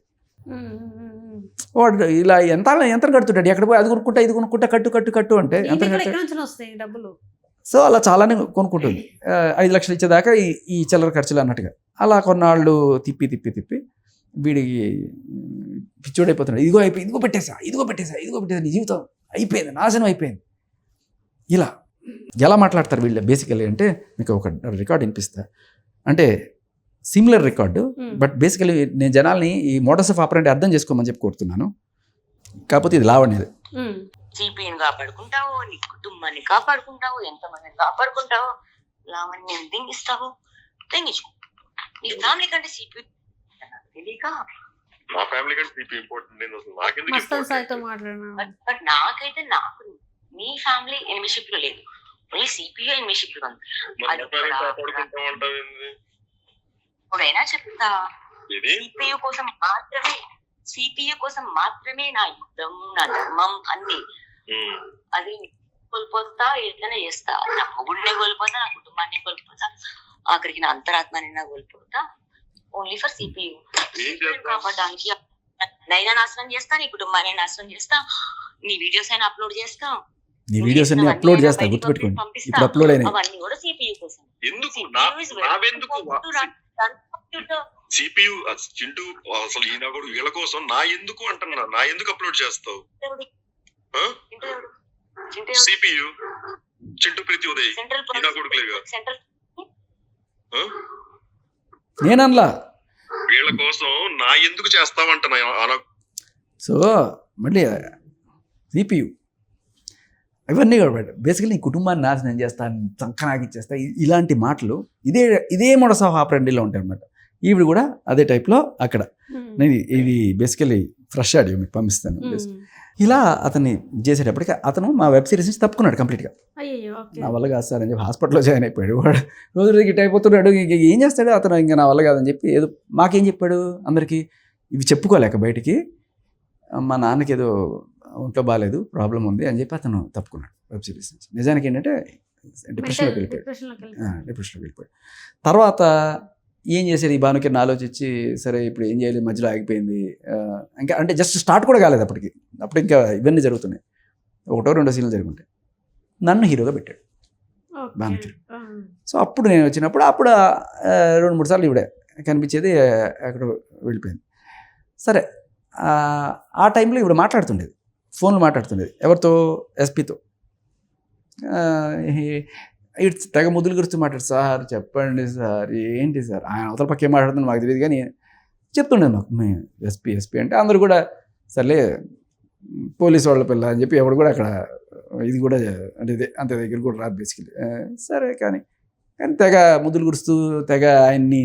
వాడు ఇలా ఎంత కడుతుంటాడు, ఎక్కడ పోయి అది కొనుక్కుంటా ఇది కొనుక్కుంటా కట్టు అంటే ఎంత వస్తాయి డబ్బులు. సో అలా చాలానే కొనుక్కుంటుంది, 5 లక్షలు ఇచ్చేదాకా ఈ చిల్లర ఖర్చులు అన్నట్టుగా. అలా కొన్నాళ్ళు తిప్పి వీడికి పిచ్చోడైపోతున్నాడు. ఇదిగో అయిపోయింది, ఇదిగో పెట్టేసా నీ జీవితం అయిపోయింది, నాశనం అయిపోయింది. ఇలా ఎలా మాట్లాడతారు వీళ్ళు బేసికలీ అంటే, మీకు ఒక రికార్డ్ వినిపిస్తా, అంటే సిమిలర్ రికార్డు, బట్ బేసికలీ నేను జనాల్ని ఈ మోడస్ ఆఫ్ ఆపరెంట్ అర్థం చేసుకోమని చెప్పి కోరుతున్నాను. కాకపోతే ఇది లావణ్యది. సిపిని కాపాడుకుంటావు, నీ కుటుంబాన్ని కాపాడుకుంటావు, ఎంతమందిని కాపాడుకుంటావు, లావణ్యం దింగిస్తావు, దింగించుకో. నీ ఫ్యామిలీ కంటే సిపి తెలియక మా ఫ్యామిలీ కంటే సిపి ఇంపార్టెంట్. నేను అసలు నాకెందుకు బట్ నాకైతే నాకు నీ ఫ్యామిలీ ఎనిమిషిప్ లో లేదు, ఓన్లీ సిపియో ఎనిమిషిప్ లో ఉంది. ఎప్పుడైనా చెప్తా, సిపియు కోసం మాత్రమే నా యుద్ధం, నా ధర్మం అన్ని. అది కోల్పోతా, ఎట్లనే చేస్తా, నా మొగుడినే కోల్పోతా, నా కుటుంబాన్ని కోల్పోతా, ఆఖరికి నా అంతరాత్మని కోల్పోతా, ఓన్లీ ఫర్ సిపియు కాపాడడానికి. నైనా నాశనం చేస్తా, నీ కుటుంబాన్ని నాశనం చేస్తా, నీ వీడియోస్ అయినా అప్లోడ్ చేస్తా, నీ వీడియోస్ అన్ని అప్లోడ్ చేస్తా, గుర్తుపెట్టుకోండి, ఇప్పుడు అప్లోడ్ అయినాయి. అవన్నీ కూడా సిపియు కోసం. సిపియు చింటూ అసలు ఈయన కూడా వీళ్ళ కోసం నా ఎందుకు అంటున్నా, నా ఎందుకు అప్లోడ్ చేస్తావు? సిపియు చింటూ ప్రీతి ఉదయ్ ఈయన కొడుకులేగా, నేనలా వీళ్ళ కోసం నా ఎందుకు చేస్తావంటున్నా. సో మళ్ళీ సిపియు ఇవన్నీ కూడా బేసికలీ నీ కుటుంబాన్ని నాశనం చేస్తాను, చంకనాగిచ్చేస్తా, ఇలాంటి మాటలు ఇదే మోడస్ ఆఫ్ ఆపరెండిలో ఉంటాయి అనమాట. ఈవిడ కూడా అదే టైప్లో అక్కడ. నేను ఇది బేసికలీ ఫ్రెష్ ఆడియో మీకు పంపిస్తాను. ఇలా అతన్ని చేసేటప్పటికి అతను మా వెబ్ సిరీస్ నుంచి తప్పుకున్నాడు కంప్లీట్గా. నా వల్ల కాదు సార్ అని చెప్పి హాస్పిటల్లో జాయిన్ అయిపోయాడు. వాడు రోజు గిట్ అయిపోతున్నాడు, ఏం చేస్తాడు అతను, ఇంకా నా వల్ల కాదని చెప్పి ఏదో మాకేం చెప్పాడు అందరికీ, ఇవి చెప్పుకోలేక బయటికి, మా నాన్నకి ఏదో ఒంట్లో బాగాలేదు, ప్రాబ్లం ఉంది అని చెప్పి అతను తప్పుకున్నాడు వెబ్ సిరీస్ నుంచి. నిజానికి ఏంటంటే డిప్రెషన్లోకి వెళ్ళిపోయాడు. తర్వాత ఏం చేసేది ఈ భానుకిరణ్ ఆలోచించి, సరే ఇప్పుడు ఏం చేయాలి, మధ్యలో ఆగిపోయింది. ఇంకా అంటే జస్ట్ స్టార్ట్ కూడా కాలేదు అప్పటికి, అప్పుడు ఇంకా ఇవన్నీ జరుగుతున్నాయి, 1-2 సీన్లు జరుగుంటాయి. నన్ను హీరోగా పెట్టాడు భానుకిరణ్. సో అప్పుడు నేను వచ్చినప్పుడు 2-3 సార్లు ఇవిడే కనిపించేది, అక్కడ వెళ్ళిపోయింది. సరే ఆ టైంలో ఇప్పుడు మాట్లాడుతుండేది, ఫోన్లో మాట్లాడుతుండేది ఎవరితో, ఎస్పీతో. ఇట్స్ తెగ ముద్దులు గురించి మాట్లాడు, సార్ చెప్పండి సార్ ఏంటి సార్, ఆయన అవతల పక్క ఏం మాట్లాడుతుంది మాకు తెలియదు, కానీ చెప్తుండే నాకు ఎస్పీ అంటే అందరూ కూడా సర్లే పోలీసు వాళ్ళ పిల్ల అని చెప్పి ఎవడు కూడా అక్కడ ఇది కూడా అంటే ఇదే అంత దగ్గర కూడా రాదు బేసికలీ. సరే కానీ తెగ ముద్దులు గురుస్తూ తెగ ఆయన్ని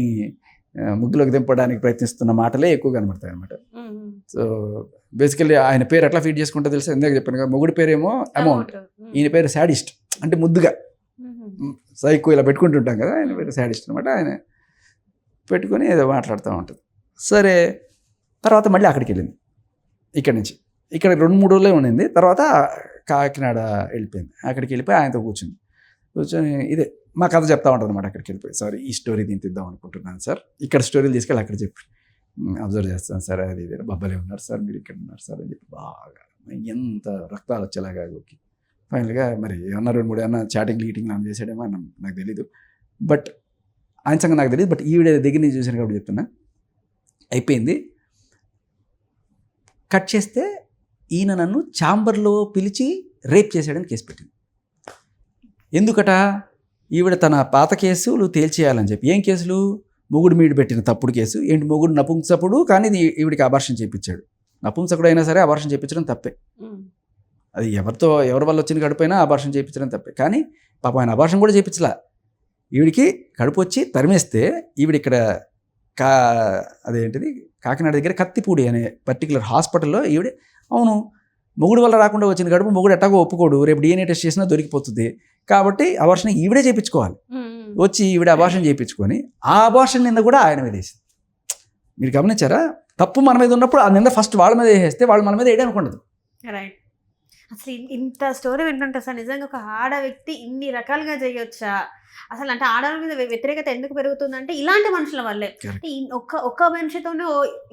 ముగ్గులోకి దింపడానికి ప్రయత్నిస్తున్న మాటలే ఎక్కువ కనబడతాయి అనమాట. సో బేసికలీ ఆయన పేరు ఎట్లా ఫీడ్ చేసుకుంటే తెలుసు, ఇందాక చెప్పాను కదా, మొగుడి పేరేమో అమౌంట్, ఈయన పేరు శాడిస్ట్, అంటే ముద్దుగా సైకో ఇలా పెట్టుకుంటుంటాం కదా, ఆయన పేరు శాడిస్ట్ అనమాట. ఆయన పెట్టుకొని ఏదో మాట్లాడుతూ ఉంటుంది. సరే తర్వాత మళ్ళీ అక్కడికి వెళ్ళింది, ఇక్కడి నుంచి ఇక్కడ 2-3 రోజులే ఉండింది. తర్వాత కాకినాడ వెళ్ళిపోయింది. అక్కడికి వెళ్ళిపోయి ఆయనతో కూర్చొని ఇదే మా కథ చెప్తా ఉంటుంది అనమాట. అక్కడికి వెళ్ళిపోయి, సార్ ఈ స్టోరీ దీన్ని తీద్దాం అనుకుంటున్నాను సార్, ఇక్కడ స్టోరీలు తీసుకెళ్ళి అక్కడ చెప్పి అబ్జర్వ్ చేస్తాను సార్, అది ఇది బొబ్బలే ఉన్నారు సార్, మీరు ఇక్కడ ఉన్నారు సార్ అని చెప్పి బాగా ఎంత రక్తాలు వచ్చేలాగా గోకి. ఫైనల్గా మరి ఏమన్నా 2-3 ఏమన్నా చాటింగ్ గీటింగ్ నాకు చేసాడేమో నాకు తెలీదు, బట్ ఆయన సంగతి నాకు తెలియదు. బట్ ఈవిడ దగ్గర నుంచి చూసాను కాబట్టి చెప్తున్నా. అయిపోయింది. కట్ చేస్తే ఈయన నన్ను ఛాంబర్లో పిలిచి రేప్ చేశాడని కేసు పెట్టింది. ఎందుకట, ఈవిడ తన పాత కేసులు తేల్చేయాలని చెప్పి. ఏం కేసులు? మొగుడు మీడు పెట్టిన తప్పుడు కేసు. ఏంటి, మొగుడు నపుంసకుడు కానీ ఈవిడికి అబార్షన్ చేయించాడు. నపుంసకుడు అయినా సరే అబార్షన్ చేయించడం తప్పే. అది ఎవరి వల్ల వచ్చిన కడుపైనా అబార్షన్ చేయించడం తప్పే. కానీ పాపం ఆయన అబార్షన్ కూడా చేయించలా. ఈవిడికి కడుపు వచ్చి తరిమేస్తే ఈవిడ ఇక్కడ అదేంటిది కాకినాడ దగ్గర కత్తిపూడి అనే పర్టికులర్ హాస్పిటల్లో ఈవిడ, అవును మొగుడు వల్ల రాకుండా వచ్చిన కడుపు మొగుడు ఎట్టాగో ఒప్పుకోడు, రేపు DNA టెస్ట్ చేసినా దొరికిపోతుంది, కాబట్టి అబార్షన్ ఈవిడే చేయించుకోవాలి. వచ్చి ఈవిడ అబార్షన్ చేయించుకొని ఆ అబార్షన్ నింద కూడా ఆయన మీద వేసింది. మీరు గమనించారా? తప్పు మన మీద ఉన్నప్పుడు ఆ నింద ఫస్ట్ వాళ్ళ మీద వేసేస్తే వాళ్ళు మన మీద వేయడానికి ఉండదు. రైట్. అసలు ఇంత స్టోరీ వింటుంటే అసలు నిజంగా ఒక ఆడ వ్యక్తి ఇన్ని రకాలుగా చేయొచ్చా అసలు, అంటే ఆడవాళ్ళ మీద వ్యతిరేకత ఎందుకు పెరుగుతుందంటే ఇలాంటి మనుషుల వల్లే. Correct. ఒక్క మనిషితోనే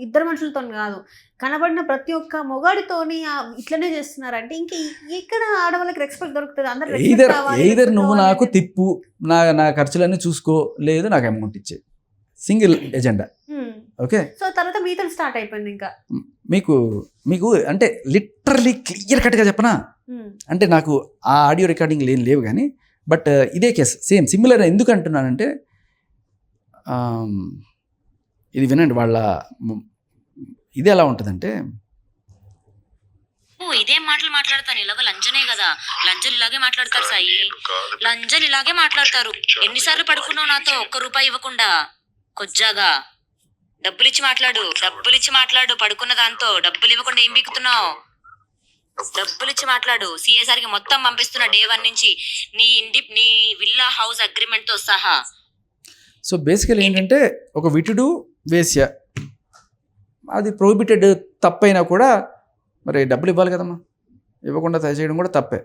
ఇద్దరు మనుషులతో కాదు, కనబడిన ప్రతి ఒక్క మొగాడితోని ఇట్లనే చేస్తున్నారంటే ఇంక ఎక్కడ ఆడవాళ్ళకి రెస్పెక్ట్ దొరుకుతుంది? అందరూ respect ఎయిదర్ కావాలి, ఎయిదర్ respect నువ్వు కావాలి నాకు అంటే- తిప్పు, నా ఖర్చులన్నీ చూసుకో, లేదు నాకు అమౌంట్ ఇచ్చే, సింగిల్ ఎజెండా. ఓకే, సో తర్వాత మీతో స్టార్ట్ అయిపోయింది ఇంకా. మీకు అంటే లిటరలీ క్లియర్ కట్గా చెప్పనా, అంటే నాకు ఆ ఆడియో రికార్డింగ్ లేవు కానీ బట్ ఇదే కేసు సేమ్ సిమిలర్. ఎందుకు అంటున్నానంటే ఇది వినండి, వాళ్ళ ఇది ఎలా ఉంటుందంటే, ఇదేం మాటలు మాట్లాడతాను, ఇలాగో లంజనే కదా, లంజలు ఇలాగే మాట్లాడతారు సాయి, లంజలు ఇలాగే మాట్లాడతారు. ఎన్నిసార్లు పడుకున్నావు నాతో, ఒక్క రూపాయి ఇవ్వకుండా? కొజ్జాగా డబ్బులిచ్చి మాట్లాడు, పడుకున్న దాంతో డబ్బులు ఇవ్వకుండా ఏం బిక్కుతున్నావు? డబ్బులిచ్చి మాట్లాడు. సిఎస్ఆర్కి మొత్తం పంపిస్తున్నా డే 1 నుంచి, నీ విల్లా హౌస్ అగ్రిమెంట్ తో సహా. సో బేసికల్ ఏంటంటే ఒక విటుడు వేశ్య, అది ప్రొహిబిటెడ్ తప్పైనా కూడా మరి డబ్బులు ఇవ్వాలి కదమ్మా, ఇవ్వకుండా చేయడం కూడా తప్పే.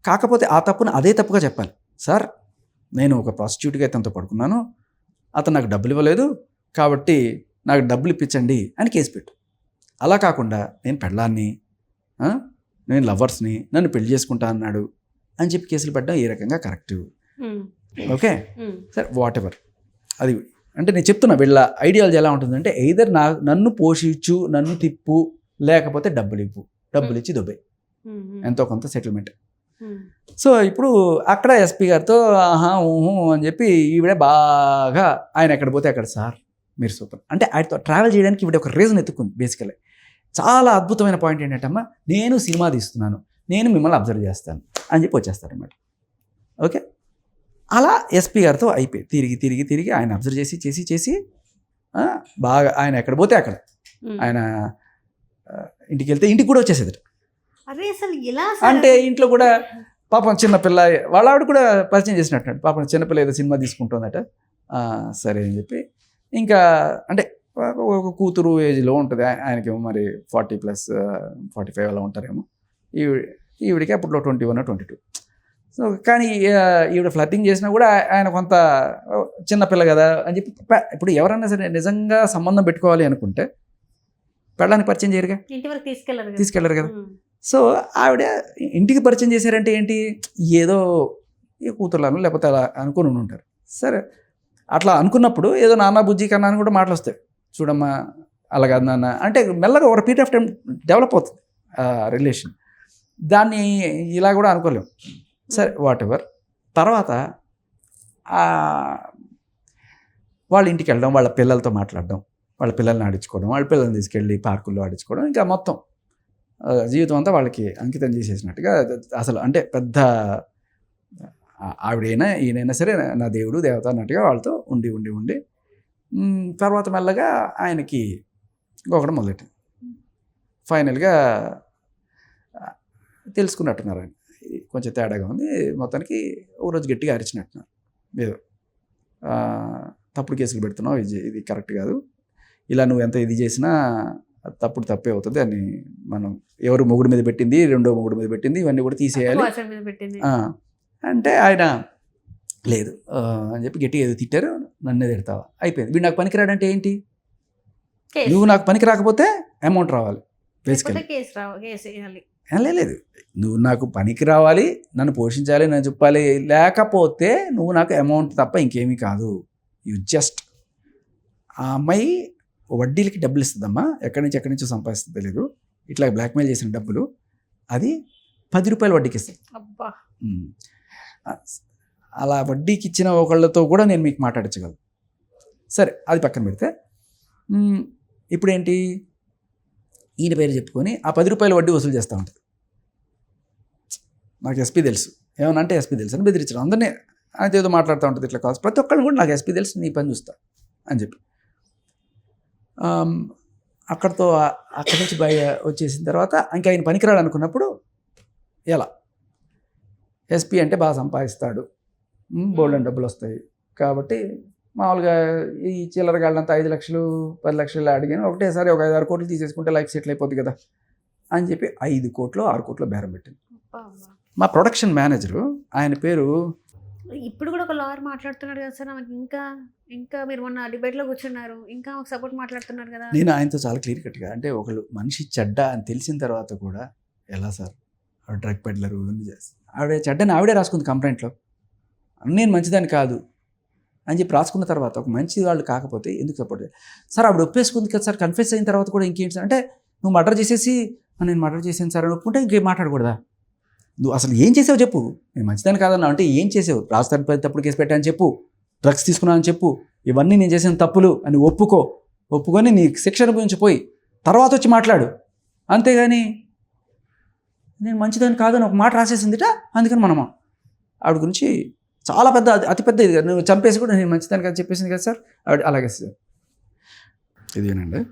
కాకపోతే ఆ తప్పును అదే తప్పుగా చెప్పాలి. సార్ నేను ఒక ప్రాస్టిట్యూట్గా అతనితో పడుకున్నాను, అతను నాకు డబ్బులు ఇవ్వలేదు కాబట్టి నాకు డబ్బులు ఇప్పించండి అని కేసు పెట్టు. అలా కాకుండా నేను పెళ్ళాన్ని, నేను లవర్స్ని, నన్ను పెళ్లి చేసుకుంటా అన్నాడు అని చెప్పి కేసులు పెట్టడం ఏ రకంగా correct? Okay sir, what ever అది. అంటే నేను చెప్తున్నా వీళ్ళ ఐడియాలజీ ఎలా ఉంటుందంటే ఎయిదర్ నన్ను పోషించు, నన్ను తిప్పు, లేకపోతే డబ్బులు ఇవ్వు, డబ్బులు ఇచ్చి దొబ్బే, ఎంతో కొంత సెటిల్మెంట్. సో ఇప్పుడు అక్కడ ఎస్పీ గారితో ఆహా ఊహు అని చెప్పి ఈవిడ బాగా ఆయన ఎక్కడ పోతే అక్కడ సార్ మీరు సూపర్ అంటే ఆయనతో ట్రావెల్ చేయడానికి ఈవిడ ఒక రీజన్ ఎత్తుకుంది. బేసికలీ చాలా అద్భుతమైన పాయింట్ ఏంటంటే అమ్మా, నేను సినిమా తీస్తున్నాను, నేను మిమ్మల్ని అబ్జర్వ్ చేస్తాను అని చెప్పి వచ్చేస్తారన్నమాట. ఓకే, అలా ఎస్పీ గారితో అయిపోయి తిరిగి ఆయన అబ్జర్వ్ చేసి బాగా ఆయన ఎక్కడ పోతే అక్కడ, ఆయన ఇంటికి వెళ్తే ఇంటికి కూడా వచ్చేసేది. అరే అసలు ఎలా అంటే ఇంట్లో కూడా పాపం చిన్నపిల్ల, వాళ్ళ ఆవిడ కూడా పరిచయం చేసినట్టు, పాపం చిన్నపిల్ల ఏదో సినిమా తీసుకుంటుందట. సరే అని చెప్పి ఇంకా అంటే ఒక కూతురు ఏజ్లో ఉంటుంది, ఆయనకేమో మరి 40+ 45 అలా ఉంటారేమో, ఈవిడికి అప్పట్లో 21 22. సో కానీ ఈవిడ ఫ్లర్టింగ్ చేసినా కూడా ఆయన కొంత చిన్నపిల్ల కదా అని చెప్పి, ఇప్పుడు ఎవరైనా సరే నిజంగా సంబంధం పెట్టుకోవాలి అనుకుంటే పెళ్ళానికి పరిచయం చేయరుగా, ఇంటి వరకు తీసుకెళ్ళరు కదా. సో ఆవిడ ఇంటికి పరిచయం చేశారంటే ఏంటి, ఏదో కూతుర్లను లేకపోతే అలా అనుకుని ఉంటారు. సరే అట్లా అనుకున్నప్పుడు ఏదో నాన్న బుజ్జి కన్నా అని కూడా మాటలు వస్తాయి, చూడమ్మా అలా కాదు నాన్న అంటే, మెల్లగా ఒక పీరియడ్ ఆఫ్ టైం డెవలప్ అవుతుంది రిలేషన్. దాన్ని ఇలా కూడా అనుకోలేము. సరే వాట్ ఎవర్. తర్వాత వాళ్ళ ఇంటికి వెళ్ళడం, వాళ్ళ పిల్లలతో మాట్లాడడం, వాళ్ళ పిల్లల్ని ఆడించుకోవడం, వాళ్ళ పిల్లల్ని తీసుకెళ్ళి పార్కుల్లో ఆడించుకోవడం, ఇంకా మొత్తం జీవితం అంతా వాళ్ళకి అంకితం చేసేసినట్టుగా. అసలు అంటే పెద్ద ఆవిడైనా ఈయనైనా సరే నా దేవుడు దేవత అన్నట్టుగా వాళ్ళతో ఉండి తర్వాత మెల్లగా ఆయనకి ఇంకొకటి మొదలెట్టింది. ఫైనల్గా తెలుసుకున్నట్టున్నారు, ఆయన కొంచెం తేడాగా ఉంది, మొత్తానికి ఓ రోజు గట్టిగా అరిచినట్టున్నారు, ఏదో తప్పుడు కేసులు పెడుతున్నావు, ఇది కరెక్ట్ కాదు, ఇలా నువ్వు ఎంత ఇది చేసినా తప్పే అవుతుంది అని, మనం ఎవరు మొగుడు మీద పెట్టింది, రెండో మొగుడు మీద పెట్టింది, ఇవన్నీ కూడా తీసేయాలి అంటే ఆయన లేదు అని చెప్పి గట్టిగా ఏదో తిట్టారు, నన్నే తిడతావా, అయిపోయింది. వీడు నాకు పనికిరాడంటే ఏంటి, నువ్వు నాకు పనికి రాకపోతే అమౌంట్ రావాలి, బేసికలీ లేదు, నువ్వు నాకు పనికి రావాలి, నన్ను పోషించాలి, నన్ను చెప్పాలి, లేకపోతే నువ్వు నాకు అమౌంట్ తప్ప ఇంకేమీ కాదు. యు జస్ట్ ఆ అమ్మాయి వడ్డీలకి డబ్బులు ఇస్తుందమ్మా, ఎక్కడి నుంచో సంపాదిస్తుంది తెలియదు, ఇట్లా బ్లాక్మెయిల్ చేసిన డబ్బులు, అది 10 రూపాయలు వడ్డీకి ఇస్తాను. అలా వడ్డీకి ఇచ్చిన ఒకళ్ళతో కూడా నేను మీకు మాట్లాడించగలను. సరే అది పక్కన పెడితే, ఇప్పుడేంటి, ఈయన పేరు చెప్పుకొని ఆ 10 రూపాయల వడ్డీ వసూలు చేస్తూ ఉంటుంది. నాకు ఎస్పీ తెలుసు, ఏమన్నా అంటే ఎస్పీ తెలుసు అని బెదిరించడం, అందరినీ ఆయన ఏదో మాట్లాడుతూ ఉంటుంది, ఇట్లా కాదు ప్రతి ఒక్కరిని కూడా నాకు ఎస్పీ తెలుసు, నీ పని చూస్తా అని చెప్పి అక్కడి నుంచి బయ వచ్చేసిన తర్వాత ఇంకా ఆయన పనికిరాడు అనుకున్నప్పుడు, ఎలా ఎస్పీ అంటే బాగా సంపాదిస్తాడు, బోల్డెన్ డబ్బులు వస్తాయి కాబట్టి మామూలుగా ఈ చిల్లర గాళ్ళంతా 5 లక్షలు 10 లక్షలు అడిగాను, ఒకటేసారి ఒక 5-6 కోట్లు తీసేసుకుంటే లైఫ్ సెటిల్ అయిపోద్ది కదా అని చెప్పి 5 కోట్లు 6 కోట్లు బేరం పెట్టింది. మా ప్రొడక్షన్ మేనేజరు, ఆయన పేరు ఇప్పుడు కూడా ఒక లాయర్ మాట్లాడుతున్నాడు కదా సార్, నాకు ఇంకా ఇంకా మీరు మొన్న డిబేట్లో కూర్చున్నారు, ఇంకా ఒక సపోర్ట్ మాట్లాడుతున్నారు కదా. నేను ఆయనతో చాలా క్లియర్ కట్గా, అంటే ఒకళ్ళు మనిషి చెడ్డ అని తెలిసిన తర్వాత కూడా ఎలా సార్ డ్రగ్ పెడ్లరు ఇవన్నీ చేస్తారు, ఆవిడ చెడ్డని ఆవిడే రాసుకుంది కంప్లైంట్లో, నేను మంచిదాన్ని కాదు అని చెప్పి రాసుకున్న తర్వాత ఒక మంచి వాళ్ళు కాకపోతే ఎందుకు సపోర్ట్ చేయాలి సార్? ఆవిడ ఒప్పేసుకుంది కదా సార్, కన్ఫెస్ అయిన తర్వాత కూడా ఇంకేంటి సార్ అంటే, నువ్వు మర్డర్ చేసేసి నేను మర్డర్ చేసాను సార్ అని ఒప్పుకుంటే ఇంకేం మాట్లాడకూడదా? నువ్వు అసలు ఏం చేసావు చెప్పు, నేను మంచిదాన్ని కాదన్నా అంటే ఏం చేసావు? రాజధాని తప్పుడు కేసు పెట్టాను చెప్పు, డ్రగ్స్ తీసుకున్నాను చెప్పు, ఇవన్నీ నేను చేసిన తప్పులు అని ఒప్పుకొని నీ శిక్ష అనుభవించి పోయి తర్వాత వచ్చి మాట్లాడు, అంతేగాని నేను మంచిదాన్ని కాదని ఒక మాట రాసేసిందిట అందుకని మనమా ఆవిడ గురించి చాలా పెద్ద అతిపెద్ద ఇది, నువ్వు చంపేసి కూడా నేను మంచిదాన్ని కదా చెప్పేసింది కదా సార్ ఆవిడ. అలాగే సార్ ఇదేనండి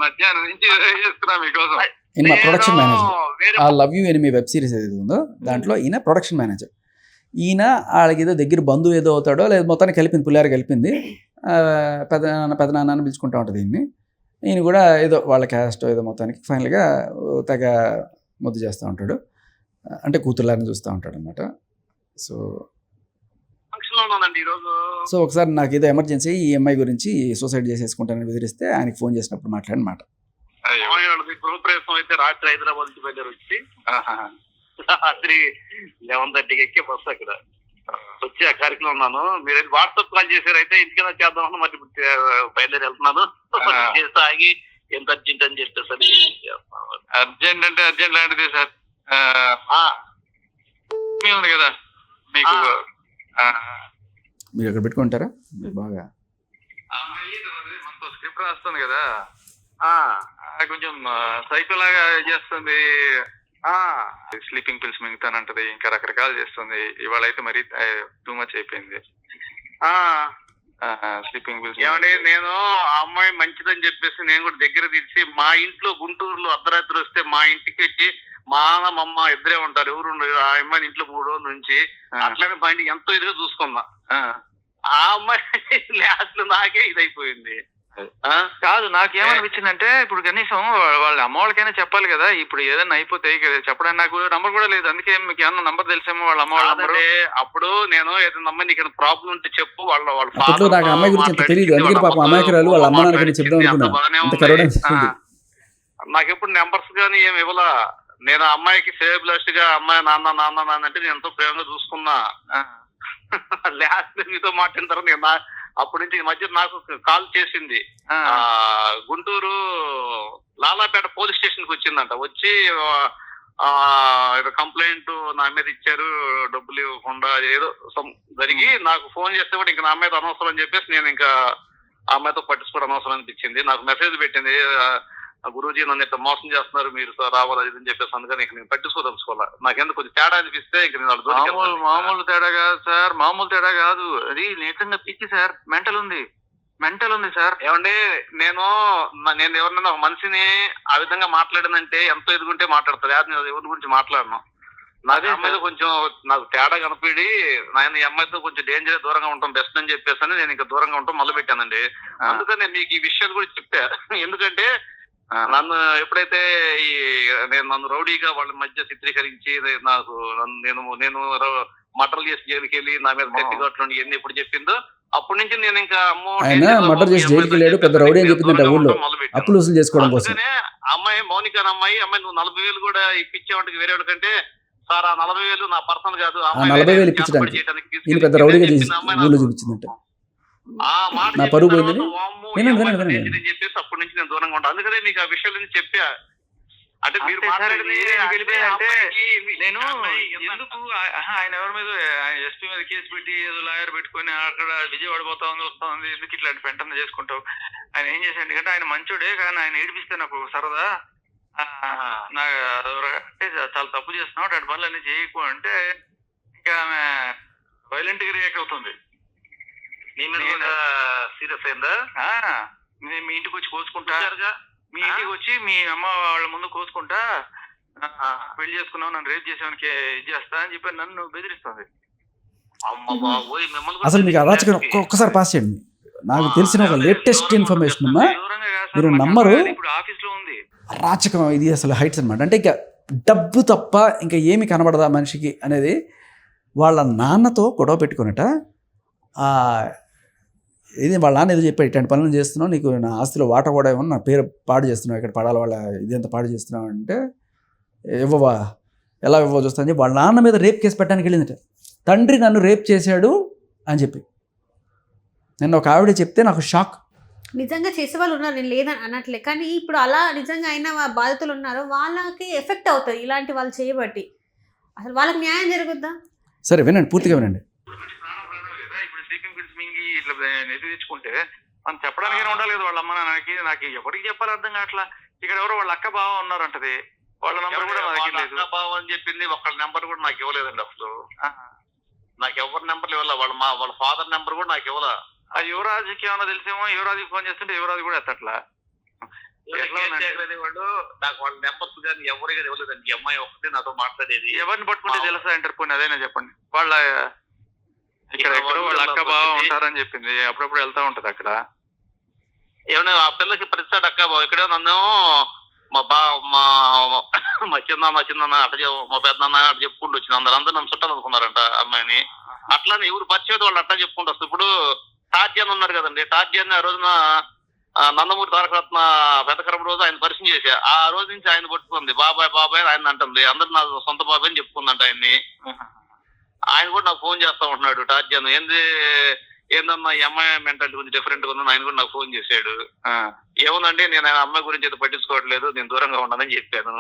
మధ్యాహ్నం నుంచి చేస్తున్నా మీకోసం. ఈయన మా ప్రొడక్షన్ మేనేజర్. ఆ love you enemy web series ఏది ఉందో దాంట్లో ఈయన ప్రొడక్షన్ మేనేజర్. ఈయన వాళ్ళకి ఏదో దగ్గర బంధువు ఏదో అవుతాడో లేదా మొత్తాన్ని కలిపింది, పుల్లారి కలిపింది, పెదనాన్న అని పిలుచుకుంటూ ఉంటుంది ఈయన్ని. ఈయన కూడా ఏదో వాళ్ళ క్యాస్ట్ ఏదో మొత్తానికి ఫైనల్గా తెగ ముద్దు చేస్తూ ఉంటాడు, అంటే కూతుర్లాని చూస్తూ ఉంటాడు అనమాట. సో సో ఒకసారి నాకు ఏదో ఎమర్జెన్సీ ఈ అమ్మాయి గురించి సూసైడ్ చేసేసుకుంటానని బెదిరిస్తే ఆయనకి ఫోన్ చేసినప్పుడు మాట్లాడిన మాట. గృహప్రవేశం అయితే రాత్రి హైదరాబాద్ నుంచి బయలుదేరి వచ్చి రాత్రి 11:30కి ఎక్కే బస్సు అక్కడ వచ్చి ఆ కార్యక్రమం ఉన్నాను. మీరు వాట్సాప్ కాల్ చేశారు, అయితే ఇంటికైనా చేద్దామని మరి బయలుదేరి వెళ్తున్నాను. చేస్తే ఆగి ఎంత అర్జెంట్ అని చెప్పేసరి. అర్జెంట్ అంటే అర్జెంట్ లాంటిది సార్, ఉంది కదా మీకు, మీరు అక్కడ పెట్టుకుంటారా బాగా మనతో స్క్రిప్ట్ రాస్తుంది కదా, కొంచెం సైకో లాగా చేస్తుంది, స్లీపింగ్ పిల్స్ మింగుతానంటది, ఇంకా రకరకాలు చేస్తుంది. ఇవాళ అయితే మరీ టూ మచ్ అయిపోయింది. స్లీపింగ్ పిల్స్ ఏమండి, నేను ఆ అమ్మాయి మంచిదని చెప్పేసి నేను కూడా దగ్గర తీసి మా ఇంట్లో గుంటూరులో అర్ధరాత్రి వస్తే మా ఇంటికి వచ్చి మా అమ్మ ఇద్దరే ఉంటారు, ఎవరు ఉండరు. ఆ అమ్మాయిని ఇంట్లో 3 రోజుల నుంచి అట్లనే మా ఇంటికి ఎంతో ఇదిగా చూసుకున్నా. ఆ అమ్మాయి లాస్ట్ నాకే ఇదైపోయింది. కాదు, నాకేమనిపించిందంటే ఇప్పుడు కనీసం వాళ్ళ అమ్మ వాళ్ళకైనా చెప్పాలి కదా, ఇప్పుడు ఏదైనా అయిపోతే చెప్పడానికి నాకు నంబర్ కూడా లేదు. అందుకే మీకు ఏమన్నా నంబర్ తెలిసేమో వాళ్ళ అమ్మ వాళ్ళ నంబర్. అప్పుడు నేను ఏదైనా అమ్మాయి నీకు ప్రాబ్లం ఉంటే చెప్పు, వాళ్ళ అమ్మాయి గురించి తెలియదు, అందుకే పాపం అమాయకురాలు వాళ్ళ అమ్మ నాన్నకి చెప్దాం అనుకున్నా. నాకెప్పుడు నెంబర్స్ గానీ ఏమి ఇవ్వలా. నేను ఆ అమ్మాయికి సేవ్ బ్లాస్ట్ గా అమ్మాయి నాన్న నాన్న నాన్న అంటే నేను ఎంతో ప్రేమగా చూసుకున్నా. లాస్ట్ మీతో మాట్లాడిన తర్వాత నేను అప్పటి నుంచి ఈ మధ్య నాకు కాల్ చేసింది. గుంటూరు లాలాపేట పోలీస్ స్టేషన్ కి వచ్చిందంట. వచ్చి ఏదో కంప్లైంట్ నా మీద ఇచ్చారు, డబ్బులు ఇవ్వకుండా ఏదో జరిగి నాకు ఫోన్ చేస్తే కూడా ఇంకా నా మీద అనవసరం అని చెప్పేసి నేను ఇంకా ఆ అమ్మాయితో పట్టించుకోవడం అనవసరం అనిపించింది. నాకు మెసేజ్ పెట్టింది, గురూజీ నన్ను ఇట్లా మోసం చేస్తున్నారు, మీరు రావాలి అని చెప్పేసి. అందుకని ఇక నేను పట్టించుకోదలుచుకోవాలి. నాకెందుకు కొంచెం తేడా అనిపిస్తే ఇక నేను మామూలు తేడా కాదు సార్, మామూలు తేడా కాదు, అది నిజంగా పిచ్చి సార్, మెంటల్ ఉంది సార్. ఏమండి, నేను ఎవరినైనా ఒక మనిషిని ఆ విధంగా మాట్లాడానంటే ఎంతో ఎదుగుంటే మాట్లాడతారు, నేను ఎవరి గురించి మాట్లాడను. నాకు అమ్మాయితో కొంచెం నాకు తేడా కనపడి నేను ఈ అమ్మాయితో కొంచెం డేంజర్ దూరంగా ఉంటాం బెస్ట్ అని చెప్పేసి నేను ఇంకా దూరంగా ఉంటాం మొదలు పెట్టానండి. అందుకని నేను మీకు ఈ విషయాలు కూడా చెప్పా. ఎందుకంటే నన్ను ఎప్పుడైతే నన్ను రౌడీగా వాళ్ళ మధ్య చిత్రీకరించి నాకు నేను మర్డర్ చేసి జైలుకి వెళ్ళి నా మీద కట్టిగట్లు ఇవన్నీ ఎప్పుడు చెప్పిందో అప్పటి నుంచి నేను ఇంకా మర్డర్ చేసి జైలుకి వెళ్ళాడు, పెద్ద రౌడీ అని చెప్పిందంట ఊళ్ళో అప్పులు వసూలు చేసుకోవడం కోసం. అమ్మాయి మౌనిక అమ్మాయి నువ్వు 40,000 కూడా ఇప్పించేవాడికి వేరే వాళ్ళకంటే సార్ ఆ 40,000 నా పర్సనల్ కాదు, 40,000 ఇప్పించడానికి పెద్ద రౌడీగా ఊళ్ళో చూపించిందంట. నా పరువు పోయిందని చెప్పేసి అప్పటి నుంచి నేను దూరంగా ఉంటాను. అందుకనే మీకు ఆ విషయాలు చెప్పా. అంటే మీరు నేను ఎందుకు ఆయన ఎవరి మీద ఎస్పీ మీద కేసు పెట్టి ఏదో లాయర్ పెట్టుకుని అక్కడ విజయవాడ పోతా ఉంది వస్తా ఉంది, ఎందుకు ఇట్లాంటి పెంటన చేసుకుంటావు? ఆయన ఏం చేశాడు ఎందుకంటే ఆయన మంచోడే, కానీ ఆయన ఏడిపిస్తే నాకు సరదా, అంటే చాలా తప్పు చేస్తున్నావు, అటు పనులు అన్ని చేయకు అంటే ఇంకా ఆమె వైలెంట్ గా రియాక్ట్ అవుతుంది. సీరియస్ అయిందా? మీ ఇంటికి వచ్చి కోసుకుంటా, మీ ఇంటికి వచ్చి మీ అమ్మ వాళ్ళ ముందు కోసుకుంటా, పెళ్లి చేసుకున్నావు, నన్ను రేప్ చేసేవానికి ఇది చేస్తా అని చెప్పి నన్ను బెదిరిస్తుంది. అసలు మీకు అరాచకం ఒక్కసారి పాస్ చేయండి. నాకు తెలిసిన ఒక లేటెస్ట్ ఇన్ఫర్మేషన్ అమ్మా, మీరు నమ్మరు, ఇప్పుడు ఆఫీస్ లో ఉంది. అరాచకం ఇది అసలు హైట్స్ అనమాట. అంటే ఇంకా డబ్బు తప్ప ఇంకా ఏమి కనబడదా మనిషికి అనేది. వాళ్ళ నాన్నతో గొడవ పెట్టుకున్నట, ఇది వాళ్ళ నాన్న ఏదో చెప్పాడు, ఇట్లాంటి పనులు చేస్తున్నావు, నీకు నా ఆస్తిలో వాటా కూడా ఏమో, నా పేరు పాడు చేస్తున్నావు, ఇక్కడ పడాలి వాళ్ళ ఇదంతా పాడు చేస్తున్నావు అంటే, ఇవ్వవా, ఎలా ఇవ్వవో చూస్తా అని చెప్పి వాళ్ళ నాన్న మీద రేప్ కేసు పెట్టడానికి వెళ్ళిందట. తండ్రి నన్ను రేప్ చేశాడు అని చెప్పి నిన్న ఒక ఆవిడ చెప్తే నాకు షాక్. నిజంగా చేసేవాళ్ళు ఉన్నారు, నేను లేదని అనట్లే, కానీ ఇప్పుడు అలా నిజంగా అయిన బాధితులు ఉన్నారు, వాళ్ళకి ఎఫెక్ట్ అవుతుంది ఇలాంటి వాళ్ళు చేయబట్టి. అసలు వాళ్ళకి న్యాయం జరుగుద్దా? సరే వినండి, పూర్తిగా వినండి. ఇప్పుడు స్లీపింగ్ పిల్స్ మింగి ఇట్లా నెత్తి తెచ్చుకుంటే మనం చెప్పడానికి ఉండాలి కదా వాళ్ళ అమ్మ నాన్నకి. నాకు ఎవరికి చెప్పాలి అర్థం కావట్లా. ఇక్కడ ఎవరో వాళ్ళ అక్క బావ ఉన్నారంటది, వాళ్ళ నంబర్ కూడా నా దగ్గర లేదు. బావ అని చెప్పింది, ఒకళ్ళ నెంబర్ కూడా నాకు ఇవ్వలేదండి అసలు. నాకు ఎవరి నెంబర్లు ఇవ్వాల, వాళ్ళ ఫాదర్ నెంబర్ కూడా నాకు ఇవ్వాల. ఆ యువరాజుకి ఏమన్నా తెలిసేమో, యువరాజుకి ఫోన్ చేస్తుంటే యువరాజు కూడా ఎత్తట్లా. వాడు నాకు వాళ్ళ నెంబర్స్ కానీ ఎవరికి ఇవ్వలేదండి. ఈ అమ్మాయి ఒకటి నాతో మాట్లాడేది. ఎవరిని పట్టుకుంటే తెలుసా అంటారు, పోనీ అదైనా చెప్పండి. వాళ్ళ ఇక్కడ వాళ్ళ అక్క బావ ఉంటారని చెప్పింది, అప్పుడప్పుడు వెళ్తా ఉంటది అక్కడ. ఏమన్నా ఆ పిల్లకి ప్రతిసారి అక్క బావ ఇక్కడ నన్ను మా చిన్న అట్ట మా పెద్దన్న అట్లా చెప్పుకుంటూ వచ్చింది. అందరూ నన్ను చుట్టాలు అనుకున్నారంట అమ్మాయిని. అట్లానే ఎవరు పరిచయం వాళ్ళు అట్లా చెప్పుకుంటూ వస్తారు. ఇప్పుడు టార్జన్ ఉన్నారు కదండి, టార్జన్ ఆ రోజున నందమూరి తారకరత్న పెద్దకరం రోజు ఆయన పరిచయం చేశా. ఆ రోజు నుంచి ఆయన పట్టుకుంది, బాబాయ్ బాబాయ్ ఆయన అంటుంది. అందరు నా సొంత బాబాయ్ అని చెప్పుకుందంట ఆయన్ని. ఆయన కూడా నాకు ఫోన్ చేస్తా ఉంటున్నాడు టార్జన్. ఏందన్నా ఈ అమ్మాయి మెంటాలిటీ కొంచెం డిఫరెంట్ గా ఉందని ఆయన కూడా నాకు ఫోన్ చేశాడు. ఏముందండి, నేను ఆయన అమ్మాయి గురించి అయితే పట్టించుకోవట్లేదు, నేను దూరంగా ఉన్నానని చెప్పాను.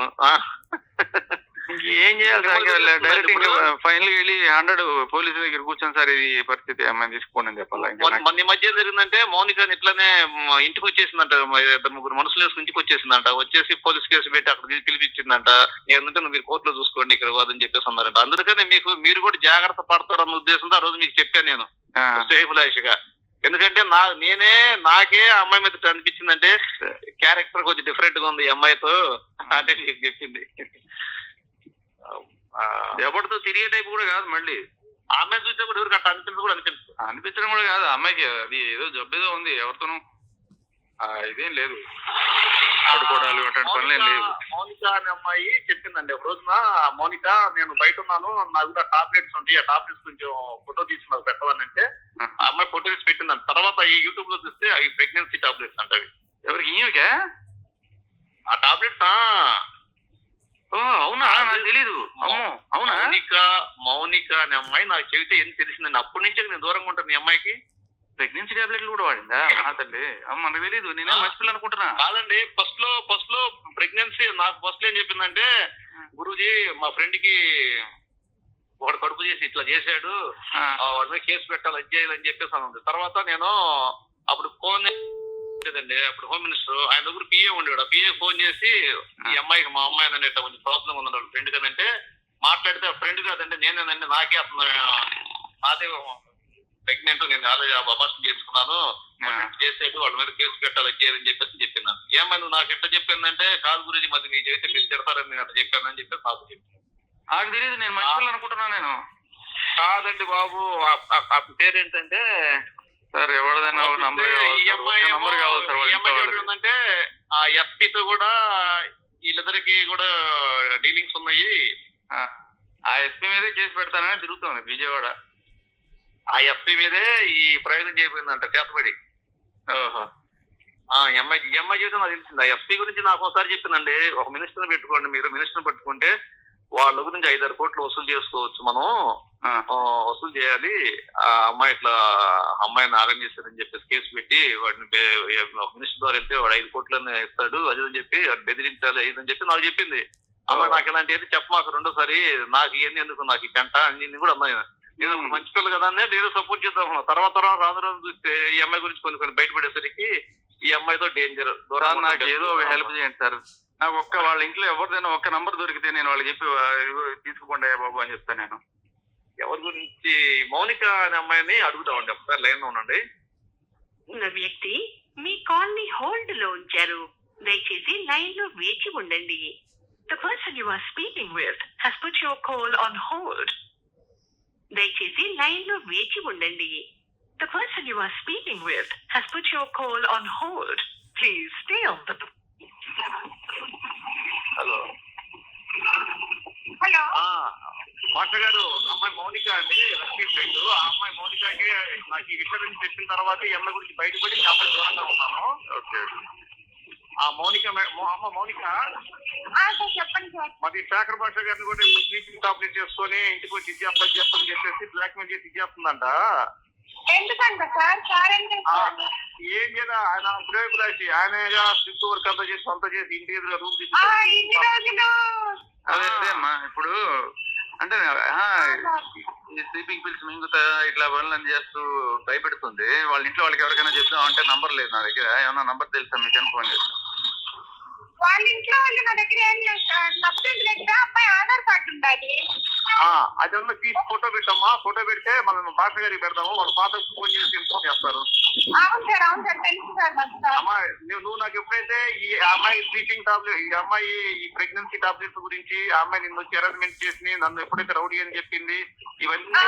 ఏం చేయాలి, డైరెక్ట్ ఫైనల్ వెళ్ళి 100 పోలీసుల దగ్గర కూర్చొని సార్ ఇది పరిస్థితి అమ్మాయిని తీసుకోండి అని చెప్పాలి. మన మధ్య జరిగిందంటే మౌనిక ఇట్లానే ఇంటికి వచ్చేసిందంట, 2-3 మనుషులు వేసుకుని ఇంటికి వచ్చేసిందంట. వచ్చేసి పోలీస్ కేసు పెట్టి అక్కడ పిలిపించిందంట. ఏంటంటే మీరు కోర్టులో చూసుకోండి ఇక్కడ కాదని చెప్పేసి అన్నారంట. అందుకనే మీరు కూడా జాగ్రత్త పడతారన్న ఉద్దేశంతో ఆ రోజు మీకు చెప్పాను నేను స్టేబులైజ్గా. ఎందుకంటే నాకే అమ్మాయి మీద అనిపించిందంటే క్యారెక్టర్ కొంచెం డిఫరెంట్ గా ఉంది ఈ అమ్మాయితో అంటే నీకు చెప్పింది. ఎవరితో తిరిగే టైప్ కూడా కాదు, మళ్ళీ అమ్మాయి చూస్తే కూడా ఎవరికి అట్లా అనిపించడం కూడా కాదు. అమ్మాయికి అది ఏదో జబ్బేదో ఉంది, ఎవరితోనూ ఇదేం లేదు, పడుకోవడాలు అటువంటి పనులు ఏం లేదు. మౌనిక అనే అమ్మాయి చెప్పిందండి ఒక రోజున, మౌనిక నేను బయట ఉన్నాను, నా కూడా టాబ్లెట్స్ ఉంటాయి, ఆ టాబ్లెట్స్ కొంచెం ఫోటో తీసి నాకు పెట్టాలని అంటే ఆ అమ్మాయి ఫోటో తీసి పెట్టిందంట. తర్వాత ఈ యూట్యూబ్ లో చూస్తే అవి ప్రెగ్నెన్సీ టాబ్లెట్స్ అంటవి. ఎవరికి ఈమెకే ఆ టాబ్లెట్స్? అవునా, నాకు తెలీదు. అవునా, మౌనిక అనే అమ్మాయి నాకు చెబితే ఏం తెలిసిందండి. అప్పటి నుంచి నేను దూరంగా ఉంటాను. ఈ అమ్మాయికి ప్రెగ్నెన్సీ టాబ్లెట్లు కూడా వాడిందా? తల్లి మనకు తెలీదు, నేనే మర్చిపోయి అనుకుంటున్నా. కాదండి, ఫస్ట్ లో ప్రెగ్నెన్సీ నాకు ఫస్ట్ ఏం చెప్పిందంటే, గురూజీ మా ఫ్రెండ్ కి వాడు కడుపు చేసి ఇట్లా చేశాడు, వాడి మీద కేసు పెట్టాలి అది చేయాలని చెప్పేసి అన్నది. తర్వాత నేను అప్పుడు ఫోన్ లేదండి, అప్పుడు హోమ్ మినిస్టర్ ఆయన దగ్గర పిఏ ఉండేవాడు. ఆ పిఏ ఫోన్ చేసి ఈ అమ్మాయికి మా అమ్మాయి అనే కొంచెం ప్రాబ్లం ఉందండి ఫ్రెండ్ కదంటే, మాట్లాడితే ఫ్రెండ్ కాదండి నేనేనండి, నాకే అతను నాదే ప్రెగ్నెంట్, నేను ఆల్రెడీ అబార్షన్ చేసుకున్నాను చేసేట్టు వాళ్ళ మీద కేసు పెట్టాలి చేయాలని చెప్పేసి చెప్పినాను. ఏమన్నా నాకు ఎట్లా చెప్పిందంటే, కాదు గురించి మధ్య నీ చేస్తే మీరు తిడతారని నేను అట్లా చెప్పానని చెప్పేసి నాకు చెప్పింది. నాకు తెలియదు, నేను మర్చిపోయాను అనుకుంటున్నాను. నేను కాదండి బాబు, ఆ పేరేంటంటే సార్ ఎవరిదైనా నంబర్ కావాలి సార్. అంటే ఆ ఎస్పీతో కూడా వీళ్ళిద్దరికి కూడా డీలింగ్స్ ఉన్నాయి. ఆ ఎస్పీ మీదే కేసు పెడతానని తిరుగుతుంది విజయవాడ. ఆ ఎస్పీ మీదే ఈ ప్రయోగం చేయబోయిందంట చేతబడి. ఓహో, ఎంఐ చేస్తే నాకు తెలిసింది. ఆ ఎస్పీ గురించి నాకు ఒకసారి చెప్పిందండి, ఒక మినిస్టర్ని పెట్టుకోండి, మీరు మినిస్టర్ని పెట్టుకుంటే వాళ్ళ గురించి 5-6 కోట్లు వసూలు చేసుకోవచ్చు, మనం వసూలు చేయాలి, ఆ అమ్మాయి ఇట్లా అమ్మాయిని ఆగం చేశారని చెప్పేసి కేసు పెట్టి వాడిని మినిస్టర్ ద్వారా వెళ్తే వాడు 5 కోట్లని ఇస్తాడు అది అని చెప్పి బెదిరించాలి అయిందని చెప్పి నాకు చెప్పింది. అమ్మాయి నాకు ఇలాంటి ఏది చెప్పమాకు రెండోసారి, నాకు ఇవన్నీ ఎందుకు, నాకు ఈ కంట అన్ని కూడా అమ్మాయి నేను మంచి పిల్లలు కదా అని నేను సపోర్ట్ చేద్దాం. తర్వాత రాను రోజు చూస్తే ఈ అమ్మాయి గురించి కొన్ని బయటపడేసరికి ఈ అమ్మాయితో డేంజర్. నాకు ఏదో హెల్ప్ చేయండి సార్, నాకు వాళ్ళ ఇంట్లో ఎవరిదైనా ఒక్క నంబర్ దొరికితే నేను వాళ్ళకి చెప్పి తీసుకుపోండి బాబు అని చెప్తాను. నేను ఎవరి గురించి మౌనిక అనే అమ్మాయిని అడుగుతామండి, ఒకసారి లైన్ లో ఉండండి. ఉన్న వ్యక్తి మీ కాల్ ని హోల్డ్ లో ఉంచారు, దయచేసి లైన్ లో వేచి ఉండండి. The person you are speaking with has put your call on hold. దయచేసి లైన్ లో వేచి ఉండండి. The person you are speaking with has put your call on hold. Please stay on the... hello Hello? Master గారు, అమ్మాయి మౌనిక అండి, లక్ష్మీ ఫ్రెండ్. ఆ అమ్మాయి మౌనికకి నాకు ఈ విషయం నుంచి చెప్పిన తర్వాత ఈ అమ్మాయి గురించి బయటపడి ఈ అమ్మాయి దూరంగా ఉన్నాను. ఓకే. ఆ మౌనిక అమ్మ మౌనిక చెప్పండి సార్. మరి శేఖర్ భాష గారిని కూడా స్లీపింగ్ టాబ్లెట్ చేసుకొని ఇంటికి వచ్చి ఇది అప్లై చేస్తామని చెప్పేసి బ్లాక్ మెయిల్ చేసి ఇచ్చేస్తుందంట. ఎందుకంట సార్? సార్ ఏం చేస్తారు? ఏం చేయాలి, ఆయన ప్రేమికులాసి ఆయన స్ట్రిక్ట్ వర్క్ అంతా చేసి అంతా చేసి ఇంటి ఎదురుగా రూమ్ ఇన్ని రోజులు అదే అమ్మా, ఇప్పుడు అంటే ఈ స్లీపింగ్ పిల్స్ మింగుతా ఇట్లా పనులు చేస్తూ భయపెడుతుంది. వాళ్ళ ఇంట్లో వాళ్ళకి ఎవరికైనా చెప్తాం అంటే నంబర్ లేదు నా దగ్గర. ఏమన్నా నంబర్ తెలుసా మీకు అని ఫోన్ చేస్తాను. వాళ్ళ ఇంట్లో వాళ్ళు నా దగ్గర ఏం చేస్తారు? సబ్జెక్ట్ దగ్గర అబ్బాయి ఆధార్ కార్డు ఉండాలి. అదన్నా తీసి ఫోటో పెట్టమ్మా. ఫోటో పెడితే మనం భాష గారికి పెడతాము. వాళ్ళ ఫాదర్ ఫోన్ చేసి ఇన్ఫార్మ్ చేస్తారు. అవును సార్ తెలుసు సార్. అమ్మా నువ్వు నాకు ఎప్పుడైతే ఈ అమ్మాయి స్లీపింగ్ టాబ్లెట్, ఈ అమ్మాయి ఈ ప్రెగ్నెన్సీ టాబ్లెట్స్ గురించి ఆ అమ్మాయి నిన్ను వచ్చి అరేంజ్మెంట్ చేసి నన్ను ఎప్పుడైతే రౌడీ అని చెప్పింది, ఇవన్నీ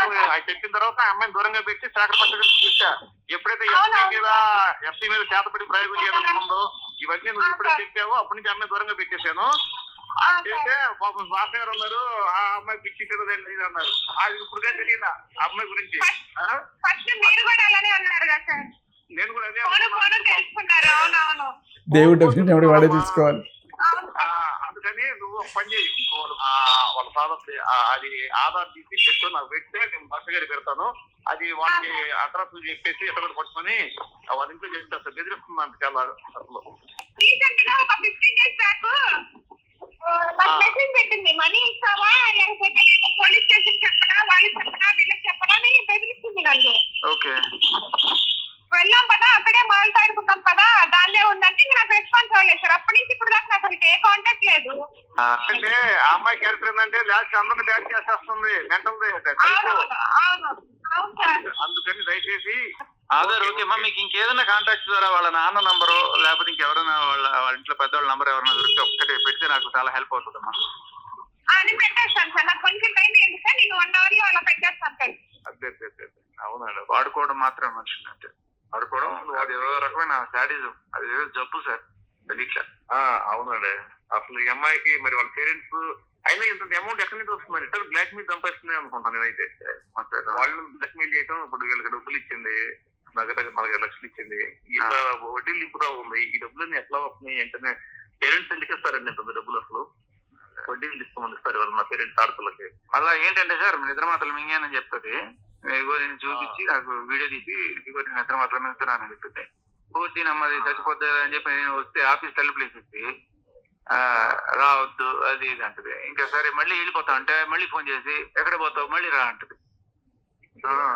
చెప్పిన తర్వాత ఆ అమ్మాయిని దూరంగా పెట్టి శాఖ పద్ధతి చూసా. ఎప్పుడైతే ఎస్పీ మీద చేతపడి ప్రయోగం చేయాలనుకుందో ఇవన్నీ నువ్వు ఎప్పుడైతే చెప్పావో అప్పటి నుంచి అమ్మాయి దూరంగా పెట్టేశాను. చేస్తే పాపం భాష గారు ఉన్నారు, ఆ అమ్మాయి పిచ్చి తెలియదండి అన్నారు. అది ఇప్పుడు తెలియదు ఆ అమ్మాయి గురించి. మీరు కూడా అలానే అన్నారు కదా సార్? నేను కూడా అదే తెలుసుకున్నారు. అవునవును. దేవుడు డెఫినెట్ ఎవరి వాడే తీసుకోవాలి. అందుకని నువ్వు పని చేయి, వాళ్ళ ఫాదర్ అది ఆధార్ తీసి పెట్టు నాకు పెడితే నేను భాష గారికి పెడతాను. అది వాళ్ళకి అడ్రస్ చెప్పేసి ఎక్కడ పట్టుకొని వాళ్ళ ఇంట్లో చేస్తారు. బెదిరిస్తున్నాను చాలా అసలు. మెసేజ్ పెట్టింది, మనీ ఇస్తావా లేకపోతే పోలీస్ స్టేషన్ చెప్పడా, వాళ్ళకి చెప్పడా, వీళ్ళకి చెప్పడా అని బెదిరిస్తుంది నన్ను. ఓకే, వెళ్ళాం కదా, అక్కడే మాట్లాడుకుంటాం కదా, దాన్నే ఉందంటే నాకు రెస్పాన్స్ అవ్వలేదు సార్. అప్పటి నుంచి ఇప్పుడు దాకా నాకు అసలు ఏ కాంటాక్ట్ లేదు. అంటే ఆ అమ్మాయి క్యారెక్టర్ ఏంటంటే డాన్స్ అందరిని డాన్స్ చేసేస్తుంది, మెంటల్. అందుకని దయచేసి ఆధార్ ఓకే అమ్మా. మీకు ఇంకేదైనా కాంటాక్ట్ ద్వారా వాళ్ళ నాన్న నంబరు లేకపోతే ఇంకెవరైనా వాళ్ళ ఇంట్లో పెద్దవాళ్ళ నంబర్ ఎవరైనా దొరికితే ఒక్కటే పెడితే నాకు చాలా హెల్ప్ అవుతుందమ్మా. అది పెట్టేస్తాను సార్. నాకు కొంచెం టైం ఏంటి సార్, నేను 1 hour లో అలా పెట్టేస్తాను సార్. అదే అవునండి. వాడుకోవడం మాత్రమే మనిషిని అంటే వాడుకోవడం అది ఏదో రకమైన శాడిజం, అది ఏదో జబ్బు సార్ తెలియట్లే. అవునండి. అసలు ఈ అమ్మాయికి మరి వాళ్ళ పేరెంట్స్ అయినా ఇంత అమౌంట్ ఎక్కడి నుంచి వస్తుంది? ఇతర బ్లాక్ మెయిల్ సంపాదిస్తున్నాయి అనుకుంటాను నేనైతే. వాళ్ళు బ్లాక్ మెయిల్ చేయడం, ఇప్పుడు వీళ్ళకి డబ్బులు ఇచ్చింది, దగ్గర 40 లక్షలు ఇచ్చింది, ఇలా వడ్డీలు ఇప్పుడు ఉంది. ఈ డబ్బులన్నీ ఎట్లా వస్తున్నాయి అంటే పేరెంట్స్ ఎందుకు ఇస్తారండి ఇంత డబ్బులు? అసలు వడ్డీలు తీసుకోమని ఇస్తారు వాళ్ళు మా పేరెంట్స్ ఆడపిల్లకి. అలా ఏంటంటే సార్ నిద్ర మాత్రలు మింగానని చెప్తుంది. ఇగో నేను చూపించి నాకు వీడియో తీసి ఇదిగో నేను నిద్ర మాత్రం మింగుతున్నానని చెప్తుంది. పోటీ నమ్మది చచ్చిపోతుంది అని చెప్పి నేను వస్తే ఆఫీస్ తలుపులు వేసేసి రావద్దు అది ఇది అంటది. ఇంకా సరే మళ్ళీ వెళ్ళిపోతావు అంటే మళ్ళీ ఫోన్ చేసి ఎక్కడ పోతావు మళ్ళీ రా అంటది.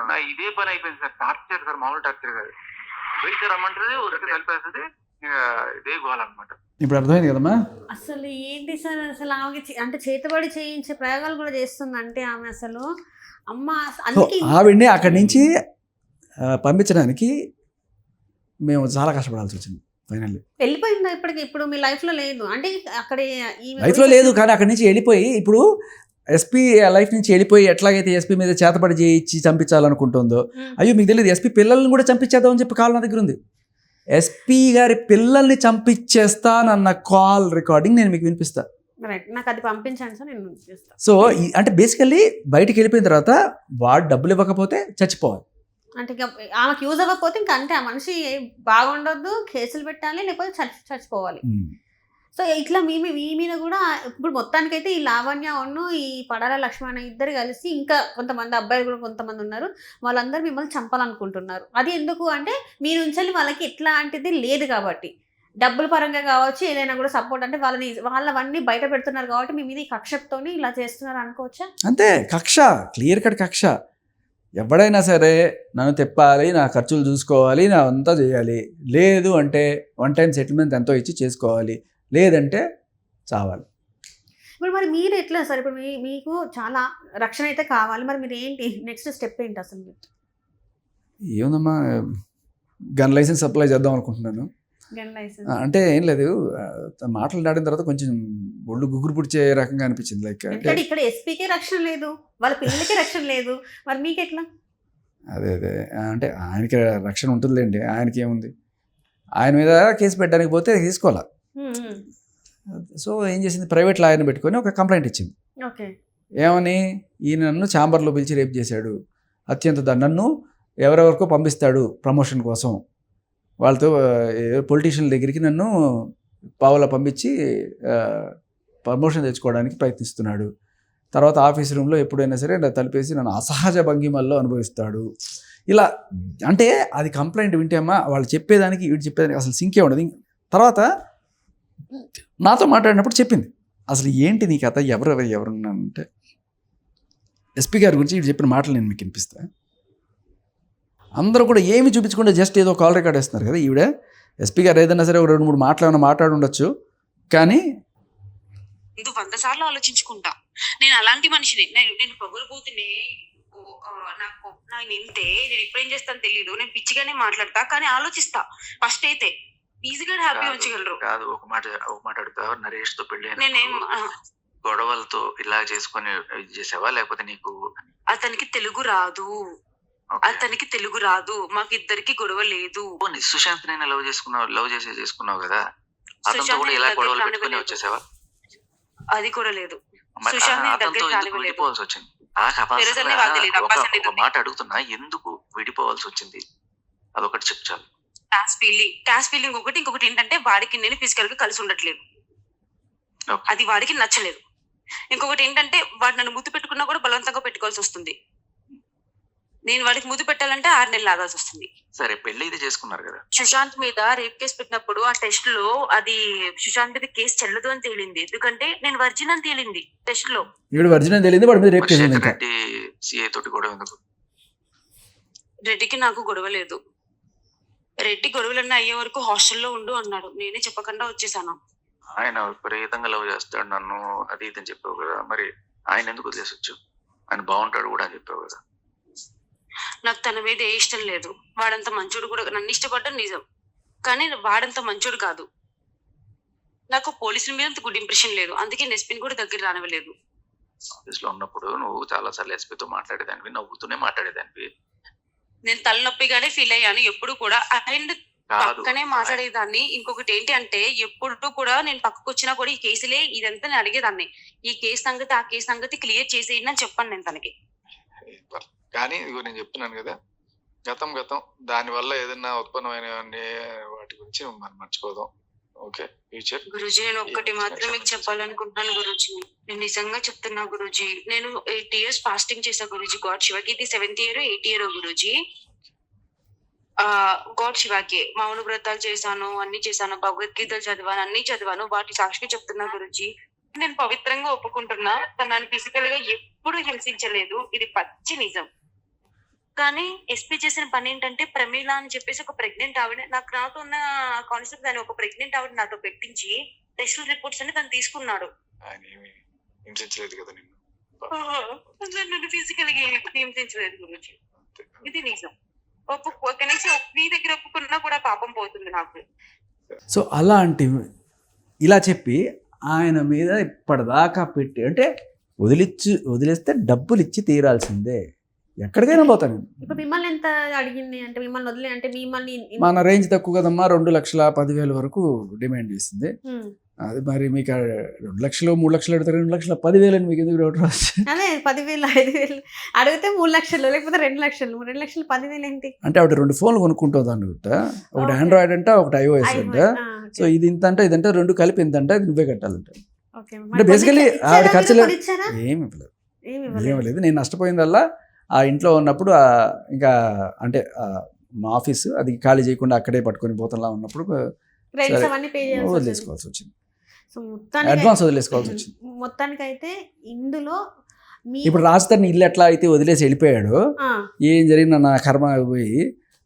నా ఇదే పని అయిపోయింది సార్. టార్చర్ సార్, మామూలు టార్చర్ కాదు. వెళ్తే రమ్మంటది, ఊరికి కలిపేస్తుంది, ఇదే గోలన్నమాట. ఇప్పుడు అర్థమైంది కదమ్మా. అసలు ఏంటి సార్, అసలు ఆమెకి అంటే చేతబడి చేయించే ప్రయోగాలు కూడా చేస్తుంది అంటే ఆమె అసలు అమ్మ. అందుకే ఆవిడ్ని అక్కడి నుంచి పంపించడానికి మేము చాలా కష్టపడాల్సి వచ్చింది. ఫైనల్లీ వెళ్ళిపోయిందా ఇప్పటికి? ఇప్పుడు మీ లైఫ్లో లేదు అంటే అక్కడ లైఫ్లో లేదు, కానీ అక్కడి నుంచి వెళ్ళిపోయి ఇప్పుడు ఎస్పీ లైఫ్ నుంచి వెళ్ళిపోయి ఎట్లాగైతే ఎస్పీ మీద చేతబడి చేయించి చంపించాలనుకుంటుందో, అయ్యో మీకు తెలియదు ఎస్పీ పిల్లల్ని కూడా చంపించేద్దామని చెప్పి కాల్ నా దగ్గర ఉంది. ఎస్పీ గారి పిల్లల్ని చంపించేస్తానన్న కాల్ రికార్డింగ్ నేను మీకు వినిపిస్తా. రైట్, నాకు అది పంపించండి సార్, నేను చేస్తాను. సో అంటే బేసికల్లీ బయటికి వెళ్ళిపోయిన తర్వాత వాడు డబ్బులు ఇవ్వకపోతే చచ్చిపోవాలి. అంటే ఇంకా ఆమెకు యూజ్ అవ్వకపోతే ఇంకా అంటే ఆ మనిషి బాగుండొద్దు, కేసులు పెట్టాలి, లేకపోతే చచ్చిపోవాలి. సో ఇట్లా మీ మీద కూడా ఇప్పుడు మొత్తానికైతే ఈ లావణ్య ఉన్ను ఈ పడాల లక్ష్మణ ఇద్దరు కలిసి ఇంకా కొంతమంది అబ్బాయిలు కూడా కొంతమంది ఉన్నారు, వాళ్ళందరూ మిమ్మల్ని చంపాలనుకుంటున్నారు. అది ఎందుకు అంటే మీ నుంచి వాళ్ళకి ఎట్లాంటిది లేదు కాబట్టి, డబ్బుల పరంగా కావచ్చు, ఏదైనా కూడా సపోర్ట్ అంటే వాళ్ళవన్నీ బయట పెడుతున్నారు కాబట్టి మీ మీద ఈ కక్షతోని ఇలా చేస్తున్నారు అనుకోవచ్చా? అంతే, కక్ష, క్లియర్ కట్ కక్ష. ఎవడైనా సరే నన్ను తెప్పాలి, నా ఖర్చులు చూసుకోవాలి, నా అంతా చేయాలి, లేదు అంటే 1 time సెటిల్మెంట్ ఎంతో ఇచ్చి చేసుకోవాలి, లేదంటే చావాలి. ఇప్పుడు మరి మీరు ఎట్లా సార్? ఇప్పుడు మీకు చాలా రక్షణ అయితే కావాలి, మరి మీరు ఏంటి నెక్స్ట్ స్టెప్ ఏంటి అసలు? ఏముందమ్మా, గన్ లైసెన్స్ అప్లై చేద్దాం అనుకుంటున్నాను. అంటే ఏం లేదు, మాట్లాడిన తర్వాత కొంచెం ఒళ్ళు గుగ్గురు పుడిచే రకంగా అనిపించింది. లైక్ ఇక్కడ ఎస్పీకే రక్షణ లేదు, వాళ్ళ పిల్లలకి రక్షణ లేదు, మరి మీకు ఎట్లా? అదే అంటే ఆయనకి రక్షణ ఉంటుందిలేండి, ఆయనకి ఏముంది, ఆయన మీద కేసు పెట్టడానికి పోతే తీసుకోవాలా. సో ఏం చేసింది, ప్రైవేట్ లాయర్ని పెట్టుకొని ఒక కంప్లైంట్ ఇచ్చింది. ఓకే. ఏమని, ఈయన నన్ను ఛాంబర్లో పిలిచి రేప్ చేశాడు, నన్ను ఎవరెవరికో పంపిస్తాడు ప్రమోషన్ కోసం, వాళ్ళతో పొలిటీషియన్ల దగ్గరికి నన్ను పావులా పంపించి ప్రమోషన్ తెచ్చుకోవడానికి ప్రయత్నిస్తున్నాడు, తర్వాత ఆఫీస్ రూమ్లో ఎప్పుడైనా సరే తలిపేసి నన్ను అసహజ భంగిమల్లో అనుభవిస్తాడు. ఇలా అంటే అది కంప్లైంట్ వింటే అమ్మా వాళ్ళు చెప్పేదానికి వీడు చెప్పేదానికి అసలు సింకే ఉండదు. తర్వాత నాతో మాట్లాడినప్పుడు చెప్పింది, అసలు ఏంటి నీ కథ, ఎవరున్నానంటే ఎస్పీ గారి గురించి వీడు చెప్పిన మాటలు నేను మీకు వినిపిస్తా. అందరూ కూడా ఏమి చూపించకుండా జస్ట్ ఏదో కాల్ రికార్డ్ వేస్తున్నారు కదా. ఈవిడ ఎస్పీ గారు ఏదైనా సరే ఒక 2-3 మాటలు ఏమైనా మాట్లాడి ఉండొచ్చు, కానీ 100 సార్లు ఆలోచించుకుంటా. నేను అలాంటి మనిషిని. నేను పొగరబోతునే నాకు నేను ఇంతే, నేను ఇప్పుడేం చేస్తాను తెలియదు, నేను పిచ్చిగానే మాట్లాడతా, కానీ ఆలోచిస్తా. ఫస్ట్ అయితే ఈజీగా హ్యాపీ ఉంచగలరు. కాదు, ఒక మాట అడుగుతా, నరేష్ తో పెళ్లి నేనేం గొడవలతో ఇలా చేసుకొని ఇది చేసావా, లేకపోతే నీకు అతనికి తెలుగు రాదు, మాకు ఇద్దరికి గొడవ లేదు. సుశాంత్ నేను లవ్ చేసుకున్నావు కదా, అతనితో కూడా ఇలా గొడవలు పెట్టుకుని వచ్చేసావా? అది కూడా లేదు. అతనితో ఎందుకు విడిపోవాల్సి వచ్చింది? ఒక మాట అడుగుతున్నా, ఎందుకు విడిపోవాల్సి వచ్చింది అదొకటి చెప్పు చాలు. క్యాష్ ఫీలింగ్ ఒకటి, ఇంకొకటి ఏంటంటే వాడికి నేను ఫిజికల్ గా కలిసి ఉండట్లేదు, అది వాడికి నచ్చలేదు. ఇంకొకటి ఏంటంటే వాడు నన్ను ముద్దు పెట్టుకున్నా కూడా బలవంతంగా పెట్టుకోవాల్సి వస్తుంది. నేను వాడికి ముద్దు పెట్టాలంటే 6 నెలలు ఆగాల్సి వస్తుంది. సరే, పెళ్లి అయితే చేసుకున్నారు కదా. సుశాంత్ మీద రేప్ కేసు పెట్టినప్పుడు ఆ టెస్ట్ లో అది సుశాంత్ మీద కేసు చెల్లదు అని తేలింది, ఎందుకంటే నేను వర్జిన్ అని తేలింది టెస్ట్ లో. రెడ్డి సిఐ తోటి గొడవ ఎందుకు? రెడ్డికి నాకు గొడవ లేదు. రెడ్డి గొడవలన్నీ అయ్యే వరకు హాస్టల్లో ఉండు అన్నాడు, నేనే చెప్పకుండా వచ్చేసాను. ఆయన విపరీతంగా లవ్ చేస్తాడు నన్ను, అది ఇదని చెప్పావు కదా, మరి ఆయన ఎందుకు వదిలేసొచ్చు? ఆయన బాగుంటాడు కూడా అని చెప్పావు కదా. నాకు తన మీద ఏ ఇష్టం లేదు. వాడంత మంచోడు కూడా, నన్ను ఇష్టపడ్డం నిజం, కానీ వాడంత మంచోడు కాదు. నాకు పోలీసుల మీద అంత గుడ్ ఇంప్రెషన్ లేదు, అందుకే ఎస్పీని కూడా దగ్గర రానివ్వలేదు. ఆఫీస్ లో ఉన్నప్పుడు నువ్వు చాలా సార్లు ఎస్పీతో మాట్లాడేదానివి, నవ్వుతూనే మాట్లాడేదానివి. నేను తలనొప్పిగానే ఫీల్ అయ్యాను ఎప్పుడు కూడా. అండ్ పక్కనే మాట్లాడేదాన్ని. ఇంకొకటి ఏంటి అంటే, ఎప్పుడు కూడా నేను పక్కకు వచ్చినా కూడా ఈ కేసులే ఇదంతా నేను అడిగేదాన్ని, ఈ కేసు సంగతి ఆ కేసు సంగతి క్లియర్ చేసేయండి అని చెప్పాను నేను తనకి. కానీ ఇదిగో నేను చెప్తున్నాను కదా, గతం దానివల్ల ఏదైనా ఉత్పన్నమైన వాటి గురించి మనం మర్చిపోదాం. Okay, future. గురూజీ, నేను ఒక్కటి మాత్రం మీకు చెప్పాలనుకుంటున్నాను గురూజీ. నేను నిజంగా చెప్తున్నా గురూజీ, నేను 8 years ఫాస్టింగ్ చేశా గురూజీ. గాడ్ శివకి ఇది 7th year 8th year Guruji. God శివకి మౌన వ్రతాలు చేశాను, అన్ని చేశాను, భగవద్గీతలు చదివాను, అన్ని చదివాను. వాటి సాక్షిగా చెప్తున్నా గురూజీ, నేను పవిత్రంగా ఒప్పుకుంటున్నా, తను నన్ను ఫిజికల్ గా ఎప్పుడు హింసించలేదు, ఇది పచ్చి నిజం. కానీ ఎస్పీ చేసిన పని ఏంటంటే, ప్రమీల అని చెప్పేసి ఒక ప్రెగ్నెంట్ ఆవిడ, నాతో ఉన్న కాన్సెప్ట్ దాన్ని, ఒక ప్రెగ్నెంట్ ఆవిడ నాతో పెట్టించి టెస్ట్ రిపోర్ట్స్ అన్ని తను తీసుకున్నాడు. ఆయన ఏమి హింసించలేదు కదా నిన్ను? నన్ను ఫిజికల్ గా హింసించలేదు గురించి, ఇది నిజం. కనీసం మీ దగ్గర ఒప్పుకున్నా కూడా పాపం పోతుంది నాకు. సో అలాంటి ఇలా చెప్పి ఆయన మీద ఇప్పటిదాకా పెట్టి, అంటే వదిలేస్తే డబ్బులు ఇచ్చి తీరాల్సిందే, ఎక్కడికైనా పోతాను. ఇప్పుడు మిమ్మల్ని ఎంత అడిగింది అంటే, మిమ్మల్ని వదిలే అంటే మిమ్మల్ని మన రేంజ్ తక్కువ కదమ్మా, 2,10,000 వరకు డిమాండ్ చేసింది. అది మరి మీకు 2 లక్షలు 3 లక్షలు అడుగుతారు, 2,10,000 అని మీకు ఎందుకు డౌట్ రావచ్చు? అదే 10,000 5,000 అడిగితే 3 లక్షలు, లేకపోతే 2 లక్షలు, 2 లక్షలు 10,000 ఏంటి? అంటే ఆవిడ 2 ఫోన్లు కొనుక్కుంటుంది అనుకుంట, ఒకటి ఆండ్రాయిడ్ అంట, ఒకటి iOS అంట. సో ఇది ఇంత అంటే ఇదంటే 2 కలిపి ఇంత అంటే అది నువ్వే కట్టాలంట. అంటే బేసికలీ ఆవిడ ఖర్చు లేదు, ఏమి ఇవ్వలేదు. నేను నష్టపోయిందల్లా ఆ ఇంట్లో ఉన్నప్పుడు, ఇంకా అంటే మా ఆఫీసు అది ఖాళీ చేయకుండా అక్కడే పట్టుకొని పోతలా ఉన్నప్పుడు వదిలేసుకోవాల్సి వచ్చింది, అడ్వాన్స్ వదిలేసుకోవాల్సి వచ్చింది. మొత్తానికైతే ఇందులో ఇప్పుడు రాజధాని ఇల్లు ఎట్లా అయితే వదిలేసి వెళ్ళిపోయాడు, ఏం జరిగిన నా కర్మ పోయి,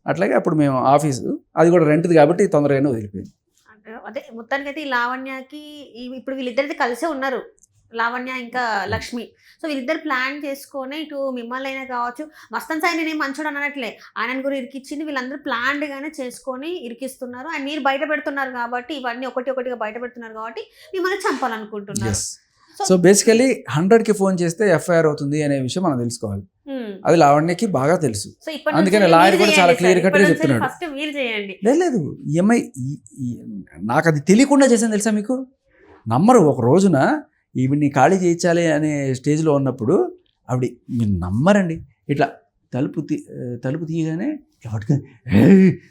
అట్లాగే అప్పుడు మేము ఆఫీసు అది కూడా రెంట్ది కాబట్టి తొందరగానే వదిలిపోయింది. అదే మొత్తానికైతే ఈ లావణ్యకి ఇప్పుడు వీళ్ళిద్దరైతే కలిసే ఉన్నారు, లావణ్య ఇంకా లక్ష్మి. సో వీళ్ళిద్దరు ప్లాన్ చేసుకొని, ఇటు మిమ్మల్ని అయినా కావచ్చు, మస్తాన్ సాయి నేను మంచోడు అనట్లే, ఆయనను కూడా ఇరికిచ్చింది, వీళ్ళందరూ ప్లాన్డ్గానే చేసుకొని ఇరికిస్తున్నారు. అండ్ మీరు బయట పెడుతున్నారు కాబట్టి, ఇవన్నీ ఒకటిగా బయట పెడుతున్నారు కాబట్టి మిమ్మల్ని చంపాలనుకుంటున్నారు. సో బేసికలీ 100కి ఫోన్ చేస్తే FIR అవుతుంది అనే విషయం మనం తెలుసుకోవాలి. అది లావణ్యకి బాగా తెలుసు. సో ఇప్పటి అందుకని నుంచి లాయర్ మీరు కూడా చాలా చేయండి క్లియర్ సార్. కట్గా ఇప్పటి నుంచి చెప్తున్నాడు. ఫస్ట్ మీరు చేయండి. లేదు ఈఎంఐ నాకు అది తెలియకుండా చేశాను తెలుసా మీకు, నమ్మరు. ఒక రోజున ఈవిడ్ని ఖాళీ చేయించాలి అనే స్టేజ్లో ఉన్నప్పుడు ఆవిడ మీరు నమ్మరండి, ఇట్లా తలుపు తీయగానే ఇట్లా పట్టుకొని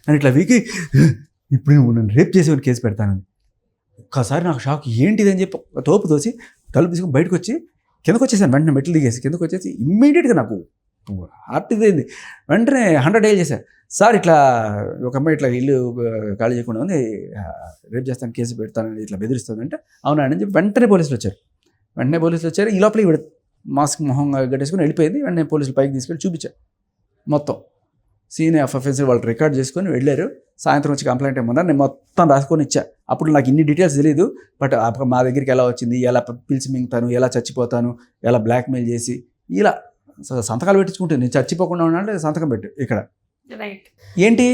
అని ఇట్లా వీకి ఇప్పుడు నన్ను రేప్ చేసేవాడిని కేసు పెడతానని. ఒక్కసారి నాకు షాక్, ఏంటిది అని చెప్పి తోపు తోసి తలుపు తీసుకుని బయటకు వచ్చి కిందకు వచ్చేసాను. వెంటనే మెట్లు దిగేసి కిందకు వచ్చేసి ఇమ్మీడియట్గా నాకు హార్ట్ ఇదైంది. వెంటనే 100 డైల్ చేశాను. సార్ ఇట్లా ఒక అమ్మాయి ఇట్లా ఇల్లు ఖాళీ చేయకుండా ఉంది, రేపు చేస్తాను కేసు పెడతానని ఇట్లా బెదిరిస్తుంది అంటే అవునా అని చెప్పి వెంటనే పోలీసులు వచ్చారు. ఈ లోపల ఇవిడ మాస్క్ మొహం గట్టేసుకుని వెళ్ళిపోయింది. వెంటనే పోలీసులు పైకి తీసుకెళ్ళి చూపించారు మొత్తం సీన్ ఆఫ్ అఫెన్స్. వాళ్ళు రికార్డ్ చేసుకొని వెళ్ళారు. సాయంత్రం వచ్చి కంప్లైంట్ ఏమన్నారు, నేను మొత్తం రాసుకొని ఇచ్చా. అప్పుడు నాకు ఇన్ని డీటెయిల్స్ తెలియదు, బట్ మా దగ్గరికి ఎలా వచ్చింది, ఎలా పిలిచి మింగుతాను, ఎలా చచ్చిపోతాను, ఎలా బ్లాక్మెయిల్ చేసి ఇలా సంతకాలు పెట్టించుకుంటుంది. నేను చచ్చిపోకుండా ఉన్నానంటే సంతకం పెట్టు ఇక్కడ. రైట్. ఏంటి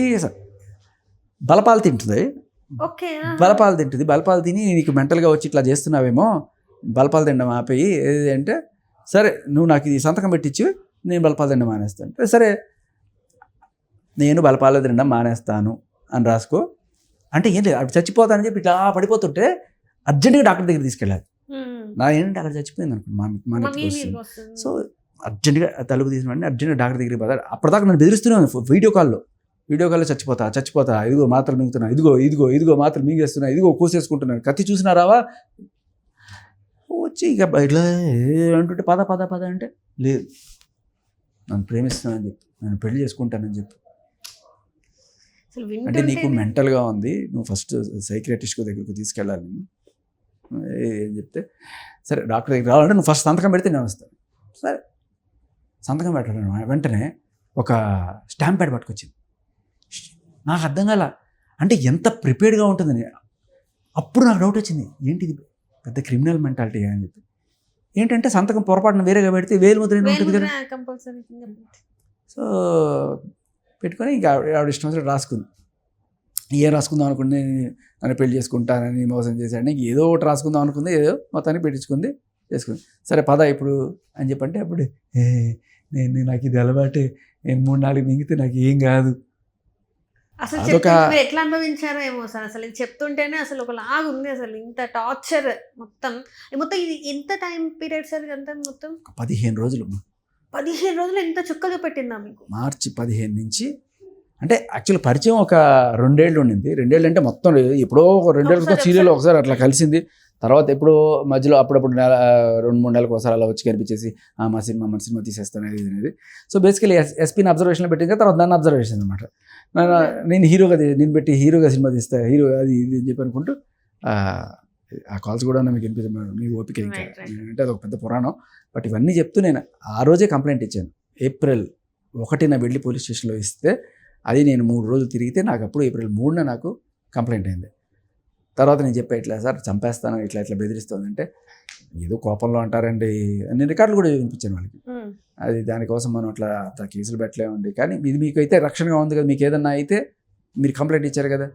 బలపాలు తింటుంది, ఓకే. బలపాలు తిని నీకు మెంటల్గా వచ్చి ఇట్లా చేస్తున్నావేమో, బలపాలు తినడం ఆపేయి ఏది అంటే, సరే నువ్వు నాకు ఇది సంతకం పెట్టించి నేను బలపాలు తినడం మానేస్తాను. సరే నేను బలపాలు తినడం మానేస్తాను అని రాసుకో అంటే ఏం లేదు, అప్పుడు చచ్చిపోతానని చెప్పి ఇట్లా పడిపోతుంటే అర్జెంటుగా డాక్టర్ దగ్గర తీసుకెళ్ళాలి. నా ఏంటంటే అక్కడ చచ్చిపోయింది అనుకోండి సో అర్జెంటుగా తలుపు తీసుకుని అర్జెంటుగా డాక్టర్ దగ్గరికి పోతాడు. అప్పటిదాకా నన్ను బెదిరిస్తున్నాను వీడియో కాల్లో చచ్చిపోతా, ఇదిగో మాత్రలు మింగుతున్నా, ఇదిగో మాత్రలు మింగేస్తున్నా, ఇదిగో కూసేసుకుంటున్నాను, కత్తి చూసినా రావా వచ్చి ఇక ఇట్లా అంటుంటే పద అంటే లేదు నన్ను ప్రేమిస్తున్నానని చెప్పి, నన్ను పెళ్లి చేసుకుంటానని చెప్పి. అంటే నీకు మెంటల్గా ఉంది, నువ్వు ఫస్ట్ సైకియాట్రిస్ట్ దగ్గరకు తీసుకెళ్ళాలి ఏం చెప్తే, సరే డాక్టర్ దగ్గర రావాలంటే నువ్వు ఫస్ట్ సంతకం పెడితే నేను వస్తాను. సరే సంతకం పెట్టడం వెంటనే ఒక స్టాంప్ ప్యాడ్ పట్టుకొచ్చింది. నాకు అర్థం కాల, అంటే ఎంత ప్రిపేర్డ్గా ఉంటుందని. అప్పుడు నాకు డౌట్ వచ్చింది, ఏంటిది పెద్ద క్రిమినల్ మెంటాలిటీ అని చెప్పి. ఏంటంటే సంతకం పొరపాటున వేరేగా పెడితే వేలు ముద్ర ఉంటుంది కదా. సో పెట్టుకొని ఇంకా ఆవిడ ఇష్టం వచ్చినట్టు రాసుకుంది. ఏం రాసుకుందాం అనుకుంటే నన్ను పెళ్లి చేసుకుంటానని మోసం చేశాడని ఏదో ఒకటి రాసుకుందాం అనుకుంది, ఏదో మొత్తాన్ని పెట్టించుకుంది, చేసుకుంది. సరే పద ఇప్పుడు అని చెప్పంటే అప్పుడు నాకు ఇది అలవాటే, 3-4 మింగితే నాకు ఏం కాదు. అసలు ఎట్లా అనుభవించారో ఏమో సార్, అసలు ఇది చెప్తుంటేనే అసలు ఒక లాగా ఉంది. అసలు ఇంత టార్చర్ మొత్తం ఇది ఎంత టైం పీరియడ్ సార్ ఇదంతా మొత్తం? 15 రోజులు. 15 రోజులు ఎంత చుక్కగా పెట్టిందా మీకు? మార్చి 15 నుంచి అంటే యాక్చువల్ పరిచయం ఒక 2 ఏళ్ళు ఉండింది. 2 ఏళ్ళు అంటే మొత్తం ఎప్పుడో 2 ఏళ్ళతో సీరియల్ ఒకసారి అట్లా కలిసింది. తర్వాత ఎప్పుడో మధ్యలో అప్పుడప్పుడు 2-3 నెలలకు ఒకసారి అలా వచ్చి కనిపించేసి మన సినిమా తీసేస్తాను అనేది. సో బేసికలీ ఎస్పీని అబ్జర్వేషన్లో పెట్టిన తర్వాత నన్ను అబ్జర్వేషన్ అనమాట. నేను హీరోగా సినిమా తీస్తా, హీరో అది ఇది అని చెప్పి అనుకుంటూ ఆ కాల్స్ కూడా మీకు వినిపిస్తాను, మీ ఓపిక ఇంకా అంటే అదొక పెద్ద పురాణం. బట్ ఇవన్నీ చెప్తూ నేను ఆ రోజే కంప్లైంట్ ఇచ్చాను. ఏప్రిల్ 1న వెళ్ళి పోలీస్ స్టేషన్లో ఇస్తే అది నేను 3 రోజులు తిరిగితే నాకు అప్పుడు ఏప్రిల్ 3న నాకు కంప్లైంట్ అయింది. తర్వాత నేను చెప్పా ఇట్లా సార్ చంపేస్తాను ఇట్లా బెదిరిస్తుందంటే ఏదో కోపంలో అంటారండి. నేను రికార్డులు కూడా వినిపించాను వాళ్ళకి. అది దానికోసం మనం అట్లా కేసులు పెట్టలేమండి, కానీ ఇది మీకు అయితే రక్షణగా ఉంది కదా, మీకు ఏదన్నా అయితే మీరు కంప్లైంట్ ఇచ్చారు కదా,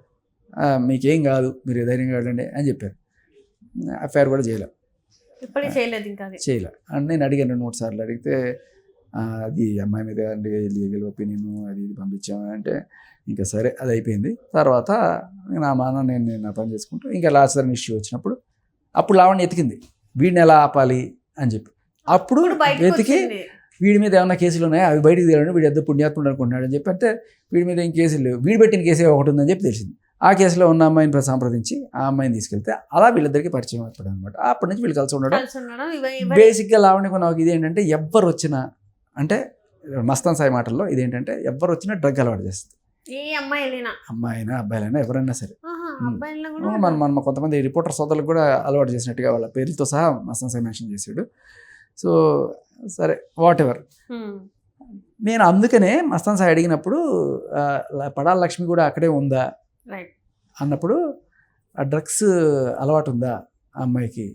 మీకేం కాదు, మీరు ధైర్యంగా వెళ్ళండి అని చెప్పారు. ఎఫ్ఐఆర్ కూడా చేయలే అని నేను అడిగాను 2-3 సార్లు. అడిగితే అది అమ్మాయి మీద లీగల్ ఒపీనియన్ అది ఇది పంపించాము అంటే ఇంకా సరే అది అయిపోయింది. తర్వాత నేను నా పని చేసుకుంటూ ఇంకా లాస్ట్ సార్ ఇష్యూ వచ్చినప్పుడు అప్పుడు లావణ్య ఎతికింది వీడిని ఎలా ఆపాలి అని చెప్పి. అప్పుడు వెతికి వీడి మీద ఏమైనా కేసులు ఉన్నాయా అవి బయటికి తీయాలని, వీడు ఎద్దు పుణ్యాత్ముడు అనుకుంటున్నాడు అని చెప్పి అంటే వీడి మీద ఏం కేసులు లేవు, వీడు పెట్టిన కేసే ఒకటి ఉందని చెప్పి తెలిసింది. ఆ కేసులో ఉన్న అమ్మాయిని సంప్రదించి ఆ అమ్మాయిని తీసుకెళ్తే అలా వీళ్ళిద్దరికి పరిచయం అవుతాడు అనమాట. అప్పటి నుంచి వీళ్ళు కలిసి ఉండడం. బేసిక్గా లావణ్యకు నాకు ఇదేంటంటే ఎవ్వరు వచ్చినా అంటే మస్తాన్ సాయి మాటల్లో ఇదేంటంటే ఎవ్వరు వచ్చినా డ్రగ్ అలవాటు చేస్తుంది. అమ్మాయినా అబ్బాయిలైనా ఎవరైనా సరే. మన కొంతమంది రిపోర్టర్ సోదరులకు కూడా అలవాటు చేసినట్టుగా వాళ్ళ పేర్లతో సహా మస్తాన్ సాయి మెన్షన్ చేశాడు. సో సరే వాట్ ఎవర్. నేను అందుకనే మస్తాన్ సాయి అడిగినప్పుడు పడాల లక్ష్మి కూడా అక్కడే ఉందా అన్నప్పుడు ఆ డ్రగ్స్ అలవాటు ఉందా ఆ అమ్మాయికి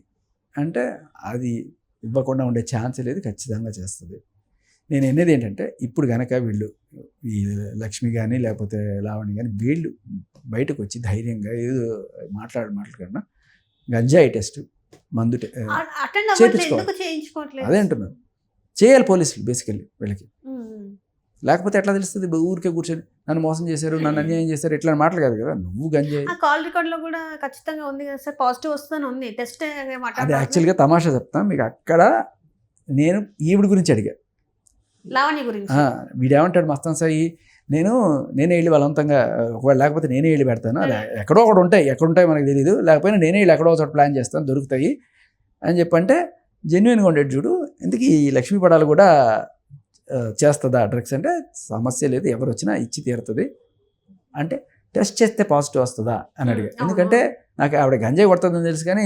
అంటే అది ఇవ్వకుండా ఉండే ఛాన్స్ లేదు, ఖచ్చితంగా చేస్తుంది. నేను అనేది ఏంటంటే ఇప్పుడు కనుక వీళ్ళు ఈ లక్ష్మి కానీ లేకపోతే లావణ్య కానీ వీళ్ళు బయటకు వచ్చి ధైర్యంగా ఏదో మాట్లాడకుండా గంజాయి టెస్ట్ మందు చేయించుకోవాలి. అదే అంటున్నాను, చేయాలి పోలీసులు బేసికల్లీ వీళ్ళకి. లేకపోతే ఎట్లా తెలుస్తుంది ఊరికే కూర్చొని నన్ను మోసం చేశారు, నన్ను అన్యాయం చేశారు, ఇట్లా మాటలు కాదు కదా. నువ్వు గంజాయి ఆ కాల్ రికార్డ్ లో కూడా ఖచ్చితంగా ఉంది కదా సార్, పాజిటివ్ వస్తుందని ఉంది. టెస్ట్ అది యాక్చువల్గా తమాషా చెప్తాను మీకు. అక్కడ నేను ఈవిడ గురించి అడిగా, లావణ్య గురించి. వీడేమంటాడు మస్తాన్ సాయి, నేనే వెళ్ళి బలవంతంగా, ఒకవేళ లేకపోతే నేనే వెళ్ళి పెడతాను, అది ఎక్కడో ఒకటి ఉంటాయి, ఎక్కడ ఉంటాయి మనకు తెలియదు, లేకపోయినా నేనే వెళ్ళి ఎక్కడో ఒకటి ప్లాన్ చేస్తాను, దొరుకుతాయి అని చెప్పంటే జెన్యున్గా ఉండేది చూడు. ఇందుకు ఈ లక్ష్మీ పడాలు కూడా చేస్తుందా డ్రగ్స్ అంటే సమస్య లేదు, ఎవరు వచ్చినా ఇచ్చి తీరుతుంది అంటే టెస్ట్ చేస్తే పాజిటివ్ వస్తుందా అని అడిగా. ఎందుకంటే నాకు ఆవిడ గంజాయి కొడుతుందని తెలుసు కానీ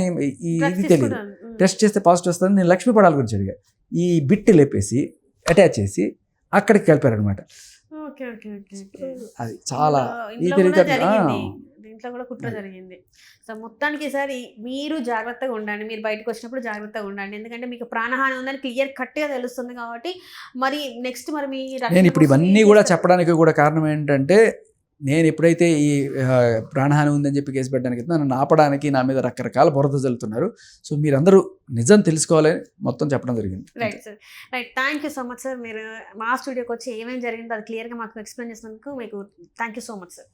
ఇది తెలియదు. టెస్ట్ చేస్తే పాజిటివ్ వస్తుంది. నేను లక్ష్మీ పడాల గురించి అడిగా. ఈ బిట్ లేపేసి అటాచ్ చేసి అక్కడికి కలిపారనమాట. అది చాలా ఈ దీంట్లో కూడా కుట్ర జరిగింది. సో మొత్తానికి ఈసారి మీరు జాగ్రత్తగా ఉండండి, మీరు బయటకు వచ్చినప్పుడు జాగ్రత్తగా ఉండండి, ఎందుకంటే మీకు ప్రాణహాని ఉందని క్లియర్ కట్గా తెలుస్తుంది కాబట్టి. మరి నెక్స్ట్ మరి మీ నేను ఇప్పుడు ఇవన్నీ కూడా చెప్పడానికి కూడా కారణం ఏంటంటే, నేను ఎప్పుడైతే ఈ ప్రాణహాని ఉందని చెప్పి కేసు పెట్టడానికి నన్ను ఆపడానికి నా మీద రకరకాల బురద జల్లుతున్నారు. సో మీరందరూ నిజం తెలుసుకోవాలని మొత్తం చెప్పడం జరిగింది. Right sir, right. Thank you so much sir. మీరు మా స్టూడియోకి వచ్చి ఏమేమి జరిగిందో అది క్లియర్గా మాకు ఎక్స్ప్లెయిన్ చేసినందుకు మీకు thank you so much sir.